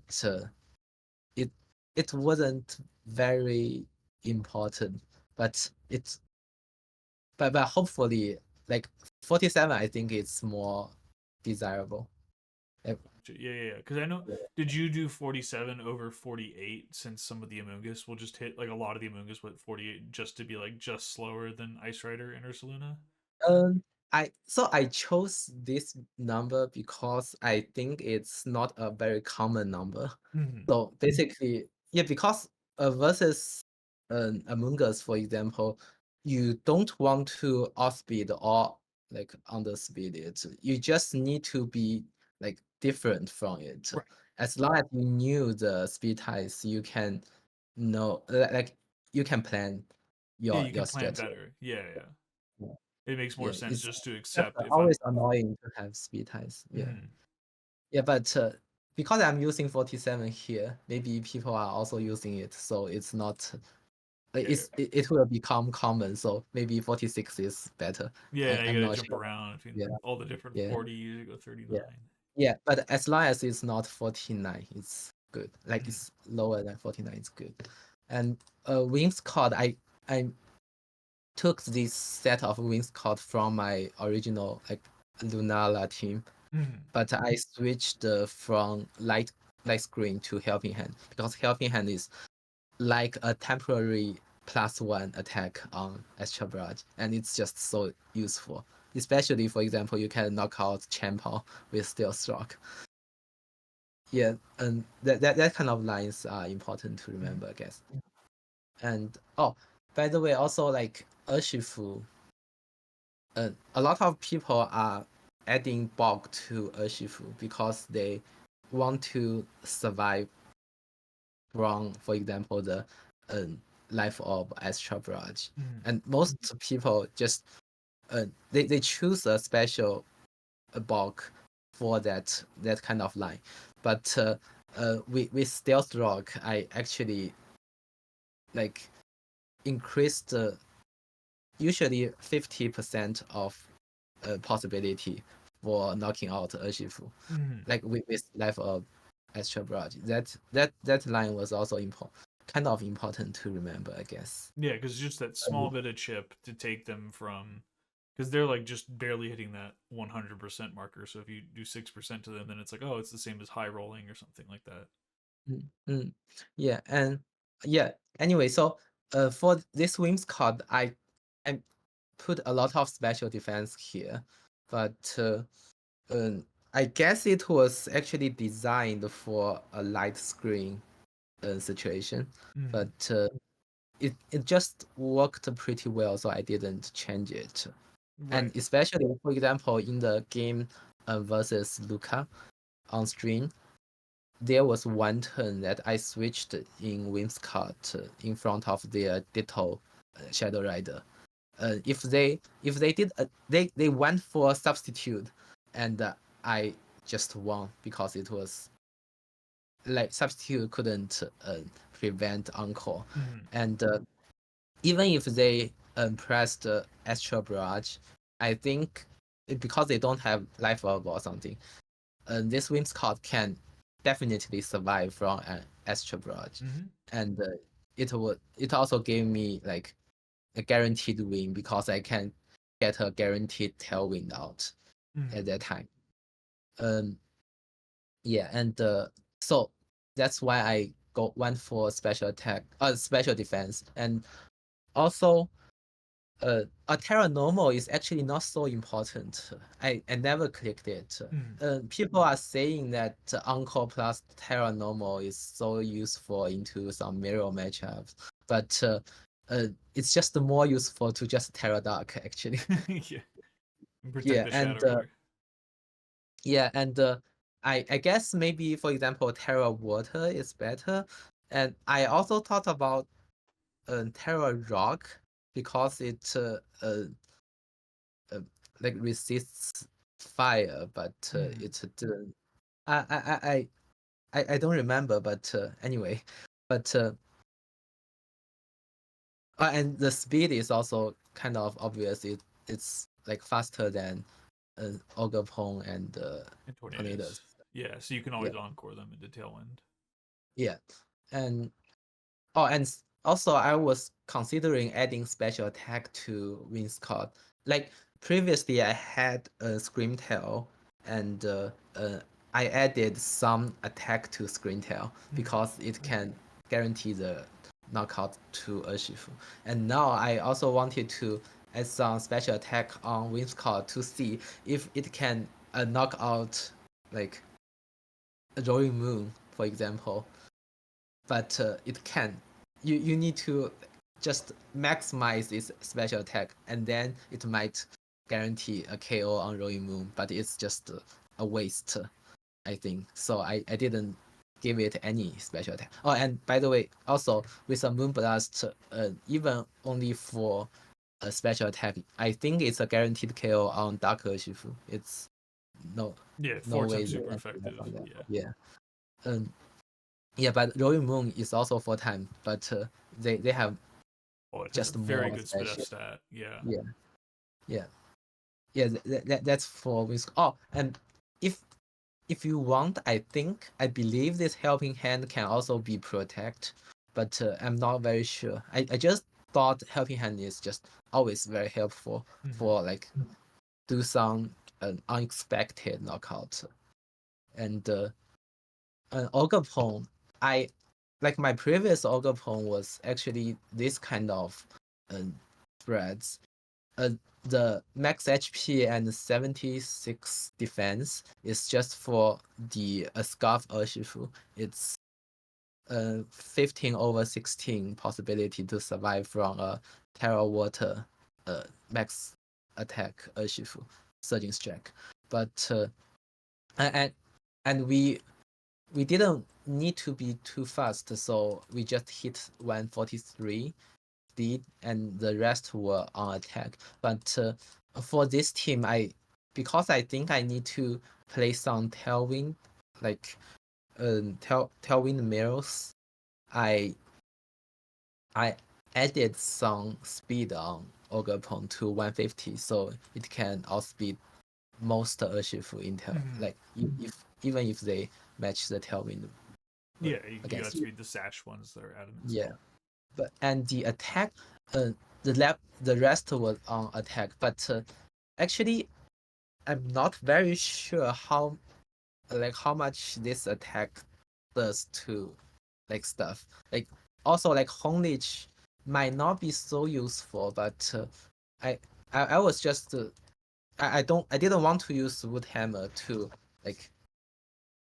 it it wasn't very important, but but hopefully like 47 I think it's more desirable. Uh, Yeah, yeah, yeah. Because I know, did you do 47 over 48? Since some of the Among Us will just hit like a lot of the Among Us with 48 just to be like just slower than Ice Rider and Ursaluna. Um, I chose this number because I think it's not a very common number. Mm-hmm. So basically, yeah, because versus Among Us, for example, you don't want to outspeed or like underspeed it. You just need to be like different from it. Right. As long as you knew the speed ties, you can know like you can plan Yeah, you your can plan strategy. better. Yeah, yeah. Yeah, It makes more yeah, sense it's just to just accept if I'm. always annoying to have speed ties. Yeah. Mm-hmm. Yeah, but because I'm using 47 here, maybe people are also using it, so it's not. Yeah, It will become common, so maybe 46 is better. yeah. Now you I'm gotta not jump sure. around between Yeah, all the different yeah, 40s. You go 39. yeah, yeah. But as long as it's not 49, it's good. Like Mm-hmm. it's lower than 49, it's good. And Wings Code, I took this set of Wings Code from my original like Lunala team, Mm-hmm. but I switched from light screen to helping hand because helping hand is like a temporary +1 attack on Extra Barrage, and it's just so useful. Especially, for example, you can knock out Champo with Steel Stroke. Yeah, and that kind of lines are important to Mm-hmm. remember, I guess. And oh, by the way, also like Urshifu, a lot of people are adding bulk to Urshifu because they want to survive from, for example, the life of Extra Barrage. Mm-hmm. And most people just they choose a special bulk for that kind of line. But with Stealth Rock, I actually like increased usually 50% of possibility for knocking out Urshifu. Mm-hmm. Like with life of Extra Barrage. That line was also kind of important to remember, I guess. Yeah, because just that small bit of chip to take them from, because they're like just barely hitting that 100% marker. So if you do 6% to them, then it's like, oh, it's the same as high rolling or something like that. Mm, mm. Yeah, and yeah. Anyway, so for this Wings card, I put a lot of special defense here, but I guess it was actually designed for a light screen situation, Mm-hmm. but it just worked pretty well, so I didn't change it. Right. And especially, for example, in the game versus Luca on stream, there was one turn that I switched in Whimsicott in front of their Ditto Shadow Rider. If they did they went for a substitute, and I just won because it was like substitute couldn't prevent encore, Mm-hmm. and even if they pressed Astral Barrage, I think because they don't have life orb or something, this Whimsicott can definitely survive from an Astral Barrage, Mm-hmm. and it also gave me like a guaranteed win because I can get a guaranteed tailwind out Mm-hmm. at that time. Um, yeah, and so that's why I went for special attack, special defense, and also a Terra normal is actually not so important. I never clicked it. Mm-hmm. People are saying that Encore plus Terra normal is so useful into some mirror matchups, but it's just more useful to just Terra Dark actually. Yeah. And protect Yeah, the and Shadow Rider. I guess maybe for example Terra Water is better, and I also thought about Terra Rock because it uh, like resists fire, but Mm-hmm. it didn't. I don't remember, but anyway, But and the speed is also kind of obvious. It's like faster than Ogapong and And Tornadoes. tornadoes. Yeah, so you can Yeah, always encore them into tailwind. yeah, and oh, and also I was considering adding special attack to Winscott. Like previously, I had a Screamtail, and I added some attack to Screamtail because it can guarantee the knockout to Urshifu. And now I also wanted to add some special attack on Winscott to see if it can knock out like a Roaring Moon, for example. But it can. You need to just maximize its special attack, and then it might guarantee a KO on Roaring Moon. But it's just a waste, I think. So I didn't give it any special attack. Oh, and by the way, also with a Moonblast, even only for a special attack, I think it's a guaranteed KO on Dark Urshifu. It's no Yeah, no 4 times way they super can do that effective. on that. Yeah. Yeah. Um, yeah, but Rolling Moon is also 4 times, but they have Oh, it has a just very more good spit F special. stat. Yeah. Yeah, yeah, yeah. That's for Whisk. Oh, and if if you want, I believe this helping hand can also be protect, but I'm not very sure. I just thought helping hand is just always very helpful for like do some unexpected knockout. And Ogapon, I like my previous Ogapon was actually this kind of uh, threads. Uh, the max HP and 76 defense is just for the Scarf Urshifu. It's 15 over 16 possibility to survive from a Terra Water max attack Urshifu Surging Strike. But and and we didn't need to be too fast, so we just hit 143 speed, and the rest were on attack. But for this team, because I think I need to play some tailwind, like tailwind mirrors. I I added some speed on Ogapon to 150, so it can outspeed most Urshifu in like if even if they match the tailwind Yeah, you got against. to read the sash ones that are Adam as Yeah, well. but and the attack, the rest was on attack, but actually I'm not very sure how much this attack does to like stuff. Like also like Honlich might not be so useful, but I I was just I didn't want to use Wood Hammer to like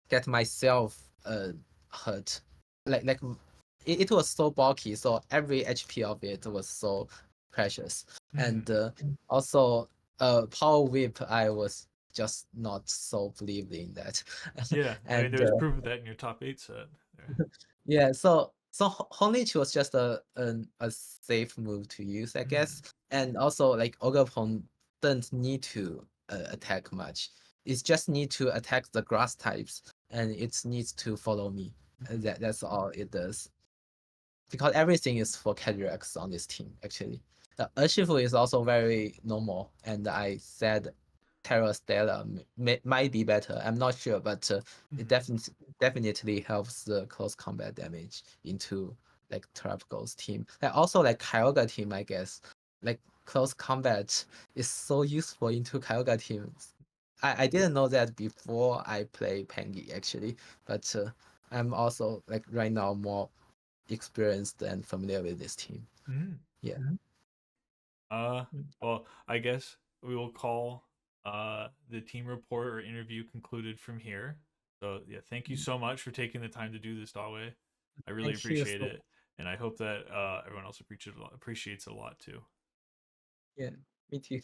get myself hurt. Like it was so bulky, so every HP of it was so precious. And also Power Whip, I was just not so believed in that. Yeah, I mean, And there's proof of that in your top 8 set. There. yeah, so Honlich was just a safe move to use, I guess. And also like Ogapon doesn't need to attack much. It just need to attack the grass types, and it needs to follow me. That's all it does. Because everything is for Cadrax on this team, actually. The Urshifu is also very normal, and I said Terra Stella might be better. I'm not sure, but it definitely helps the close combat damage into like Trapgo's team. And also like Kyogre team, I guess. Like close combat is so useful into Kyogre teams. I didn't know that before I play Pengi actually, but I'm also like right now more experienced and familiar with this team. Yeah. Uh, well, I guess we will call the team report or interview concluded from here. So yeah, thank you so much for taking the time to do this, Dawei. I really Thank you appreciate so it, and I hope that everyone else appreciates it a lot too. yeah, me too.